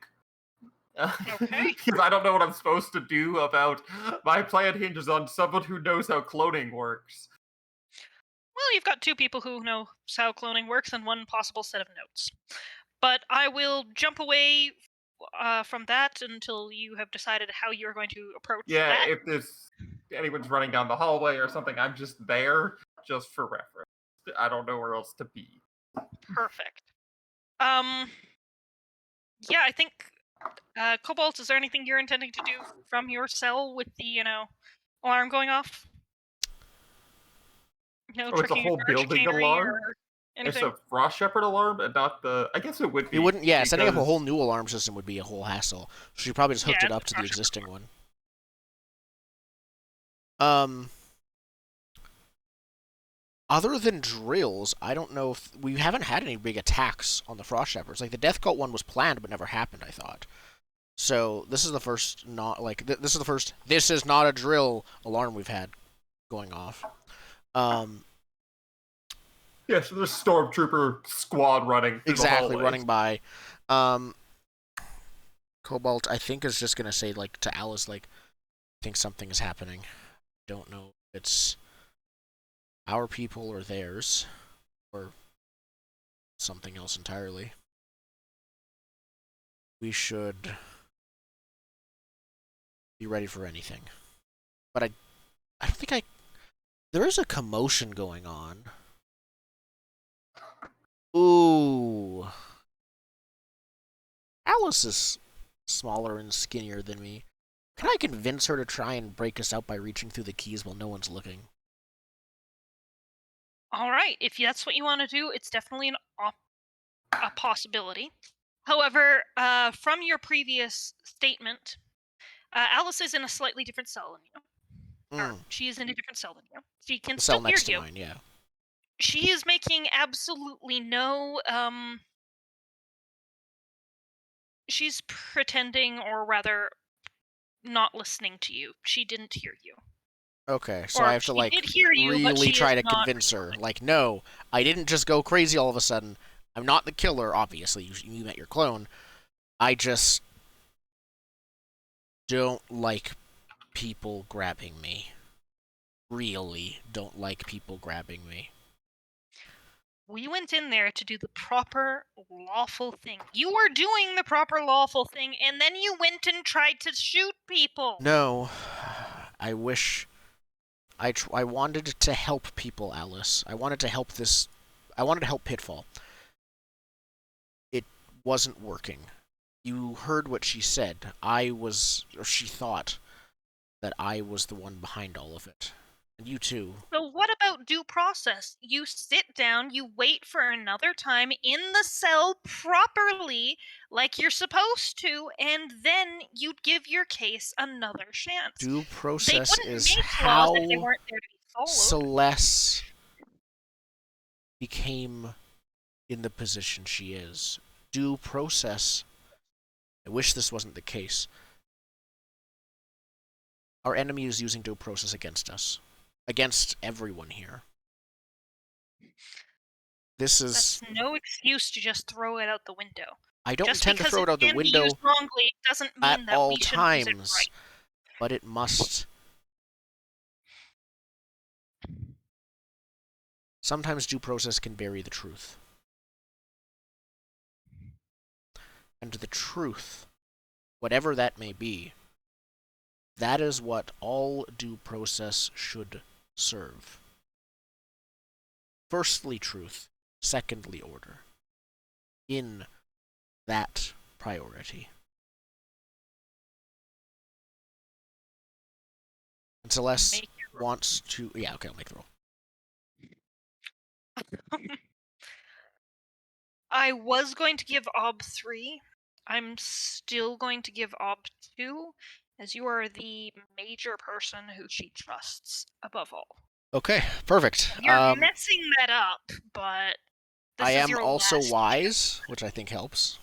Okay. Because I don't know what I'm supposed to do about my plan hinges on someone who knows how cloning works. Well, you've got two people who know how cloning works and one possible set of notes. But I will jump away from that until you have decided how you're going to approach Yeah, that. if anyone's running down the hallway or something, I'm just there, just for reference. I don't know where else to be. Perfect. Yeah, I think Cobalt, is there anything you're intending to do from your cell with the, alarm going off? No Oh, it's a tricking whole your building chicanery alarm? or It's anything? a Frost Shepherd alarm and not the... I guess it would be. It wouldn't. Yeah, setting up a because- whole new alarm system would be a whole hassle. So she probably just hooked Yeah, it up it's to the not sure. existing one. Other than drills, I don't know if we haven't had any big attacks on the Frost Shepherds. Like the Death Cult one was planned but never happened, I thought. So this is the first not like this is the first this is not a drill alarm we've had going off. Yeah, so there's Stormtrooper squad running through Exactly, the hallways. running by. Cobalt, I think, is just gonna say like to Alice, like, I think something is happening. Don't know if it's our people or theirs, or something else entirely. We should be ready for anything. But I don't think there is a commotion going on. Ooh. Alice is smaller and skinnier than me. Can I convince her to try and break us out by reaching through the keys while no one's looking? All right, if that's what you want to do, it's definitely a possibility. However, from your previous statement, Alice is in a slightly different cell than you. Or she is in a different cell than you. She can The still cell hear next to you. mine, yeah. She is making absolutely no she's pretending, or rather not listening to you. She didn't hear you. Okay, so Or I have to she like did hear you, but really she try is to not convince her. responding. Like, no, I didn't just go crazy all of a sudden. I'm not the killer, obviously. You met your clone. I just don't like people grabbing me. Really don't like people grabbing me. We went in there to do the proper lawful thing. You were doing the proper lawful thing, and then you went and tried to shoot people. No, I wish I wanted to help people, Alice. I wanted to help Pitfall. It wasn't working. You heard what she said. She thought that I was the one behind all of it. And you too. So what about due process? You sit down, you wait for another time in the cell properly, like you're supposed to, and then you'd give your case another chance. Due They process wouldn't is make laws if they how weren't there to be followed. Celeste became in the position she is. Due process. I wish this wasn't the case. Our enemy is using due process against us. Against everyone here. That's no excuse to just throw it out the window. I don't just intend to because throw it out the can be window used wrongly doesn't at mean that all we shouldn't use it times, right. but it must. Sometimes due process can bury the truth. And the truth, whatever that may be, that is what all due process should serve. Firstly, truth. Secondly, order. In that priority. And Celeste wants to... Yeah, okay, I'll make the roll. I was going to give Ob 3. I'm still going to give Ob 2, as you are the major person who she trusts above all. Okay, perfect. You're messing that up, but this I is am your also last wise, which I think helps.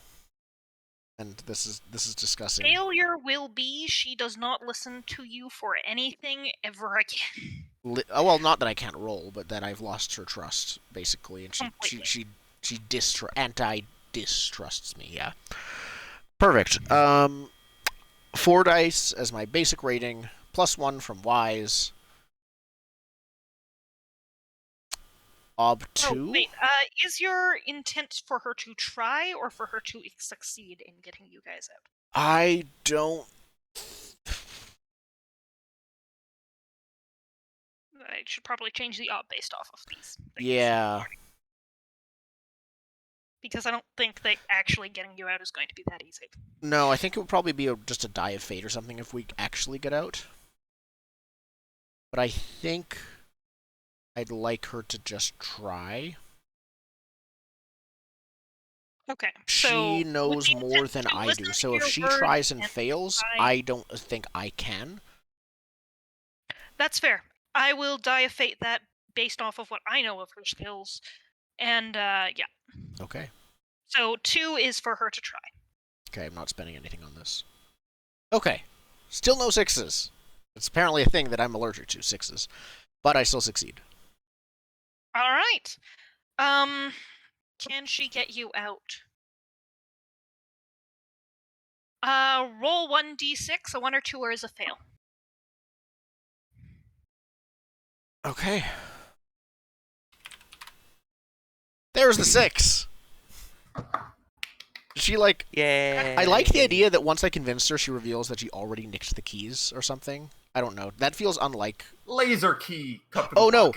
And this is discussing. Failure will be she does not listen to you for anything ever again. Well, not that I can't roll, but that I've lost her trust, basically, and Completely. she anti-distrusts me. Yeah. Perfect. 4 dice as my basic rating, +1 from wise. Ob 2. Oh, wait. Is your intent for her to try or for her to succeed in getting you guys out? I don't. I should probably change the ob based off of these things. Yeah. Because I don't think that actually getting you out is going to be that easy. No, I think it would probably be just a die of fate or something if we actually get out. But I think I'd like her to just try. Okay. She so knows more than I do, so if she tries and fails, I don't think I can. That's fair. I will die of fate that based off of what I know of her skills. And, yeah. Okay. So 2 is for her to try. Okay, I'm not spending anything on this. Okay. Still no 6s. It's apparently a thing that I'm allergic to, 6s. But I still succeed. Alright. Can she get you out? Roll 1d6, a 1 or 2 or is a fail. Okay. There's the 6. She, like... Yay. I like the idea that once I convince her, she reveals that she already nicked the keys or something. I don't know. That feels unlike... Laser key. Oh, no.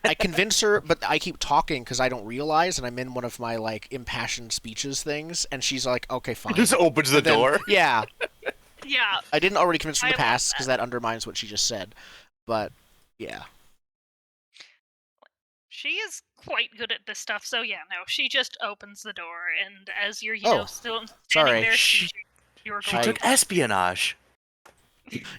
I convince her, but I keep talking because I don't realize, and I'm in one of my, like, impassioned speeches things, and she's like, okay, fine. Just opens the door. Yeah. Yeah. I didn't already convince her in the I love past, because that undermines what she just said. But, yeah. She is quite good at this stuff, so yeah, no, she just opens the door, and as you're, still standing sorry. there, She you're She going. took espionage.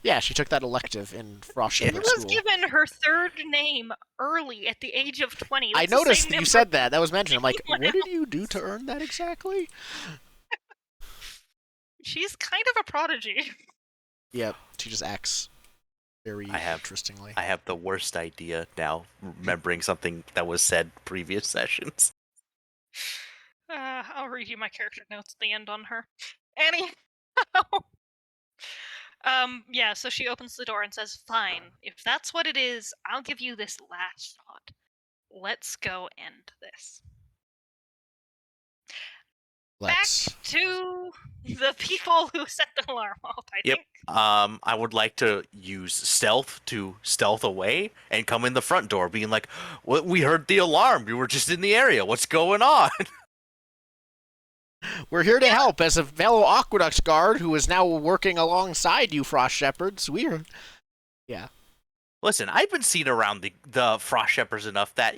Yeah, she took that elective in Frost She Shepherd was School. given her third name early at the age of 20. I That's the noticed same you number said that. That was mentioned. I'm like, anyone what did else. you do to earn that exactly? She's kind of a prodigy. Yep, she just acts very interestingly. I have the worst idea now, remembering something that was said previous sessions. I'll read you my character notes at the end on her. Anyhow. Yeah, so she opens the door and says, fine, if that's what it is, I'll give you this last shot. Let's go end this. Let's. Back to the people who set the alarm off, I Yep. think. I would like to use stealth to stealth away and come in the front door, being like, "What? We heard the alarm. We were just in the area. What's going on?" We're here to help as a fellow aqueduct guard who is now working alongside you, Frost Shepherds. Yeah. Listen, I've been seen around the Frost Shepherds enough that,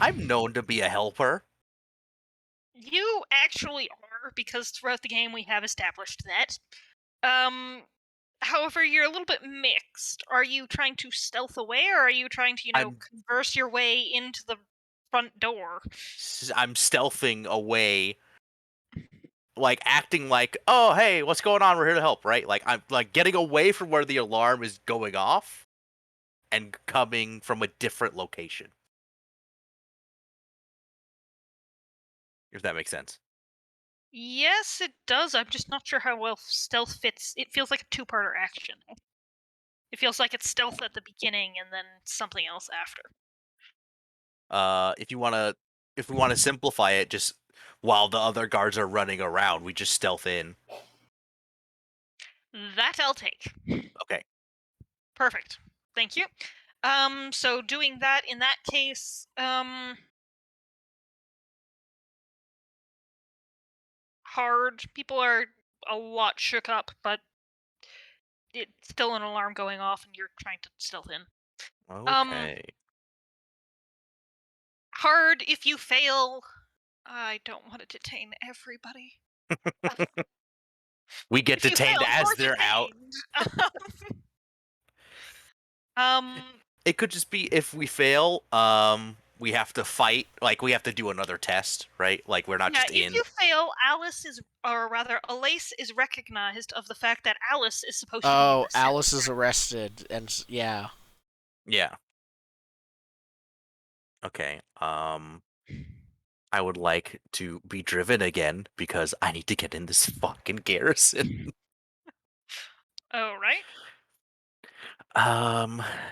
I'm known to be a helper. You actually are, because throughout the game we have established that. However, you're a little bit mixed. Are you trying to stealth away, or are you trying to, converse your way into the front door? I'm stealthing away, like acting like, "Oh, hey, what's going on? We're here to help," right? Like I'm like getting away from where the alarm is going off and coming from a different location. If that makes sense. Yes, it does. I'm just not sure how well stealth fits. It feels like a two-parter action. It feels like it's stealth at the beginning and then something else after. If we wanna simplify it, just while the other guards are running around, we just stealth in. That I'll take. Okay. Perfect. Thank you. So doing that in that case, hard. People are a lot shook up, but it's still an alarm going off, and you're trying to stealth in. Okay. Hard if you fail. I don't want to detain everybody. We get If you detained fail, as you're they're out. detained. it could just be if we fail, we have to fight. Like we have to do another test, right? Like we're not Yeah, just if in. you fail, Alace is recognized of the fact that Alice is supposed to be in Oh, the cell. Alice is arrested, and yeah. Yeah. Okay. I would like to be driven again because I need to get in this fucking garrison. Oh, right?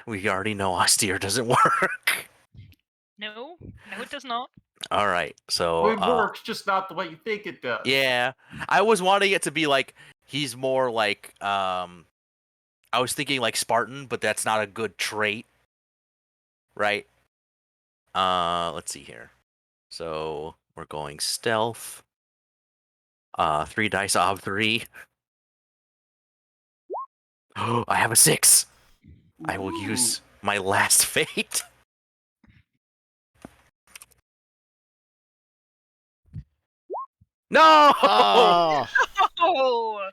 We already know austere doesn't work. No, it does not. All right. So, It works, just not the way you think it does. yeah, I was wanting it to be like he's more like I was thinking like Spartan, but that's not a good trait, right? Let's see here. So, we're going stealth. 3 dice ob 3. Oh, I have a 6. I will Ooh. use my last fate. No! Oh, Oh!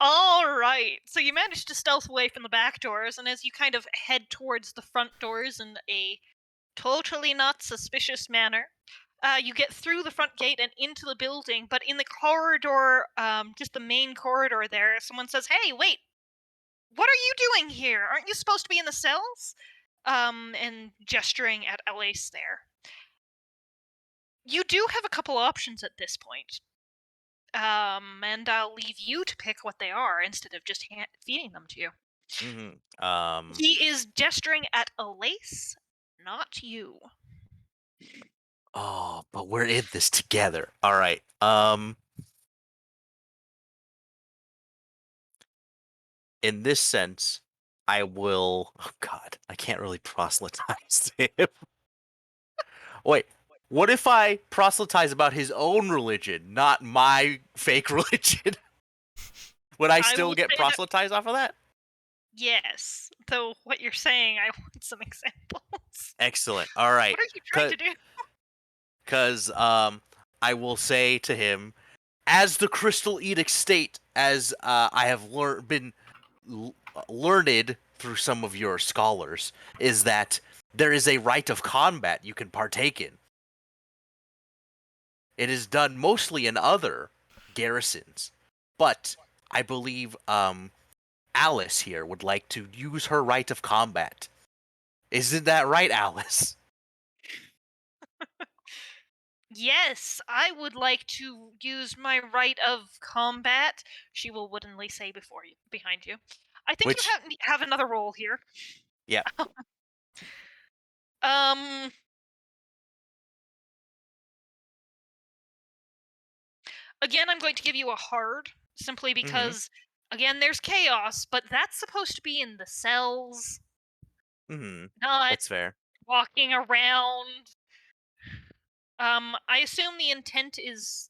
Alright, so you managed to stealth away from the back doors, and as you kind of head towards the front doors in a totally not suspicious manner, you get through the front gate and into the building, but in the corridor, just the main corridor there, someone says, "Hey, wait! What are you doing here? Aren't you supposed to be in the cells?" And gesturing at Alace there. You do have a couple options at this point. And I'll leave you to pick what they are instead of just feeding them to you. Mm-hmm. He is gesturing at Alace, not you. Oh, but we're in this together. All right. In this sense, I will. Oh God, I can't really proselytize him. Wait, what if I proselytize about his own religion, not my fake religion? Would I I still will get say that proselytized off of that? yes, though what you're saying, I want some examples. Excellent. All right. What are you trying to do? Because I will say to him, as the Crystal Edict state, as I have learned through some of your scholars, is that there is a rite of combat you can partake in. It is done mostly in other garrisons, but I believe Alice here would like to use her rite of combat. Isn't that right, Alice? Yes, I would like to use my right of combat. She will woodenly say behind you. I think Which, you have another role here. yeah. Um, Again, I'm going to give you a hard, simply because, again, there's chaos, but that's supposed to be in the cells, not That's fair. walking around. I assume the intent is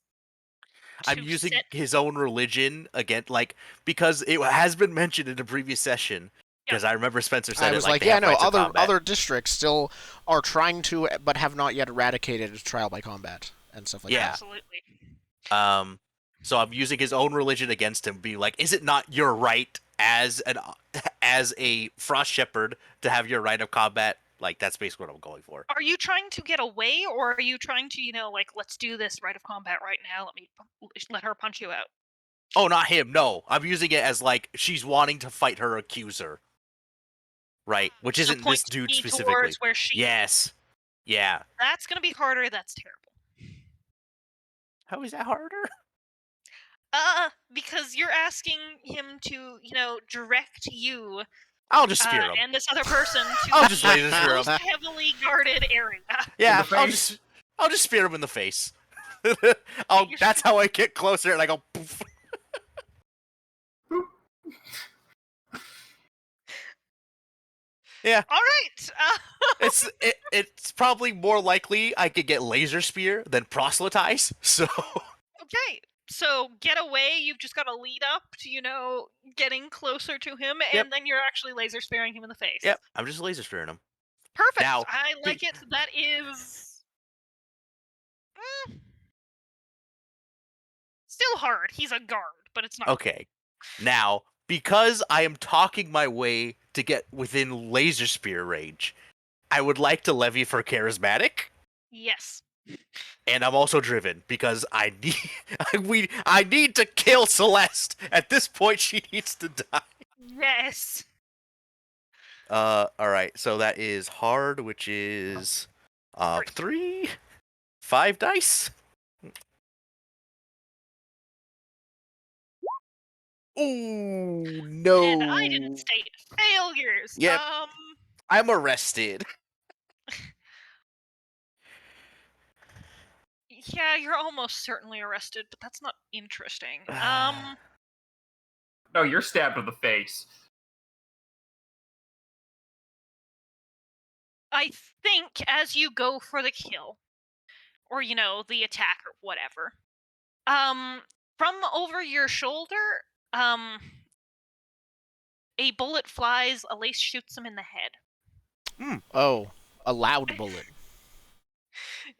I'm to using set. his own religion again, like because it has been mentioned in a previous session. Yeah. Because I remember Spencer said I it was like like, they yeah, have no, rights of combat. other districts still are trying to, but have not yet eradicated trial by combat and stuff like Yeah. that. Absolutely. So I'm using his own religion against him, being like, "Is it not your right as a frost shepherd to have your right of combat?" Like that's basically what I'm going for. Are you trying to get away, or are you trying to, like, let's do this right of combat right now? Let her punch you out. Oh, not him. No, I'm using it as like she's wanting to fight her accuser, right? Which So isn't this point dude me specifically. towards where she. Yes. Yeah. That's gonna be harder. That's terrible. How is that harder? Because you're asking him to, direct you I'll just spear him. and this other person to I'll just laser the spear most him. heavily guarded area. Yeah, In the face? I'll just spear him in the face. That's how I get closer, and I go poof. Yeah. All right. It's probably more likely I could get laser spear than proselytize. So Okay. So get away. You've just got to lead up to, getting closer to him, Yep. and then you're actually laser spearing him in the face. yep, I'm just laser spearing him. Perfect. Now, I like it. That is still hard. He's a guard, but it's not. Okay. Now, because I am talking my way to get within laser spear range. I would like to levy for charismatic, Yes. and I'm also driven because I need I need to kill Celeste. At this point, she needs to die. Yes. All right. So that is hard, which is 3, 5 dice. Ooh, no. And I didn't state failures. Yep. I'm arrested. Yeah, you're almost certainly arrested, but that's not interesting. No, you're stabbed in the face. I think as you go for the kill, or the attack or whatever, from over your shoulder, a bullet flies. Elise shoots him in the head. Oh, a loud bullet.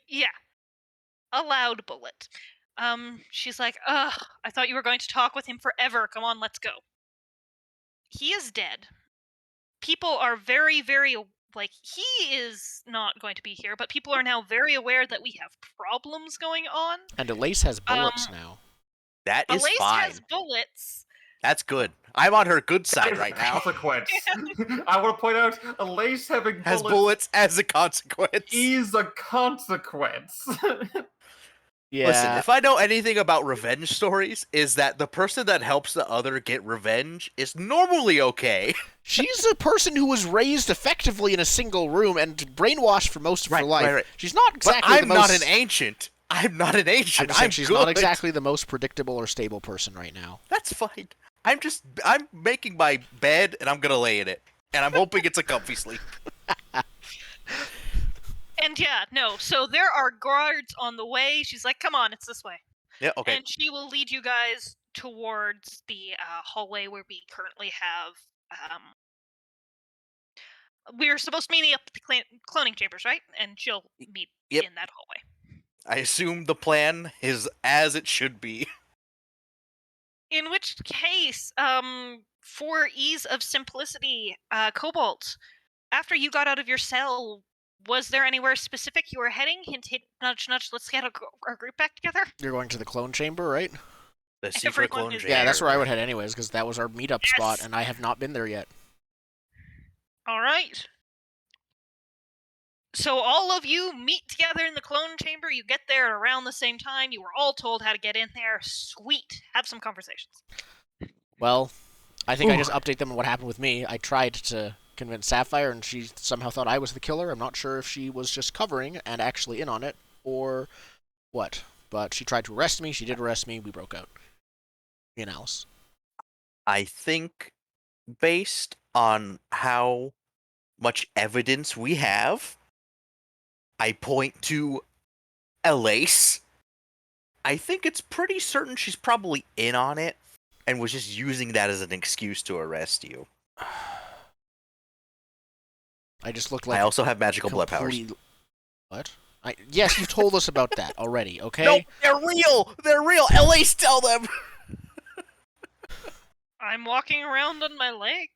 Yeah, a loud bullet. She's like, "Ugh, I thought you were going to talk with him forever. Come on, let's go." He is dead. People are very, very, he is not going to be here, but people are now very aware that we have problems going on. And Elise has bullets now. That is Elise fine. has bullets. That's good. I'm on her good side That is right a now. consequence. I want to point out, Elise having Has bullets as a consequence. is a consequence. Yeah. Listen, if I know anything about revenge stories, is that the person that helps the other get revenge is normally okay. She's a person who was raised effectively in a single room and brainwashed for most of her life. Right. She's not exactly But I'm the most... not an ancient. I'm not an ancient. I'm saying I'm she's good. not exactly the most predictable or stable person right now. That's fine. I'm making my bed and I'm gonna lay in it. And I'm hoping it's a comfy sleep. And yeah, no, so there are guards on the way. She's like, "Come on, it's this way." Yeah, okay. And she will lead you guys towards the hallway where we currently have. We're supposed to meet up at the cloning chambers, right? And she'll meet Yep. in that hallway. I assume the plan is as it should be. In which case, for ease of simplicity, Cobalt, after you got out of your cell, was there anywhere specific you were heading? Hint, hint, nudge, nudge, let's get our group back together? You're going to the clone chamber, right? The secret Everyone clone is chamber. Yeah, that's where I would head anyways, because that was our meetup spot, Yes. and I have not been there yet. Alright. So all of you meet together in the clone chamber. You get there at around the same time. You were all told how to get in there. Sweet. Have some conversations. Well, I think I just update them on what happened with me. I tried to convince Sapphire, and she somehow thought I was the killer. I'm not sure if she was just covering and actually in on it, or what. But she tried to arrest me. She did arrest me. We broke out. Me and Alice. I think based on how much evidence we have, I point to Elise. I think it's pretty certain she's probably in on it and was just using that as an excuse to arrest you. I just looked like I also have magical blood powers. What? Yes, you've told us about that already, okay? No, they're real! They're real! Elise, tell them! I'm walking around on my leg.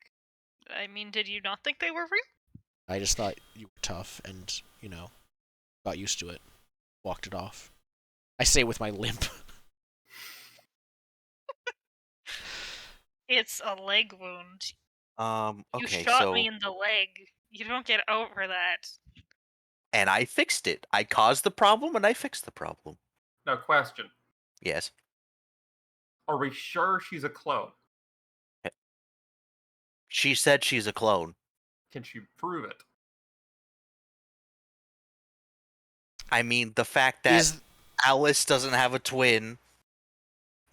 I mean, did you not think they were real? I just thought you were tough and, got used to it. Walked it off. I say with my limp. It's a leg wound. Okay, You shot so... me in the leg. You don't get over that. And I fixed it. I caused the problem and I fixed the problem. No question. Yes. Are we sure she's a clone? She said she's a clone. Can she prove it? I mean, the fact that Alice doesn't have a twin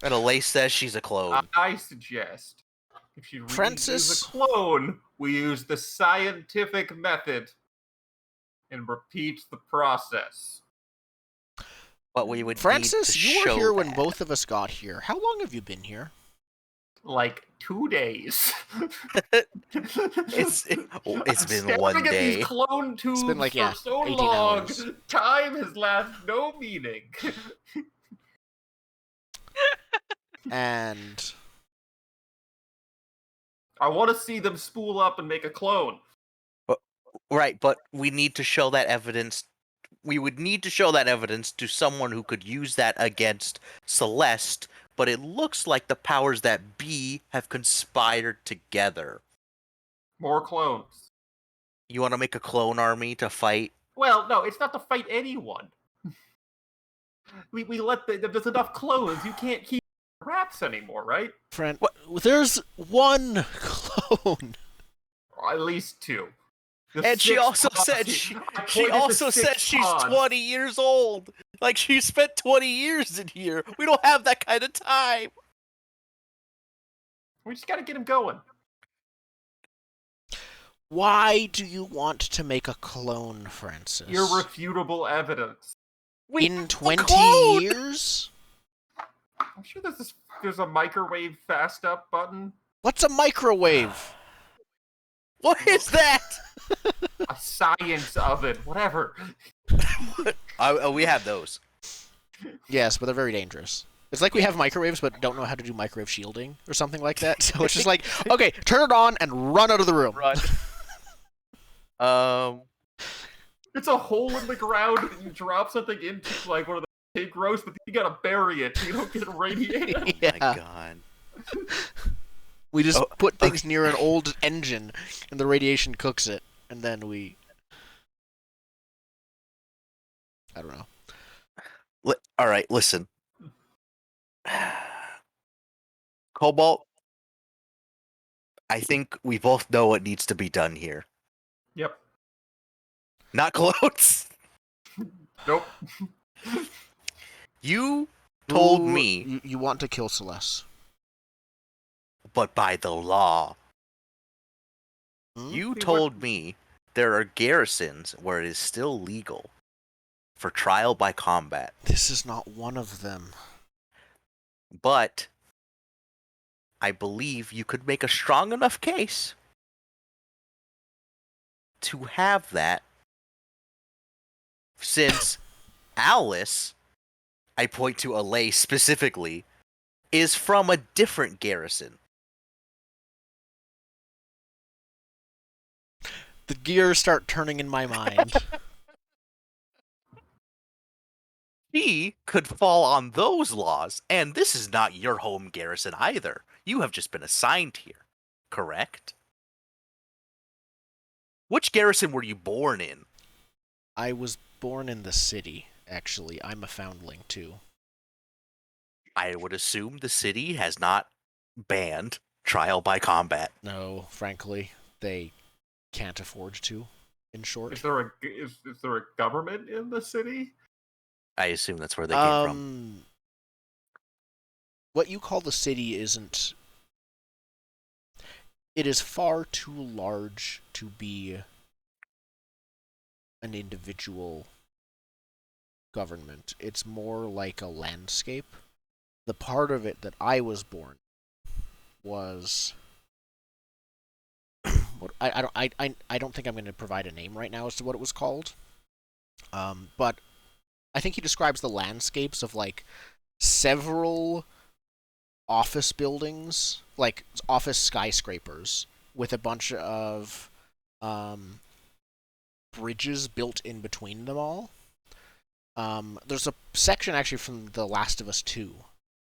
and Elise says she's a clone. I suggest if she really Francis? is a clone, we use the scientific method and repeat the process. But we would Francis, need to you were show here when that. both of us got here. How long have you been here? Like 2 days. It's been Staring one at day. these clone tubes been like, for so 18 long. hours. Time has left no meaning. And I want to see them spool up and make a clone. Right, but we need to show that evidence. We would need to show that evidence to someone who could use that against Celeste, but it looks like the powers that be have conspired together. More clones. You want to make a clone army to fight? Well, no, it's not to fight anyone. We let there's enough clones. You can't keep raps anymore, right? Friend, there's one clone. Or at least two. The And she six also pawns- said I she pointed to also six said she's pawns. 20 years old. Like she spent 20 years in here. We don't have that kind of time. We just gotta get him going. Why do you want to make a clone, Francis? Irrefutable evidence. In 20 clone! years? I'm sure there's a microwave fast up button. What's a microwave? What is that? A science oven, whatever. We have those. Yes, but they're very dangerous. It's like we have microwaves, but don't know how to do microwave shielding or something like that. So it's just like, okay, turn it on and run out of the room. Run. It's a hole in the ground that you drop something into, like one of the pig roasts, but you gotta bury it so you don't get radiated. Yeah. My God. We just put things near an old engine, and the radiation cooks it, and then we... I don't know. All right, listen. Cobalt, I think we both know what needs to be done here. Yep. Not clones. Nope. You told Ooh, me, you want to kill Celeste. but by the law. Hmm? You told me there are garrisons where it is still legal for trial by combat. This is not one of them. But I believe you could make a strong enough case to have that, since Alice, I point to Alay specifically, is from a different garrison. The gears start turning in my mind. She could fall on those laws, and this is not your home garrison either. You have just been assigned here, correct? Which garrison were you born in? I was born in the city, actually. I'm a foundling, too. I would assume the city has not banned trial by combat. No, frankly, they can't afford to, in short. Is there a government in the city? I assume that's where they came from. What you call the city isn't... It is far too large to be an individual government. It's more like a landscape. The part of it that I was born was... I don't think I'm going to provide a name right now as to what it was called. But I think he describes the landscapes of, like, several office buildings, like office skyscrapers, with a bunch of bridges built in between them all. There's a section, actually, from The Last of Us 2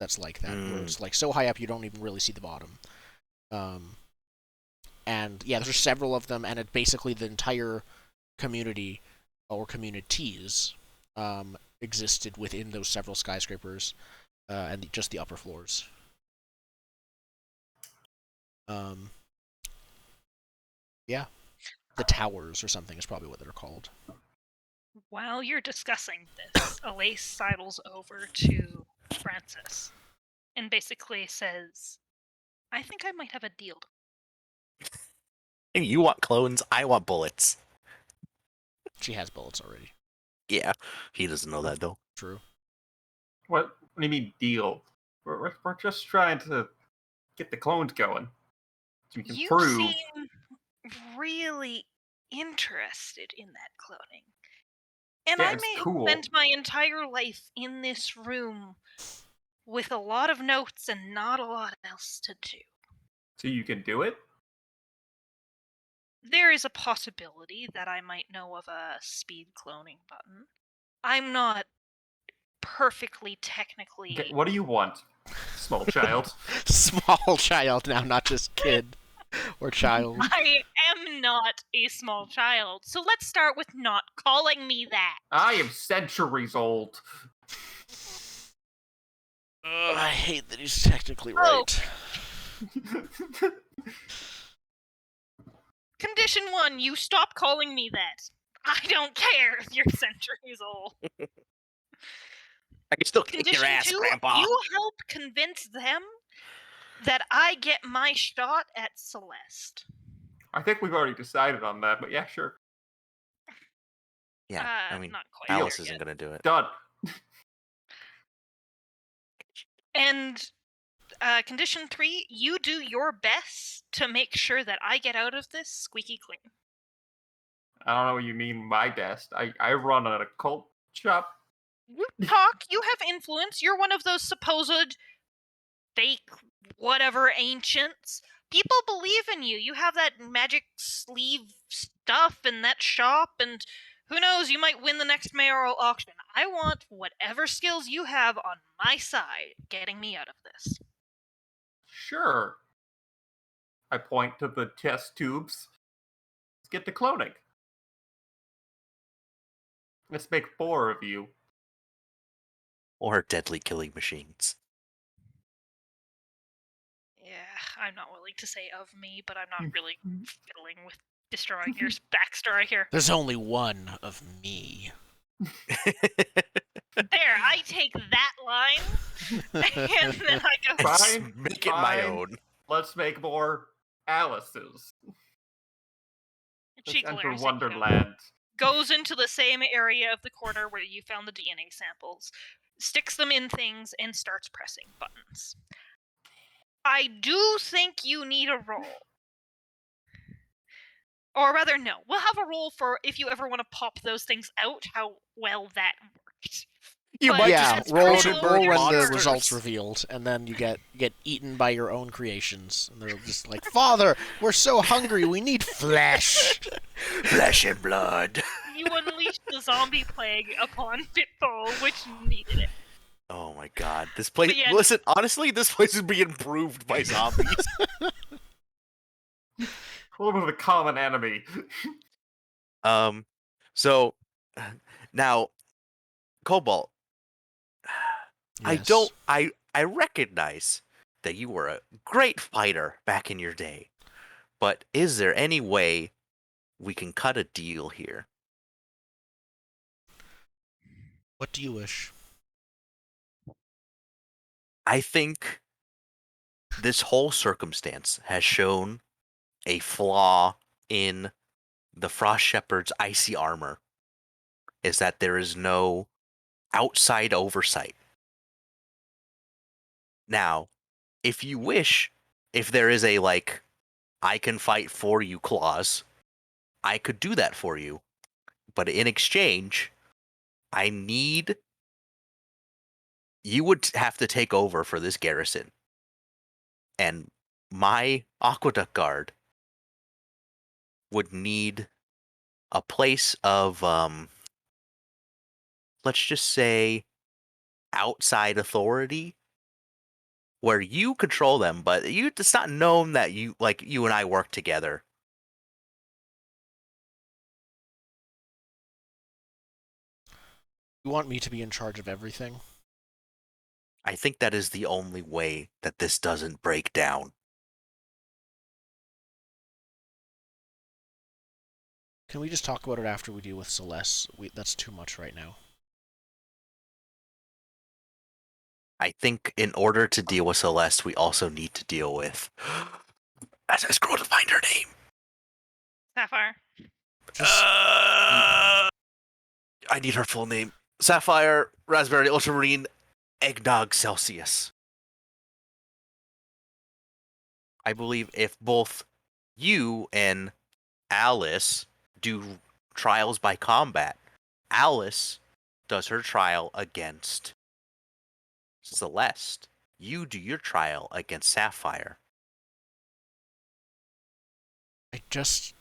that's like that, where it's, like, so high up you don't even really see the bottom. And, yeah, there's several of them, and it basically the entire community, or communities, existed within those several skyscrapers, and just the upper floors. Yeah. The towers or something is probably what they're called. While you're discussing this, Elise sidles over to Francis and basically says, I think I might have a deal. You want clones, I want bullets. She has bullets already. Yeah, he doesn't know that though. True. What do you mean deal? We're just trying to get the clones going. So we can You prove. seem really interested in that cloning. And Yeah, I it's may cool. have spent my entire life in this room with a lot of notes and not a lot else to do. So you can do it? there is a possibility that I might know of a speed cloning button. I'm not perfectly technically. Okay, what do you want, small child? Small child now, not just kid or child. I am not a small child, so let's start with not calling me that. I am centuries old. I hate that he's technically right. Condition 1, you stop calling me that. I don't care if you're centuries old. I can still kick Condition your ass, 2, Grandpa. you help convince them that I get my shot at Celeste. I think we've already decided on that, but yeah, sure. Yeah, I mean, Not quite Alice there isn't yet. going to do it. Done. And condition 3, you do your best to make sure that I get out of this squeaky clean. I don't know what you mean my best. I run an occult shop. You talk, you have influence, you're one of those supposed fake whatever ancients. People believe in you. You have that magic sleeve stuff in that shop, and who knows, you might win the next mayoral auction. I want whatever skills you have on my side, getting me out of this. Sure. I point to the test tubes. Let's get to cloning. Let's make 4 of you. Or deadly killing machines. Yeah, I'm not willing to say of me, but I'm not really fiddling with destroying your backstory here. There's only one of me. There, I take that line, and then I go, Fine, Make it my fine. own. Let's make more Alice's. she Let's enter glares at you. Wonderland. Goes into the same area of the corner where you found the DNA samples, sticks them in things, and starts pressing buttons. I do think you need a roll. Or rather, no. We'll have a roll for if you ever want to pop those things out, how well that worked. You But might Yeah, just roll explode when the monsters. results revealed, and then you get eaten by your own creations. And they're just like, Father, we're so hungry, we need flesh. Flesh and blood. You unleashed the zombie plague upon Pitfall, which needed it. Oh my god. This place... But yeah. Listen, honestly, this place is being improved by zombies. A little bit of a common enemy. So... Now... Cobalt... Yes. I recognize that you were a great fighter back in your day. But is there any way we can cut a deal here? What do you wish? I think this whole circumstance has shown a flaw in the Frost Shepherd's icy armor, is that there is no outside oversight. Now, if you wish, if there is a, like, I can fight for you clause, I could do that for you. But in exchange, I need... You would have to take over for this garrison. And my Aqueduct Guard would need a place of, let's just say, outside authority, where you control them, but it's not known that you and I work together. You want me to be in charge of everything? I think that is the only way that this doesn't break down. Can we just talk about it after we deal with Celeste? That's too much right now. I think in order to deal with Celeste, we also need to deal with... As I scroll to find her name. Sapphire. I need her full name. Sapphire, Raspberry, Ultramarine, Eggnog, Celsius. I believe if both you and Alice do trials by combat, Alice does her trial against Celeste. You do your trial against Sapphire. I just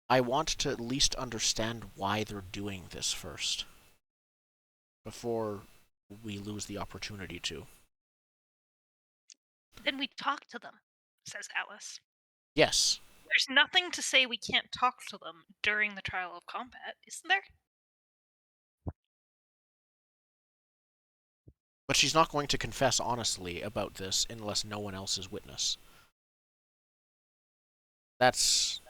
I want to at least understand why they're doing this first, before we lose the opportunity to. Then we talk to them, says Alice. Yes. There's nothing to say we can't talk to them during the trial of combat, isn't there? But she's not going to confess honestly about this unless no one else is witness. That's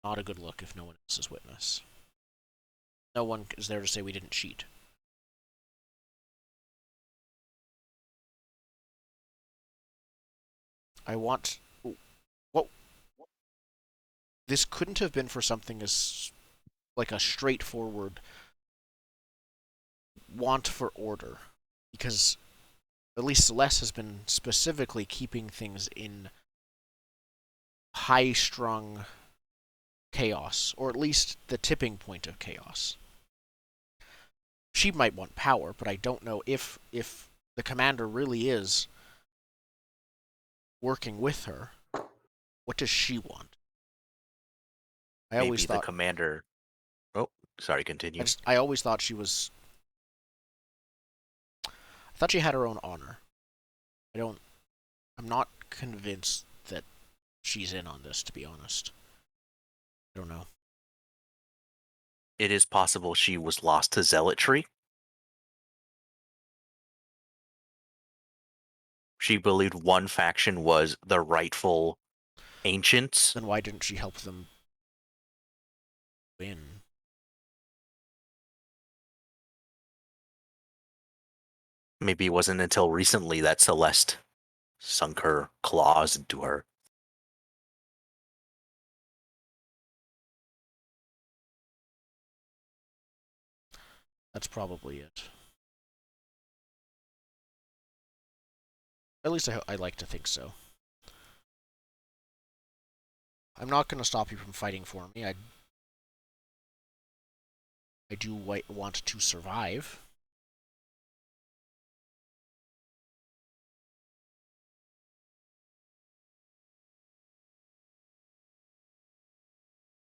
not a good look if no one else is witness. No one is there to say we didn't cheat. I want... What? This couldn't have been for something as... like a straightforward want for order. Because at least Celeste has been specifically keeping things in high-strung chaos, or at least the tipping point of chaos. She might want power, but I don't know if the commander really is working with her. What does she want? I Maybe always the thought commander. Oh, sorry. Continue. I always thought she was. I thought she had her own honor. I'm not convinced that she's in on this, to be honest. I don't know. It is possible she was lost to zealotry. She believed one faction was the rightful ancients. Then why didn't she help them win? Maybe it wasn't until recently that Celeste sunk her claws into her. That's probably it. At least I like to think so. I'm not going to stop you from fighting for me. I do want to survive.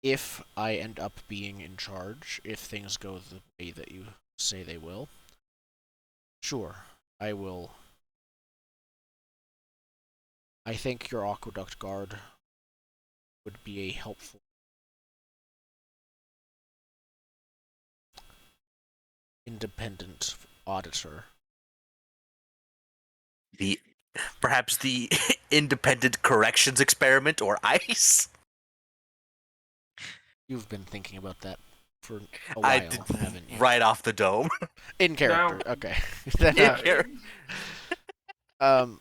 If I end up being in charge, if things go the way that you say they will, sure, I will. I think your Aqueduct Guard would be a helpful independent auditor. Perhaps the independent corrections experiment, or ICE. You've been thinking about that for a while, haven't you? Right off the dome. In character, Now, okay. In character. Um.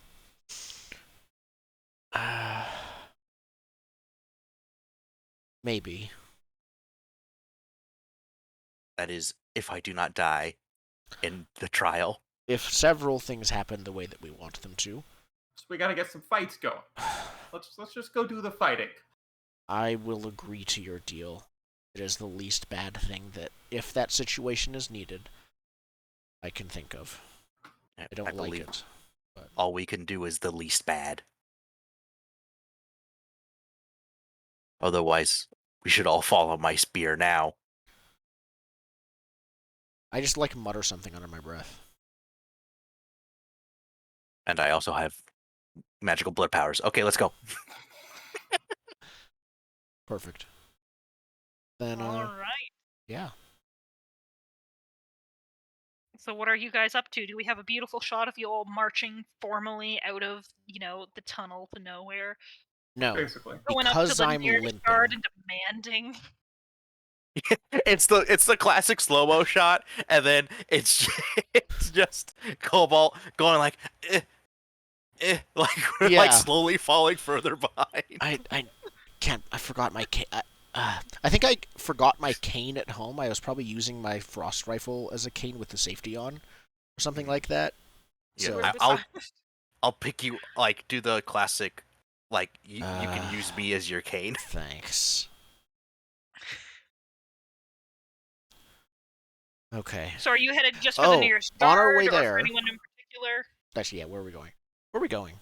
Maybe. That is, if I do not die in the trial. If several things happen the way that we want them to, so we gotta get some fights going. Let's just go do the fighting. I will agree to your deal. It is the least bad thing that, if that situation is needed, I can think of. I don't like it. But all we can do is the least bad. Otherwise, we should all follow my spear now. I just like mutter something under my breath. And I also have magical blood powers. Okay, let's go. Perfect. Then, All right. yeah. So what are you guys up to? Do we have a beautiful shot of you all marching formally out of, the tunnel to nowhere? No, Basically. Going up to because the I'm nearest limping. guard and demanding. It's the classic slow-mo shot, and then it's just Cobalt going like, like Yeah. like slowly falling further behind. I can't. I forgot my cane. I think I forgot my cane at home. I was probably using my frost rifle as a cane with the safety on, or something like that. Yeah, So I'll pick you, like, do the classic, like, you can use me as your cane. Thanks. Okay. So are you headed just for the nearest guard, on our way or there. for anyone in particular? Actually, yeah. Where are we going? Where are we going?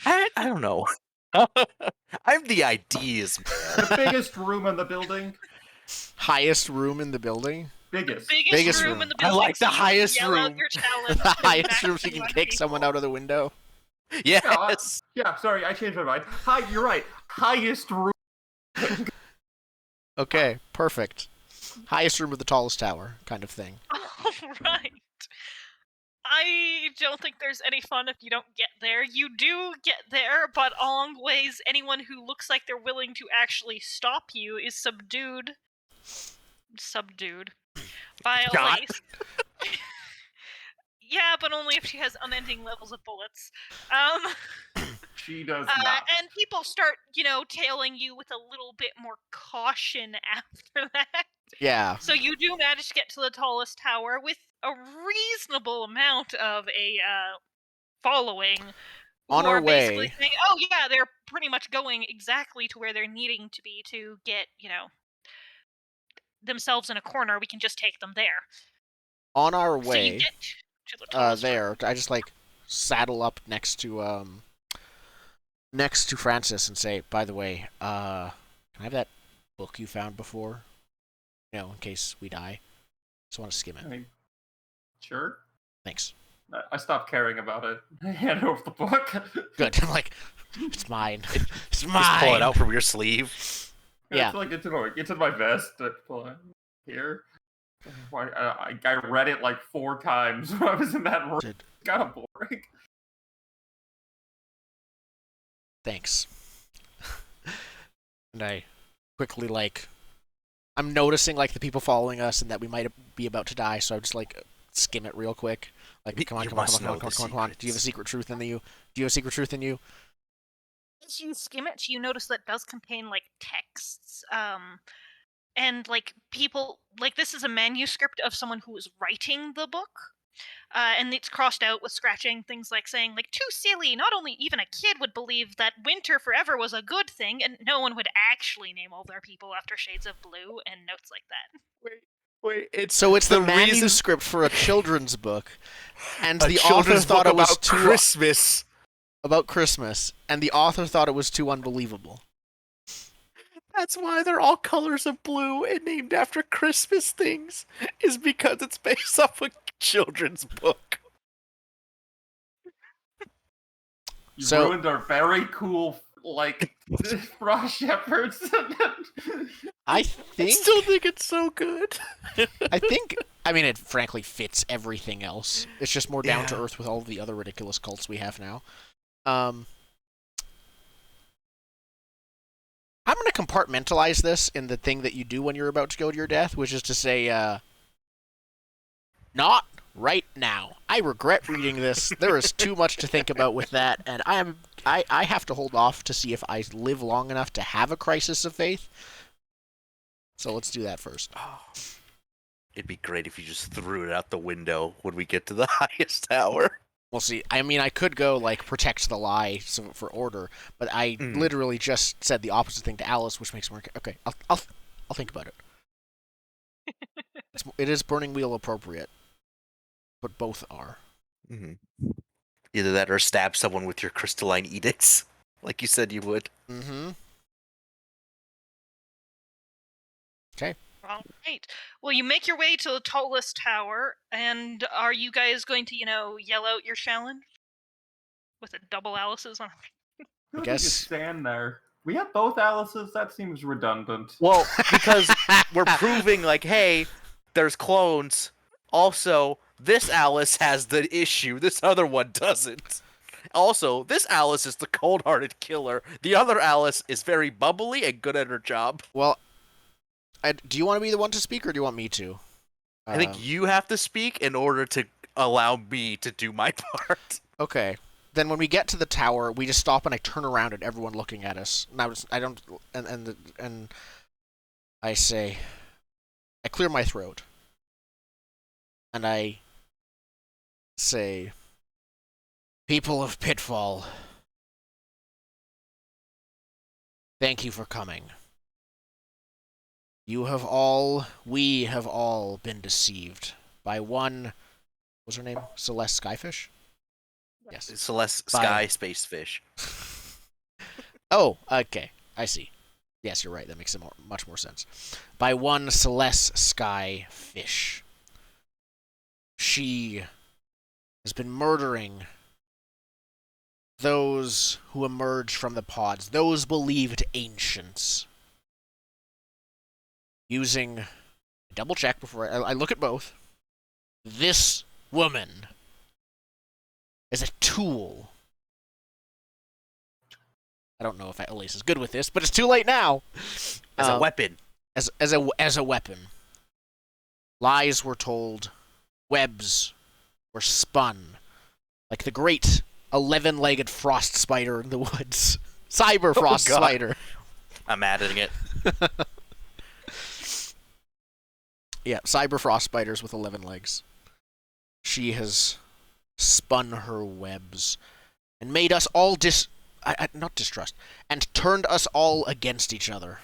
I don't know. I'm the ideas man. The biggest room in the building. Highest room in the building. Biggest. Biggest room room. in the I building. like the so you highest yell out room. your challenge The to the highest room so you can maximum kick people. someone out of the window. Yes. Yeah, sorry, I changed my mind. Hi, you're right. Highest room. Okay, perfect. Highest room of the tallest tower, kind of thing. All right. I don't think there's any fun if you don't get there. You do get there, but along ways, anyone who looks like they're willing to actually stop you is subdued by a Shot. lace. Yeah, but only if she has unending levels of bullets. She does not. And people start, tailing you with a little bit more caution after that. Yeah. So you do manage to get to the tallest tower with a reasonable amount of a following. On who our are basically way. saying, oh yeah, they're pretty much going exactly to where they're needing to be to get, themselves in a corner. We can just take them there. On our So you way, get to the tallest tower. I just like saddle up next to Francis and say, by the way, can I have that book you found before? You know, in case we die. Just want to skim it. I mean, sure. Thanks. I stopped caring about it. I hand over the book. Good. I'm like, it's mine. It's mine. Just pull it out from your sleeve. Yeah. I feel like it's in my vest. Pull it here. I read it like 4 times when I was in that room. It's kind of boring. Thanks. And I quickly I'm noticing the people following us and that we might be about to die, so I just skim it real quick. Come on. Do you have a secret truth in you? Do you have a secret truth in you? As you skim it, you notice that it does contain texts, and people this is a manuscript of someone who was writing the book. And it's crossed out with scratching, things saying too silly, not only even a kid would believe that winter forever was a good thing, and no one would actually name all their people after shades of blue, and notes like that. Wait, it's the manuscript for a children's book, and the author children's thought book it was about too Christmas. about Christmas, and the author thought it was too unbelievable. That's why they're all colors of blue and named after Christmas things, is because it's based off a children's book. You ruined our very cool, Frost Shepherds. I still think it's so good. I mean, it frankly fits everything else. It's just more down to earth with all of the other ridiculous cults we have now. I'm going to compartmentalize this in the thing that you do when you're about to go to your death, which is to say, not right now. I regret reading this. There is too much to think about with that, and I have to hold off to see if I live long enough to have a crisis of faith. So let's do that first. Oh, it'd be great if you just threw it out the window when we get to the highest tower. We'll see. I mean, I could go protect the lie for order, but I literally just said the opposite thing to Alice, which makes more. Okay, I'll think about it. It is burning wheel appropriate, but both are. Mm-hmm. Either that or stab someone with your crystalline edicts, like you said you would. Mm-hmm. Okay. All right. Well, you make your way to the tallest tower, and are you guys going to, yell out your challenge? With a double Alice's on it? I guess you stand there. We have both Alice's? That seems redundant. Well, because we're proving, hey, there's clones. Also, this Alice has the issue. This other one doesn't. Also, this Alice is the cold-hearted killer. The other Alice is very bubbly and good at her job. Well, do you want to be the one to speak, or do you want me to? I think you have to speak in order to allow me to do my part. Okay. Then when we get to the tower, we just stop and I turn around at everyone looking at us. And I say, I clear my throat. And I say, people of Pitfall, thank you for coming. We have all been deceived by one, what's her name? Celeste Skyfish? Yes. Celeste Sky Space Fish. Oh, okay. I see. Yes, you're right. That makes much more sense. By one Celeste Sky Fish. She has been murdering those who emerged from the pods, those believed ancients. Using, double check before I look at both. This woman is a tool. I don't know if Elise is good with this, but it's too late now. As a weapon. As a weapon. Lies were told. Webs were spun. Like the great 11-legged frost spider in the woods. Cyber frost spider. I'm adding it. Yeah, cyber frost spiders with 11 legs. She has spun her webs and made us all not distrust, and turned us all against each other.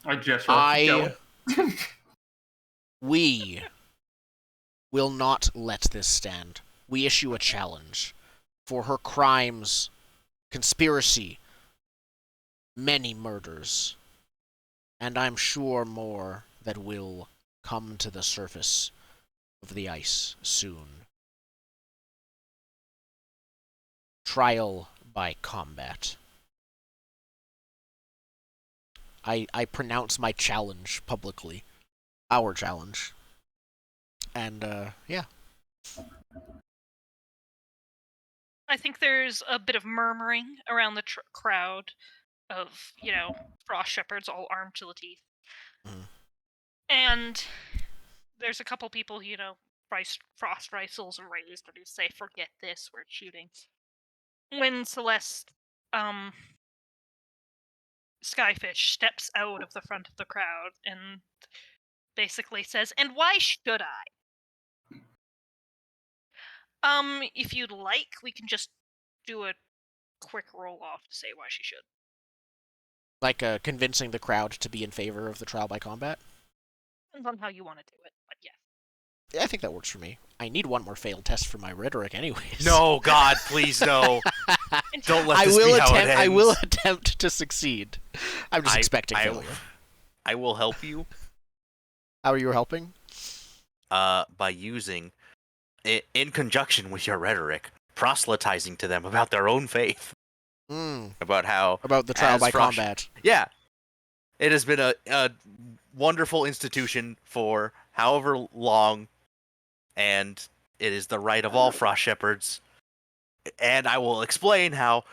I gesture. We will not let this stand. We issue a challenge for her crimes, conspiracy, many murders, and I'm sure more that will come to the surface of the ice soon. Trial by combat. I pronounce my challenge publicly. Our challenge. And, yeah. I think there's a bit of murmuring around the crowd of, frost shepherds all armed to the teeth. Mm. And there's a couple people, frost rifles are raised and say, forget this, we're shooting. When Celeste, Skyfish steps out of the front of the crowd and basically says, and why should I? If you'd like, we can just do a quick roll-off to say why she should. Like, convincing the crowd to be in favor of the trial by combat? Depends on how you want to do it, but yeah. Yeah, I think that works for me. I need one more failed test for my rhetoric anyways. No, God, please no. Don't let this be how it ends. I will attempt to succeed. I'm just expecting failure. I will help you. How are you helping? By using, in conjunction with your rhetoric, proselytizing to them about their own faith. About the trial by combat. Yeah. It has been a wonderful institution for however long, and it is the right of all frost shepherds. And I will explain how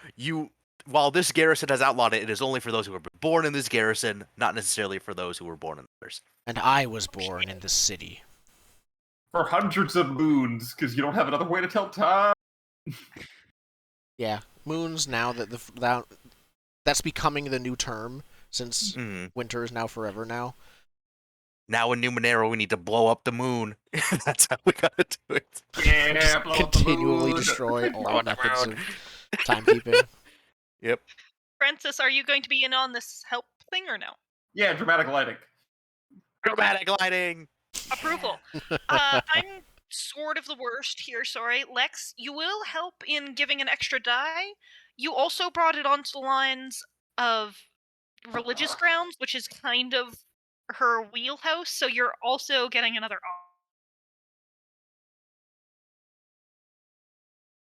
while this garrison has outlawed it, it is only for those who were born in this garrison, not necessarily for those who were born in others. And I was born in this city. For hundreds of moons, because you don't have another way to tell time. Yeah, moons now that that's becoming the new term, since winter is now forever now. Now in Numenera, we need to blow up the moon. That's how we gotta do it. Yeah, continually destroy all methods of timekeeping. Yep. Francis, are you going to be in on this help thing or no? Yeah, dramatic lighting. Dramatic lighting! Approval. I'm sort of the worst here, sorry. Lex, you will help in giving an extra die. You also brought it onto the lines of religious grounds, which is kind of her wheelhouse, so you're also getting another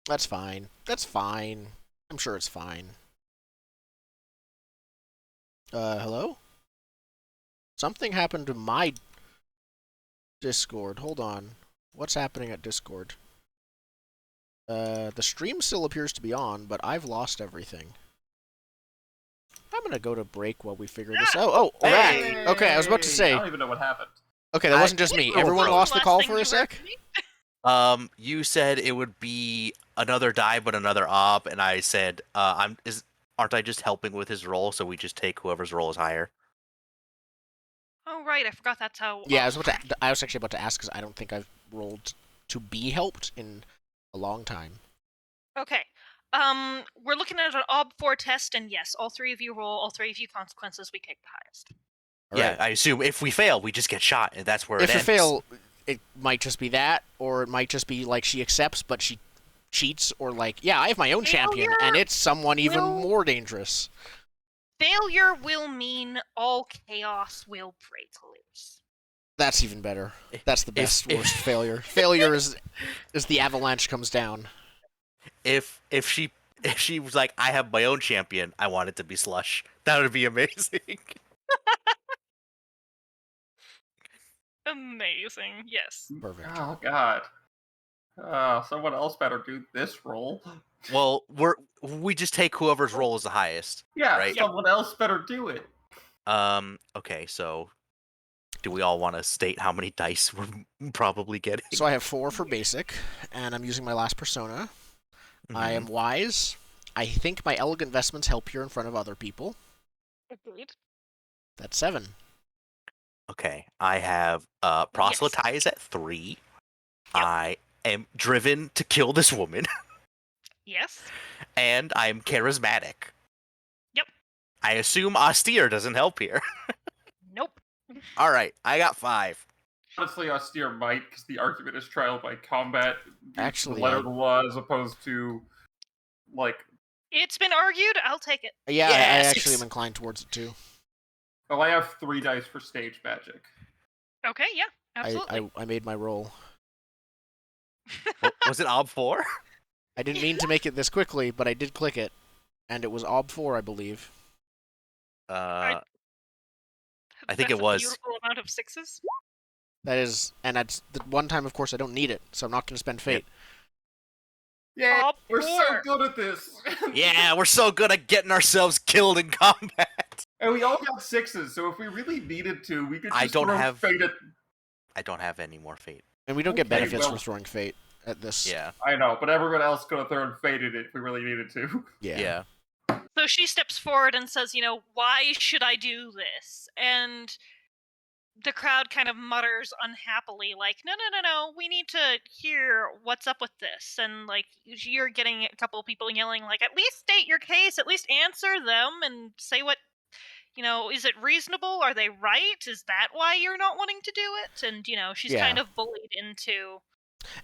That's fine. That's fine. I'm sure it's fine. Hello? Something happened to my Discord. Hold on. What's happening at Discord? The stream still appears to be on, but I've lost everything. I'm gonna go to break while we figure this out. Oh, Hey! Okay, I was about to say. I don't even know what happened. Okay, that wasn't just me. Everyone lost the call for a sec? You said it would be another die, but another op, and I said, aren't I just helping with his roll, so we just take whoever's roll is higher? Oh, right, I forgot that's how... Yeah, I was actually about to ask, because I don't think I've rolled to be helped in a long time. Okay. We're looking at an OB4 test, and yes, all three of you roll, all three of you consequences, we take the highest. Yeah, right. I assume if we fail, we just get shot, and that's where it ends. it might just be that, or it might just be like she accepts, but she cheats, or like, yeah, I have my own champion, and it's someone even more dangerous. Failure will mean all chaos will break loose. That's even better. That's the best, worst failure. Failure is the avalanche comes down. If she was like, I have my own champion, I want it to be Slush. That would be amazing. Amazing, yes. Perfect. Oh God. Someone else better do this role. Well, we just take whoever's roll is the highest. Yeah, right? someone else better do it. Okay, so do we all want to state how many dice we're probably getting? So I have 4 for basic, and I'm using my last persona. I am wise. I think my elegant vestments help here in front of other people. Agreed. That's 7. Okay, I have proselytize at 3. Yep. I am driven to kill this woman. Yes. And I'm charismatic. Yep. I assume austere doesn't help here. Nope. All right, I got 5. Honestly, austere might, because the argument is trial by combat. Actually, the letter of the law as opposed to, like... It's been argued. I'll take it. Yeah, Yes! I actually am inclined towards it too. Oh, I have 3 dice for stage magic. Okay, yeah, absolutely. I made my roll. Was it Ob 4? I didn't mean to make it this quickly, but I did click it, and it was Ob 4, I believe. I think That's it was. A beautiful amount of 6s. That is, and that's the one time, of course, I don't need it, so I'm not going to spend fate. Yeah, Ob we're 4. so good at this. Yeah, we're so good at getting ourselves killed in combat. And we all got 6s, so if we really needed to, we could just throw fate at... I don't have any more fate. And we don't get Okay, benefits well- for throwing fate at this. Yeah. I know, but everyone else could have thrown fate at it if we really needed to. Yeah. So she steps forward and says, why should I do this? And the crowd kind of mutters unhappily, like, no, we need to hear what's up with this. And, like, you're getting a couple of people yelling, like, at least state your case, at least answer them and say what, is it reasonable? Are they right? Is that why you're not wanting to do it? And, she's kind of bullied into...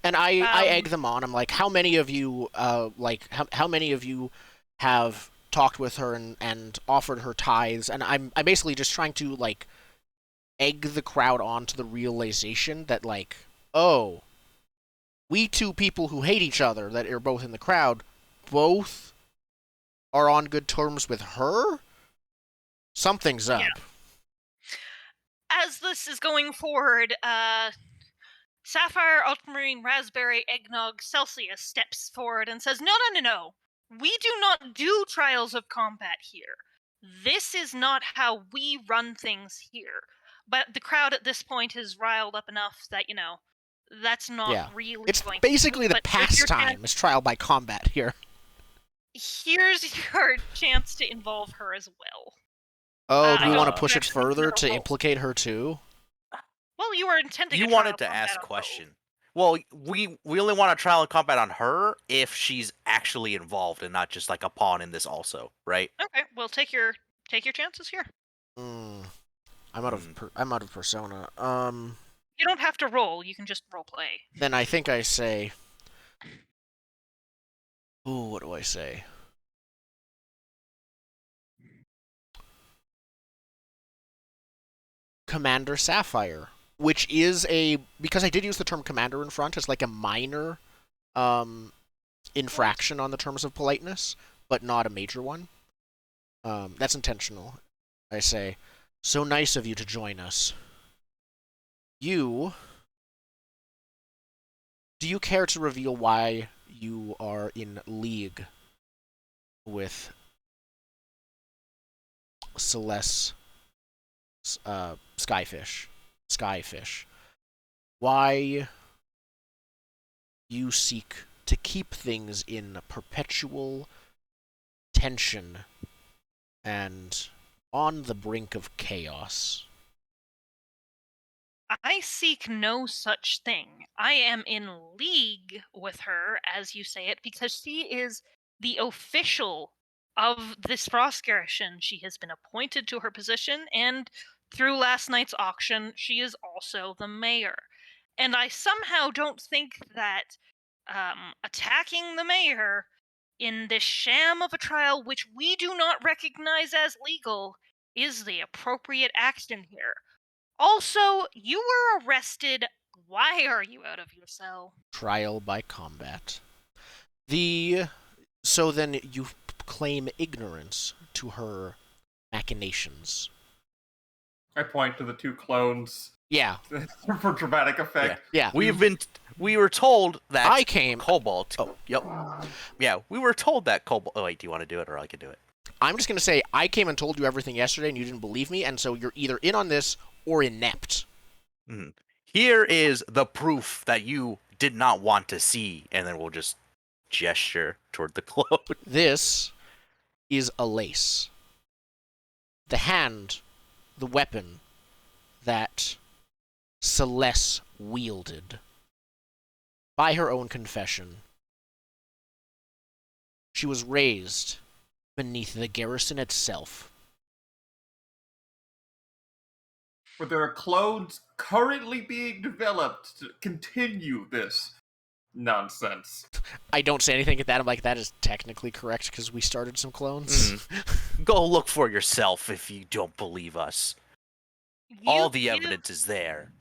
And I egg them on. I'm like, how many of you, how many of you have talked with her and offered her tithes? And I'm basically just trying to, like, egg the crowd on to the realization that, like, oh, we two people who hate each other that are both in the crowd, both are on good terms with her? Something's up. Yeah. As this is going forward, Sapphire, Ultramarine, Raspberry, Eggnog, Celsius steps forward and says, No. We do not do trials of combat here. This is not how we run things here. But the crowd at this point is riled up enough that, that's not really It's going basically to the pastime is trial by combat here. Here's your chance to involve her as well. Oh, do we want to push it actually further know. to implicate her too? Well, you were intending You a trial wanted to combat ask on both. question. Well, we only want a trial and combat on her if she's actually involved and not just like a pawn in this also, right? Okay, well, take your chances here. I'm out of persona. You don't have to roll. You can just role play. Then I think I say. Ooh, what do I say? Commander Sapphire, which is because I did use the term commander in front as like a minor infraction on the terms of politeness, but not a major one. That's intentional. I say, so nice of you to join us. Do you care to reveal why you are in league with Celeste Skyfish? Why you seek to keep things in perpetual tension and on the brink of chaos? I seek no such thing. I am in league with her, as you say it, because she is the official of this Frost Garrison. She has been appointed to her position, and through last night's auction, she is also the mayor. And I somehow don't think that attacking the mayor in this sham of a trial, which we do not recognize as legal, is the appropriate action here. Also, you were arrested. Why are you out of your cell? Trial by combat. So then you claim ignorance to her machinations. I point to the two clones Yeah. for dramatic effect. Yeah. We were told that I came. Cobalt. Oh. Yep. Yeah, we were told that Cobalt. Oh wait, do you want to do it or I can do it? I'm just gonna say I came and told you everything yesterday, and you didn't believe me, and so you're either in on this or inept. Mm-hmm. Here is the proof that you did not want to see, and then we'll just gesture toward the clone. This is a lace. The hand, the weapon that Celeste wielded. By her own confession, she was raised beneath the garrison itself. Where there are clones currently being developed to continue this nonsense. I don't say anything at that. I'm like, that is technically correct because we started some clones. Go look for yourself if you don't believe us. All the evidence is there.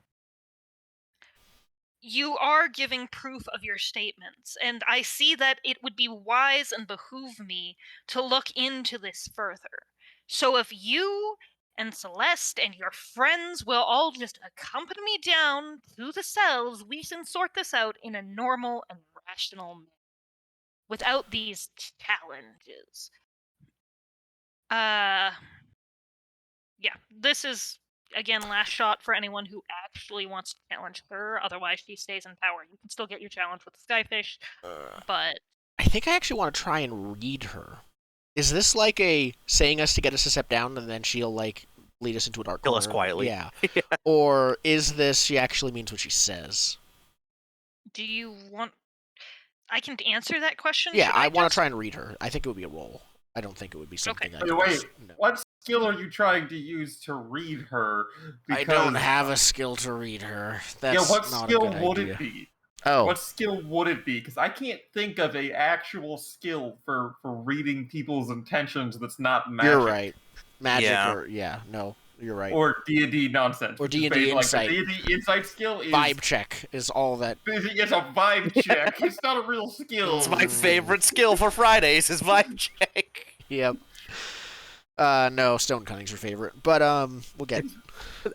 You are giving proof of your statements, and I see that it would be wise and behoove me to look into this further. So if you and Celeste and your friends will all just accompany me down to the cells, we can sort this out in a normal and rational manner without these challenges. Yeah, this is, again, last shot for anyone who actually wants to challenge her. Otherwise, she stays in power. You can still get your challenge with the Skyfish, but... I think I actually want to try and read her. Is this like a saying us to get us to step down, and then she'll, like, lead us into a dark corner? Kill us quietly. Yeah. Or is this she actually means what she says? Do you want... I can answer that question? Yeah, Should I want to just- try and read her. I think it would be a roll. I don't think it would be something Okay. I Wait, could wait, just- no. what skill are you trying to use to read her? I don't have a skill to read her. That's what not skill a good would idea. it be? Oh, What skill would it be? Because I can't think of a actual skill for reading people's intentions that's not magic. you're right. Magic Yeah. no, you're right. Or D&D nonsense. Or which is D&D based- insight. Like, the D&D insight skill is... Vibe check is all that. It's a vibe check. It's not a real skill. It's my favorite skill for Fridays is vibe check. Yep. No, stone cunning's your favorite, but we'll get.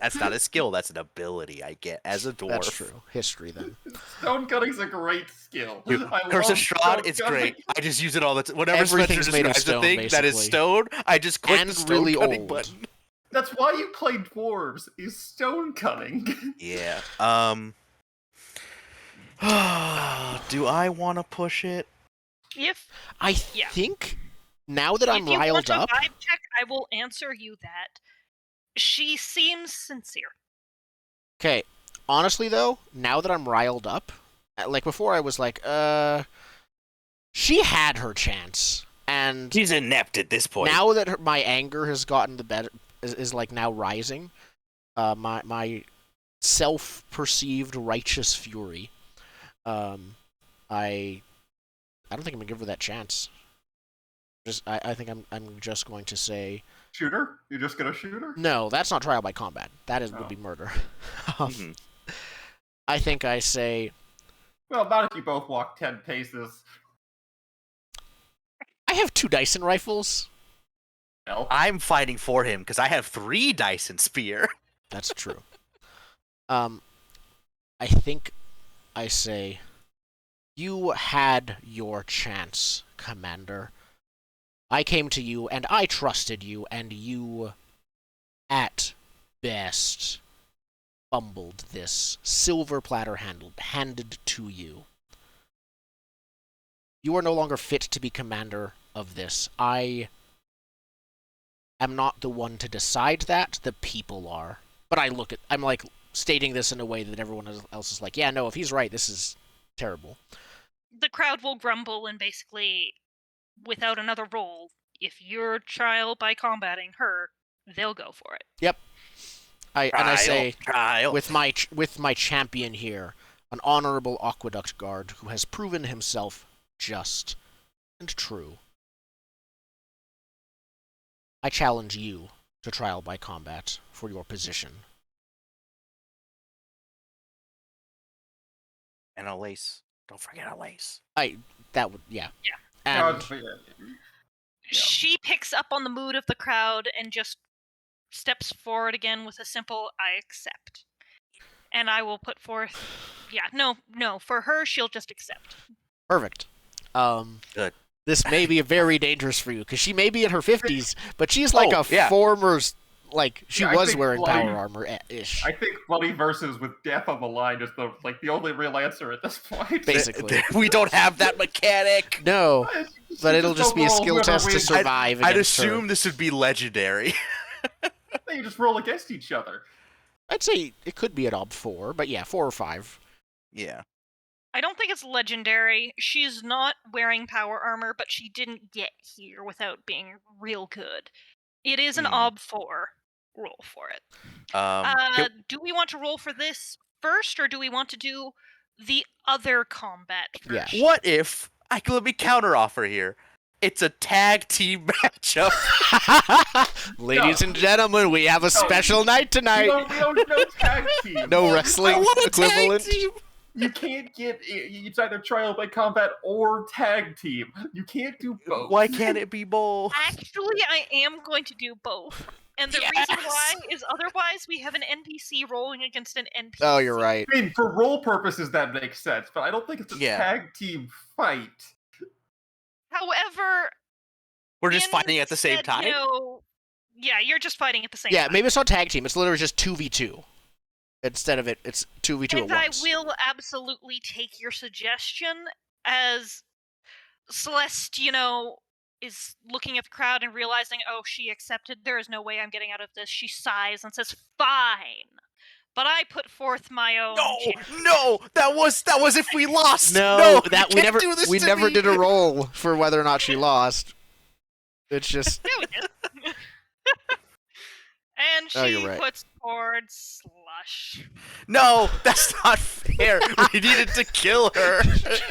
That's not a skill, that's an ability I get as a dwarf. That's true. History then. Stone cutting's a great skill. Dude, I Curse love of Strahd, stone it's cutting. great. I just use it all the time. Whenever Everything's Spencer made of describes stone, a thing that is basically. stone, I just click And the stone really cutting old. button. That's why you play dwarves, is stone cutting. Yeah. Do I want to push it? If I Yeah. think now that I'm if you want riled a up, vibe check, I will answer you that. She seems sincere. okay. Honestly, though, now that I'm riled up, like before, I was like, she had her chance, and She's inept at this point. now that my anger has gotten the better, is like now rising. My self-perceived righteous fury. I don't think I'm gonna give her that chance. I think I'm just going to say Shoot her? You're just gonna shoot her? no. That's not trial by combat. That would be murder. I think I say Well, not if you both walk 10 paces. I have 2 Dyson rifles. No. I'm fighting for him because I have 3 Dyson Spear. That's true. I think I say you had your chance, Commander. I came to you and I trusted you, and you, at best, fumbled this silver platter handed to you. You are no longer fit to be commander of this. I am not the one to decide that. The people are. But I'm like stating this in a way that everyone else is like, yeah, no, if he's right, this is terrible. The crowd will grumble and basically, without another roll, if you're trial by combating her, they'll go for it. Yep. I say, trial. with my champion here, an honorable aqueduct guard who has proven himself just and true. I challenge you to trial by combat for your position. And a lace. Don't forget a lace. That would, yeah. No, And She picks up on the mood of the crowd and just steps forward again with a simple "I accept." And I will put forth, no, for her, she'll just accept. perfect. Good. This may be very dangerous for you because she may be in her 50s, but she's like yeah. former, like she Yeah, I was think wearing Bloody- power armor ish. I think Bloody Versus with death on the line is the only real answer at this point. Basically. We don't have that mechanic. No, but it'll just be a roll skill whoever test to wins. survive. I'd against assume her. this would be legendary. They just roll against each other. I'd say it could be at ob 4, but yeah, 4 or 5. Yeah. I don't think it's legendary. She's not wearing power armor, but she didn't get here without being real good. It is an ob 4. Roll for it. Do we want to roll for this first, or do we want to do the other combat first? Yeah. What if let me counter offer here? It's a tag team matchup. Ladies and gentlemen, we have a special night We tonight. don't no tag team. No wrestling I want a equivalent. tag team. You can't get. It's either trial by combat or tag team. You can't do both. Why can't it be both? Actually, I am going to do both. And the reason why is otherwise we have an NPC rolling against an NPC. Oh, you're right. I mean, for role purposes, that makes sense, but I don't think it's a Yeah. tag team fight. However, We're just fighting at the same instead, time. Yeah, you're just fighting at the same Yeah, time. maybe it's not tag team. It's literally just 2v2. Instead of it's 2v2 And at I once. will absolutely take your suggestion as Celeste, is looking at the crowd and realizing, oh, she accepted. There is no way I'm getting out of this. She sighs and says, "Fine." But I put forth my own. No, that was if we lost. No, you that we can't never do this we to never me. did a roll for whether or not she lost. It's just Yeah, we did. And Oh, she you're right. puts forward Slush. No, that's not fair. We needed to kill her.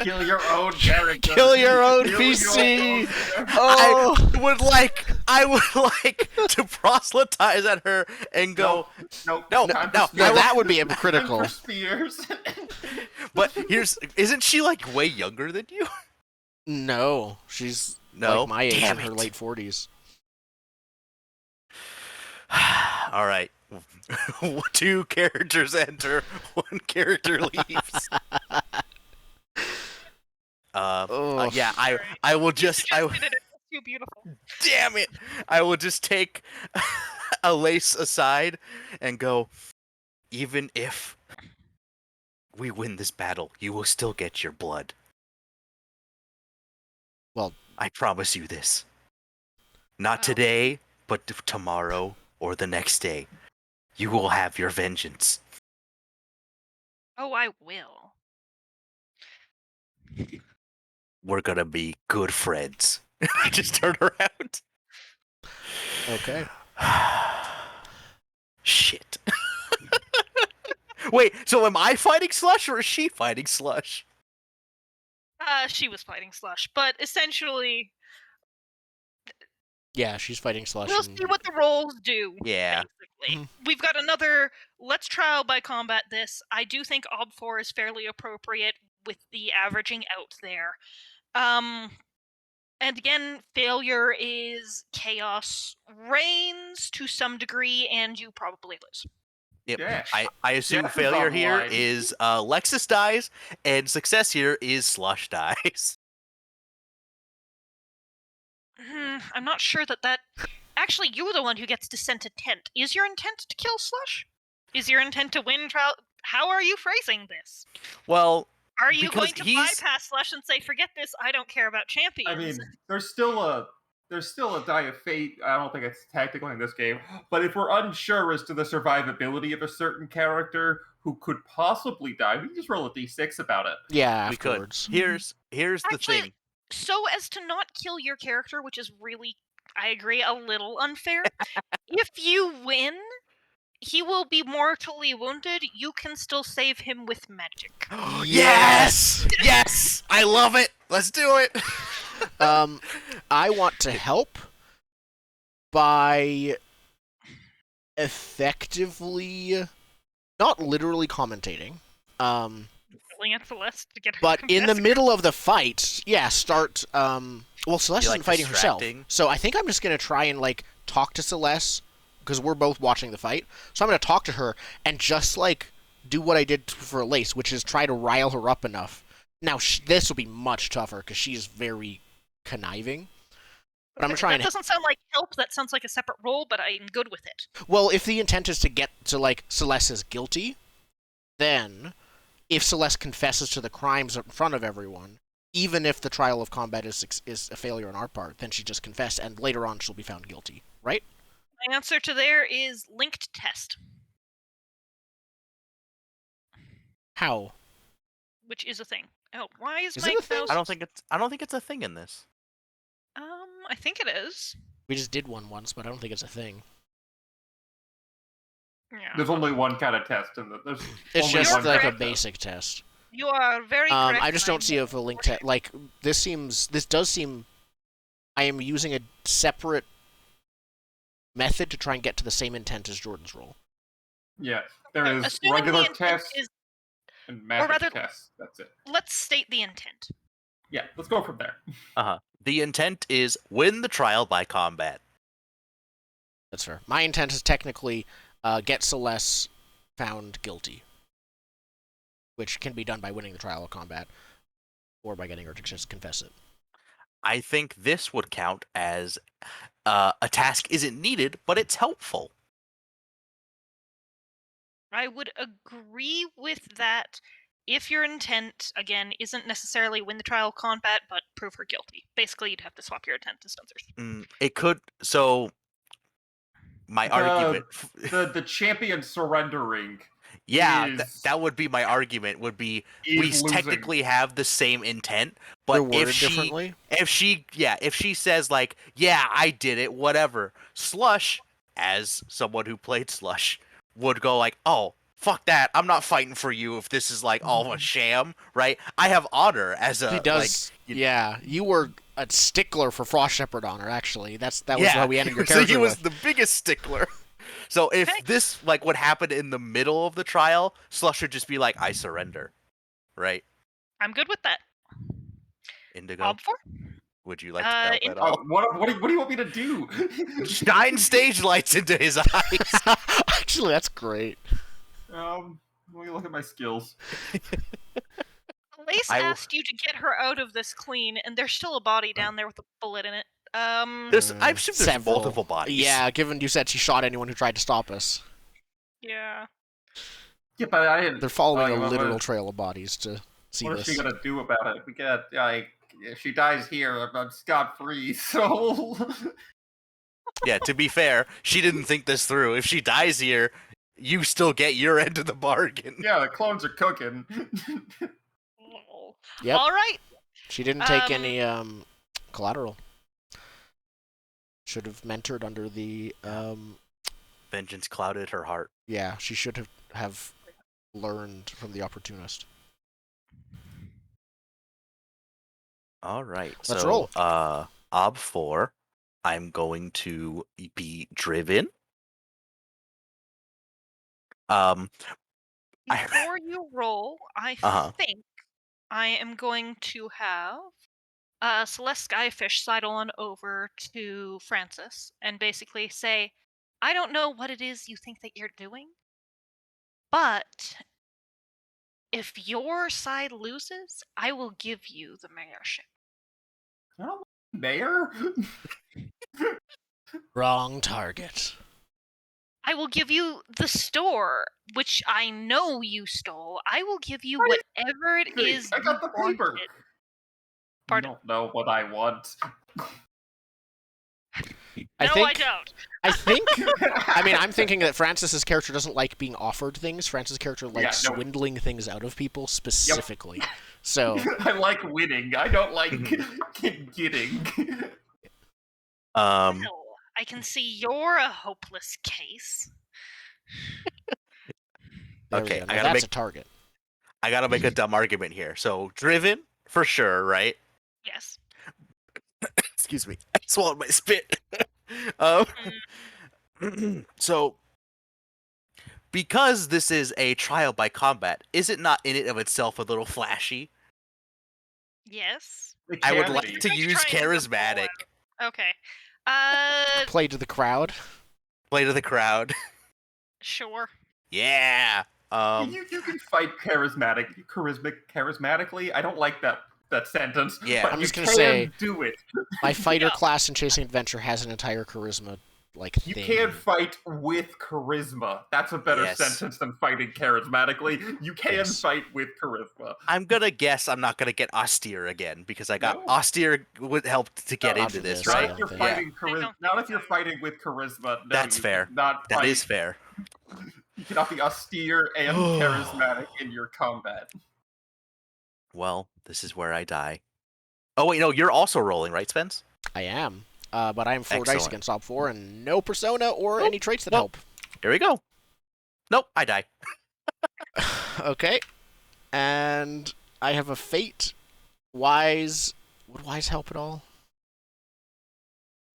Kill your own character. Kill your own Kill PC. your own- Oh, I would like to proselytize at her and go. No, No, time no, for no, I spears. that would be Time hypocritical. for spears. But isn't she like way younger than you? No, she's No, like my age damn in her it. late 40s. All right. 2 characters enter, 1 character leaves. Oh. Yeah, I will just It's too beautiful. damn it. I will just take a lace aside and go, even if we win this battle, you will still get your blood. Well, I promise you this. Not Wow. today, but tomorrow or the next day. You will have your vengeance. Oh, I will. We're gonna be good friends. I just turn around. okay. Shit. Wait, so am I fighting Slush or is she fighting Slush? She was fighting Slush, but essentially, Yeah, she's fighting Slush. we'll and- see what the rolls do. Yeah. Basically, we've got another. Let's trial by combat this. I do think Ob 4 is fairly appropriate with the averaging out there. And again, failure is chaos reigns to some degree, and you probably lose. Yep. Yeah. I assume Death is failure on the here line. is Lexus dies, and success here is Slush dies. I'm not sure that. Actually, you're the one who gets to set intent. Is your intent to kill Slush? Is your intent to win trial? How are you phrasing this? Well, Are you Because going to he's- bypass Slush and say, "Forget this, I don't care about champions"? I mean, there's still a die of fate. I don't think it's technically in this game, but if we're unsure as to the survivability of a certain character who could possibly die, we can just roll a d6 about it. Yeah, we could. afterwards. Here's the Actually, thing. so as to not kill your character, which is really, I agree, a little unfair. If you win, he will be mortally wounded. You can still save him with magic. Yes! Yes! I love it! Let's do it! I want to help by effectively, not literally commentating, Yelling at Celeste to get her but to in the confess. middle of the fight, start, well, Celeste You, isn't fighting herself, distracting? so I think I'm just gonna try and, talk to Celeste, because we're both watching the fight, so I'm gonna talk to her and just, do what I did for Elise, which is try to rile her up enough. Now, this will be much tougher, because she's very conniving. But I'm trying That doesn't sound like help, that sounds like a separate role, but I'm good with it. Well, if the intent is to get to, Celeste is guilty, then if Celeste confesses to the crimes in front of everyone, even if the trial of combat is a failure on our part, then she just confessed, and later on she'll be found guilty, right? My answer to there is linked test, How? which is a thing. Oh, why is Is my it a thing? mouse... I don't think it's a thing in this. I think it is. We just did one once, but I don't think it's a thing. Yeah. There's only one kind of test, and there's It's only just one like kind a of basic test. You are very correct. I just don't see if a link test. This does seem. I am using a separate method to try and get to the same intent as Jordan's role. Yeah, there is Assuming regular the intent tests is... and magic rather- tests. That's it. Let's state the intent. Yeah, let's go from there. The intent is win the trial by combat. That's fair. My intent is technically get Celeste found guilty, which can be done by winning the trial of combat, or by getting her to just confess it. I think this would count as a task isn't needed, but it's helpful. I would agree with that if your intent, again, isn't necessarily win the trial of combat, but prove her guilty. Basically, you'd have to swap your intent to Spencer's. It could. So, my argument. The champion surrendering. Yeah, is- that would be my argument. Would be is we losing. technically have the same intent, but They're worded if she differently. if she says like, yeah, I did it, whatever, Slush, as someone who played Slush, would go like, oh, fuck that, I'm not fighting for you if this is like all a sham, right? I have honor as a He does. Yeah, you were a stickler for Frost Shepherd honor. Actually, that was how we ended your so character. he was with. the biggest stickler. So if Okay. this like would happen in the middle of the trial, Slush would just be like, I surrender, right? I'm good with that. Indigo, Ob 4? would you like to help in- at all? What do you want me to do? Shine stage lights into his eyes. Actually, that's great. Let me look at my skills. Lace I will- asked you to get her out of this clean, and there's still a body down there with a bullet in it. I assume there's Several. multiple bodies. Yeah, given you said she shot anyone who tried to stop us. Yeah. Yeah, but I didn't. They're following a what- literal trail of bodies to see What is this. she gonna do about it? We get if she dies here, I'm scot free. So Yeah, to be fair, she didn't think this through. If she dies here, you still get your end of the bargain. yeah, the clones are cooking. Lol. Yep. All right. She didn't take any collateral. Should have mentored under the Vengeance clouded her heart. yeah, she should have learned from the opportunist. All right. Let's so, roll. Ob 4, I'm going to be driven. I- Before you roll, I Uh-huh. think I am going to have Celeste Skyfish sidle on over to Francis and basically say, I don't know what it is you think that you're doing, but if your side loses, I will give you the mayorship. I don't like mayor. Wrong target. I will give you the store, which I know you stole. I will give you What are you whatever it kidding? is I got the you paper. wanted. You Pardon? don't know what I want. I No, think. I don't. I think. I mean, I'm thinking that Francis's character doesn't like being offered things. Francis's character likes no. swindling things out of people specifically. So I like winning. I don't like getting. Um, Well, I can see you're a hopeless case. There Okay, we go. Now that's a target. I gotta make a dumb argument here. So driven for sure, right? Yes. Excuse me, I swallowed my spit. um, so because this is a trial by combat, is it not in it of itself a little flashy? Yes. It I would can like be. to Going to use try and charismatic. Okay. Play to the crowd. Play to the crowd. Sure. Yeah. You can fight charismatically. I don't like that sentence. Yeah. But I'm you just gonna can say- do it. My fighter Yeah. class in Chasing Adventure has an entire charisma You thing. can fight with charisma. That's a better Yes. sentence than fighting charismatically. You can Yes. fight with charisma. I'm gonna guess I'm not gonna get austere again because I got No. austere would help to get Not into for this, this, Not I right? if you're don't think. fighting I charisma. don't Not think if you're so. fighting with charisma. No, That's you fair. Cannot That fight. is fair. You cannot be austere and charismatic in your combat. Well, this is where I die. Oh wait, no, you're also rolling, right, Spence? I am. But I am 4 dice Excellent. against Op 4 and no persona or any traits that Well- help. Here we go. Nope, I die. Okay. And I have a fate. Wise. Would Wise help at all?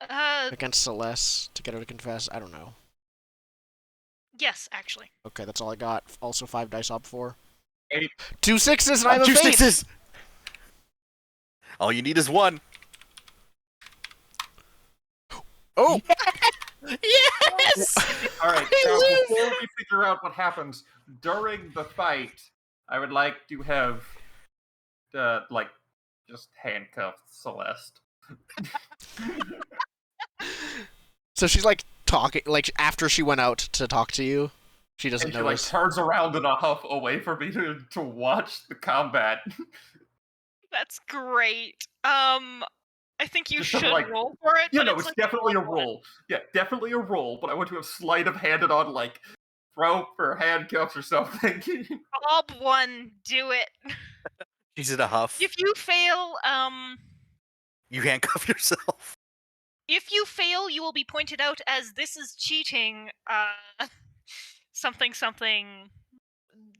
Against Celeste to get her to confess? I don't know. Yes, actually. Okay, that's all I got. Also 5 dice Op 4. 8. 2 6s and I have a Two fate! sixes. All you need is one. Oh! Yes. All right. I Now, lose! before we figure out what happens during the fight, I would like to have, just handcuff Celeste. So she's like talking, like after she went out to talk to you, she doesn't And she notice. turns around in a huff away from me to watch the combat. That's great. I think you Just should like- roll for it. Yeah, but no, it's like definitely a one. roll. Yeah, definitely a roll, but I want to have sleight of hand it on, rope or handcuffs or something. Bob 1, do it. She's in a huff. If you fail, You handcuff yourself. if you fail, you will be pointed out as this is cheating. Something.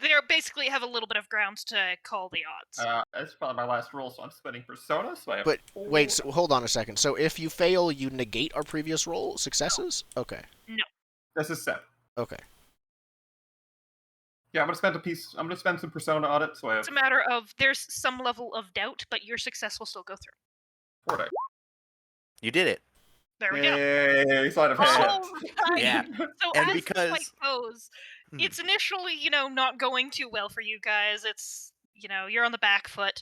They basically have a little bit of grounds to call the odds. That's probably my last roll, so I'm spending Persona, so I have But four. wait, so, hold on a second. So if you fail, you negate our previous roll successes? Okay. This is 7. Okay. Yeah, I'm gonna spend some Persona on it, so I have It's a matter of there's some level of doubt, but your success will still go through. 4 dice. You did it. There we go. Yay, sleight of hand. All right. Yeah. So And as because- the fight goes, Hmm. it's initially, not going too well for you guys. It's, you're on the back foot.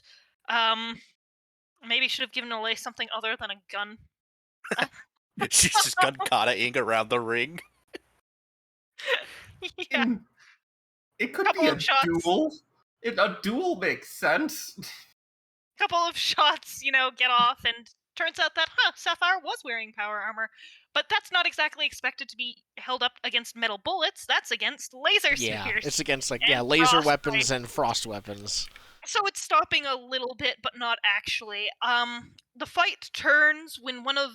Maybe should have given Olay something other than a gun. She's just gun kata-ing around the ring. Yeah. It could Couple be a of shots. duel. A duel makes sense. Couple of shots, get off, and turns out that, Sapphire was wearing power armor. But that's not exactly expected to be held up against metal bullets. That's against laser Yeah, spears. it's against and laser frostbite. weapons and frost weapons. So it's stopping a little bit, but not actually. The fight turns when one of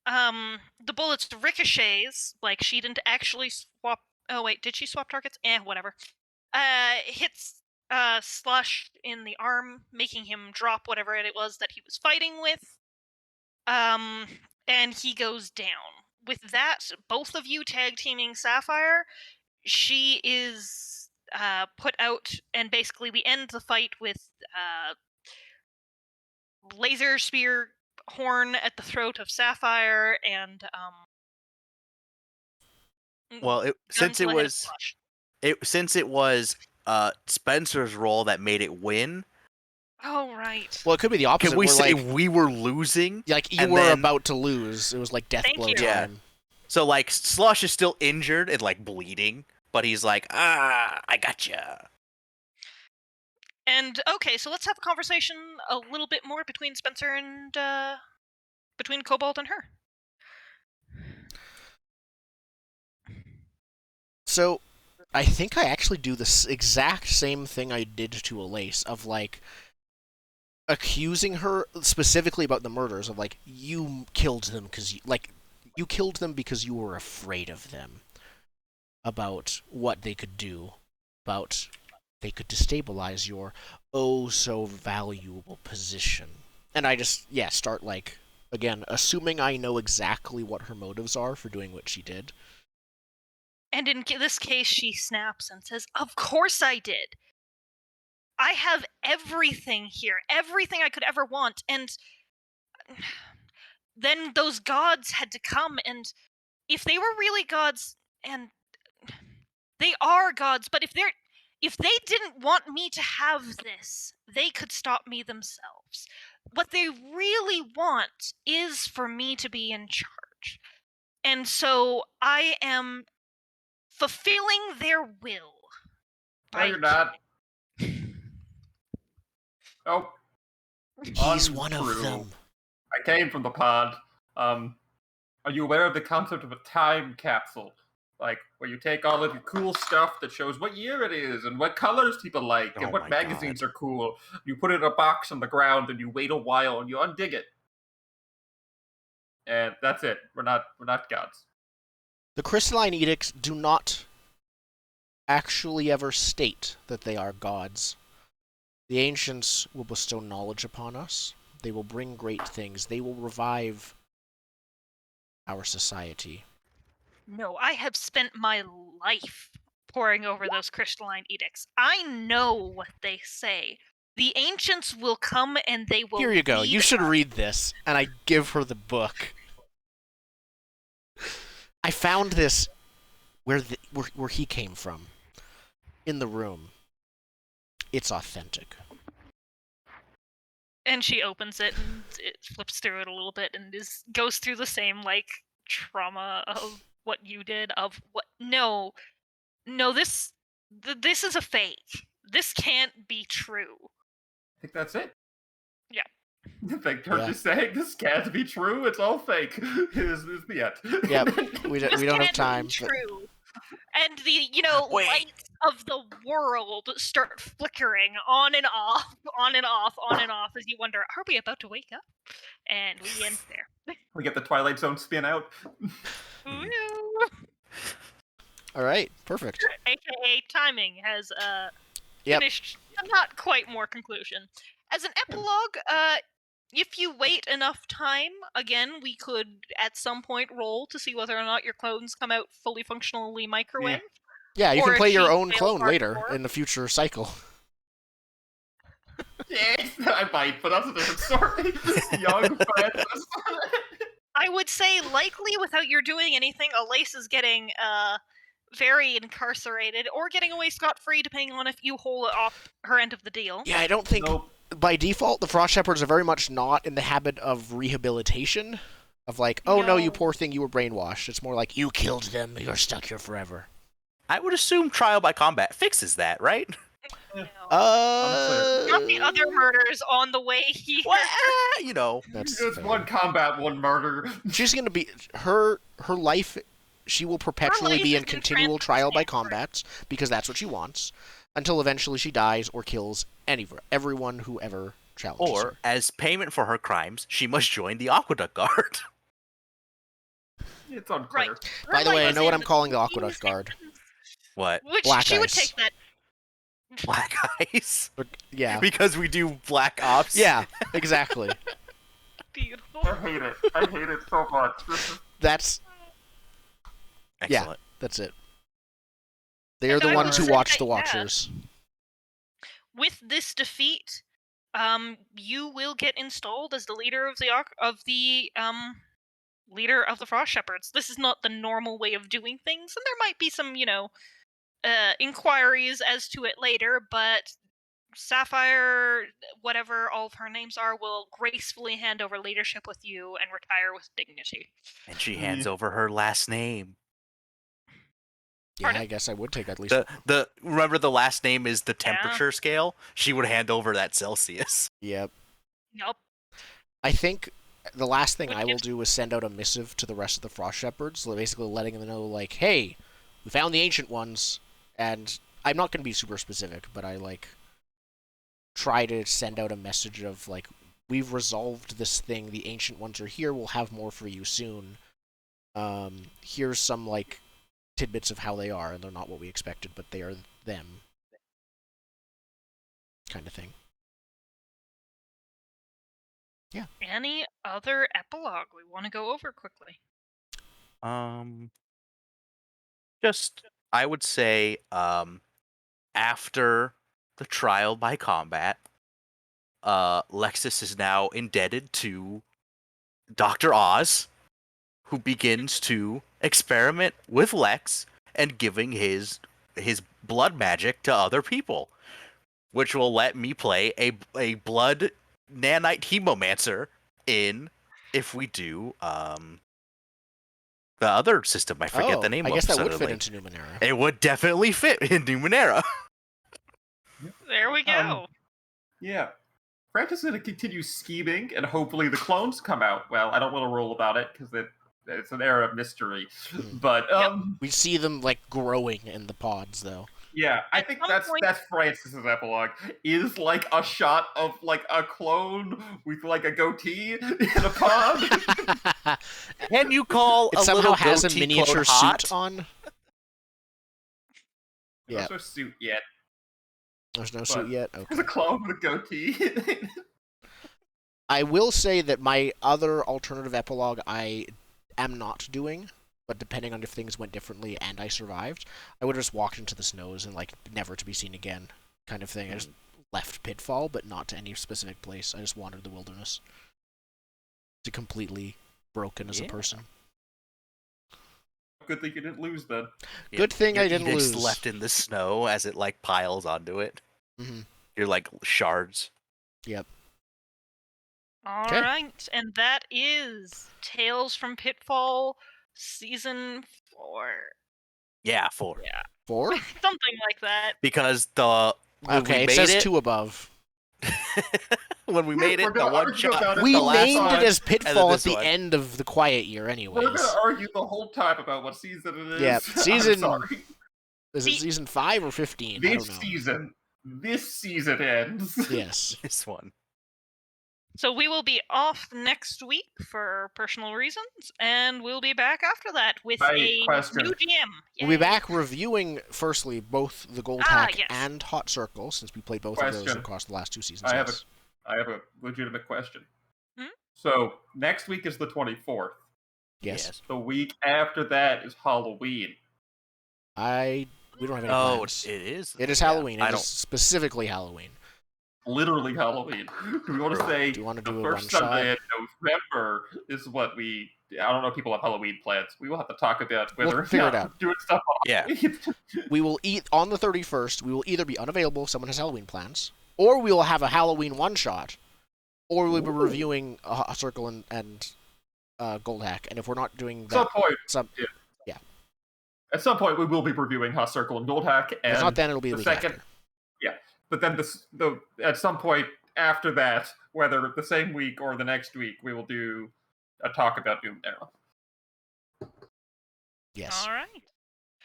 the bullets ricochets, like she didn't actually swap. Oh wait, did she swap targets? Whatever. Hits Slush in the arm, making him drop whatever it was that he was fighting with. And he goes down. With that, both of you tag teaming Sapphire. She is put out, and basically we end the fight with laser spear horn at the throat of Sapphire and Well, gun since to it the head of was Slush. Spencer's role that made it win, Oh right. Well, it could be the opposite. can we where, say like, we were losing? you and were then- about to lose? It was like death Thank blow you. Yeah. time. So like Slush is still injured and like bleeding, but he's like, I gotcha. And okay, so let's have a conversation a little bit more between Spencer and between Cobalt and her. So, I think I actually do the exact same thing I did to Elise, of like accusing her specifically about the murders, of like, you killed them because You killed them because you were afraid of them. About what they could do. About they could destabilize your oh-so-valuable position. And I just, start, like, again, assuming I know exactly what her motives are for doing what she did. And in this case, she snaps and says, "Of course I did. I have everything here, everything I could ever want, and then those gods had to come, and if they were really gods, and they are gods, but if they didn't want me to have this, they could stop me themselves. What they really want is for me to be in charge. And so I am fulfilling their will." No, you're not. Nope. He's one of Untrue. them. I came from the pod. Are you aware of the concept of a time capsule? Like, where you take all of your cool stuff that shows what year it is and what colors people like Oh and what my magazines God. are cool. You put it in a box on the ground and you wait a while and you undig it. And that's it. We're not gods. The crystalline edicts do not actually ever state that they are gods. The ancients will bestow knowledge upon us. They will bring great things. They will revive our society. No, I have spent my life poring over those crystalline edicts. I know what they say. The ancients will come and they will Here you go. lead You should us. read this. And I give her the book. I found this where he came from. In the room. It's authentic. And she opens it and it flips through it a little bit and goes through the same, like, trauma of what you did, of what. No, this is a fake. This can't be true. I think that's it. Yeah. Like, her just saying this can't be true, it's all fake, is the end. Yep, we don't have This time. can't be true. And the, Wait. lights of the world start flickering on and off, on and off, on and off, as you wonder, are we about to wake up? And we end there. We get the Twilight Zone spin out. Woo! Alright, perfect. AKA timing has finished not quite more conclusion. As an epilogue, if you wait enough time, again, we could at some point roll to see whether or not your clones come out fully functionally microwave. Yeah, you Or can if play your she own failed clone later hardcore. in the future cycle. Yes, I might, but that's a different story. Young Francis. I would say likely without your doing anything, Elise is getting very incarcerated or getting away scot-free depending on if you hold off her end of the deal. Yeah, I don't think Nope. by default the Frost Shepherds are very much not in the habit of rehabilitation. Of like, oh no, you No. poor thing, you were brainwashed. It's more like, you killed them, you're stuck here forever. I would assume trial by combat fixes that, right? No. Uh, Not the other murders on the way here. Well, you know. That's It's fair. one combat, one murder. She's gonna be her life. She will perpetually life be is in in continual transit trial by state, right? combats because that's what she wants, until eventually she dies or kills everyone who ever challenges Or, her. as payment for her crimes, she must join the Aqueduct Guard. It's unclear. Right. By the way, I Life know is what in I'm calling the the Aqueduct Guard. What? Which Black she would ice. take that. Black Ice? But, yeah, Because we do Black Ops? yeah, exactly. Beautiful. I hate it. I hate it so much. This is That's Excellent. that's it. They are And the I ones will who say watch that, the yeah. Watchers. With this defeat, you will get installed as the leader of the leader of the Frost Shepherds. This is not the normal way of doing things, and there might be some, inquiries as to it later, but Sapphire, whatever all of her names are, will gracefully hand over leadership with you and retire with dignity. And she hands over her last name. Yeah, Pardon? I guess I would take at least. The remember the last name is the Yeah. temperature scale? She would hand over that Celsius. Yep. Yup. I think the last thing Which I will gives- do is send out a missive to the rest of the Frost Shepherds, basically letting them know, like, hey, we found the Ancient Ones, and I'm not going to be super specific, but I, try to send out a message of, we've resolved this thing, the Ancient Ones are here, we'll have more for you soon. Here's some like tidbits of how they are, and they're not what we expected, but they are them, kind of thing. Yeah. Any other epilogue we want to go over quickly? Just I would say, after the trial by combat, Lexus is now indebted to Dr. Oz, who begins to experiment with Lex and giving his blood magic to other people, which will let me play a blood nanite hemomancer in if we do the other system. I forget the name I of guess it that would fit suddenly. into Numenera. It would definitely fit in Numenera. There we go. Yeah. Frank is going to continue scheming, and hopefully the clones come out. Well, I don't want to roll about it, because it's an era of mystery. But, We see them, like, growing in the pods, though. yeah, I think that's Francis's epilogue, is, like, a shot of, like, a clone with, like, a goatee in a pod. Can you call It a somehow little has a goatee miniature clone hot? suit on. Yeah. There's no suit yet. There's no suit yet? Okay. There's a clone with a goatee. I will say that my other alternative epilogue I am not doing, but depending on if things went differently and I survived, I would have just walked into the snows and, like, never to be seen again kind of thing. I just left Pitfall, but not to any specific place. I just wandered the wilderness. To completely broken as a person. Good thing you didn't lose, then. Good thing Your I didn't edicts lose. left in the snow as it, like, piles onto it. Mm-hmm. You're like shards. Yep. All right, and that is Tales from Pitfall Season 4. Yeah, 4. Yeah. 4? Something like that. Because when Okay, we it made says 2 above. when we made it, the one shot. We the last named one, it as Pitfall at this the one. end of the quiet year, We're anyways. going to argue the whole time about what season it is. Yeah, season. I'm sorry. Is it season 5 or 15? I don't know. This season ends. Yes. This one. So we will be off next week for personal reasons, and we'll be back after that with a new GM. We'll be back reviewing, firstly, both the Gold Hack and Hot Circle, since we played both of those across the last 2 seasons. I have a legitimate question. Hmm? So, next week is the 24th. Yes. The week after that is Halloween. We don't have any plans. It is? It is Halloween. It is specifically Halloween. Literally Halloween. Do we want to say the first Sunday in November is what we... I don't know if people have Halloween plans. We will have to talk about whether or not doing stuff on Halloween. We will eat on the 31st. We will either be unavailable if someone has Halloween plans, or we will have a Halloween one-shot, or we'll be reviewing a Circle and Gold Hack. And if we're not doing that... At some point, we will be reviewing Hot Circle and Gold Hack. And if not then, it'll be the week after. Yeah. But then at some point after that, whether the same week or the next week, we will do a talk about Numenera. Yes. All right.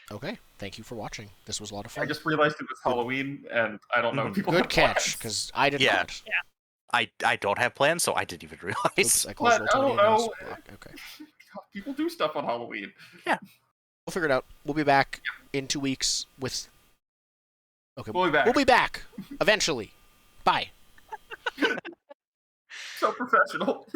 Okay. Thank you for watching. This was a lot of fun. I just realized it was Halloween, and I don't know if people have catch, because I did not. Yeah. I don't have plans, so I didn't even realize. Oops, I closed Okay. People do stuff on Halloween. Yeah. We'll figure it out. We'll be back in 2 weeks with... Okay, we'll be back. We'll be back, eventually. Bye. So professional.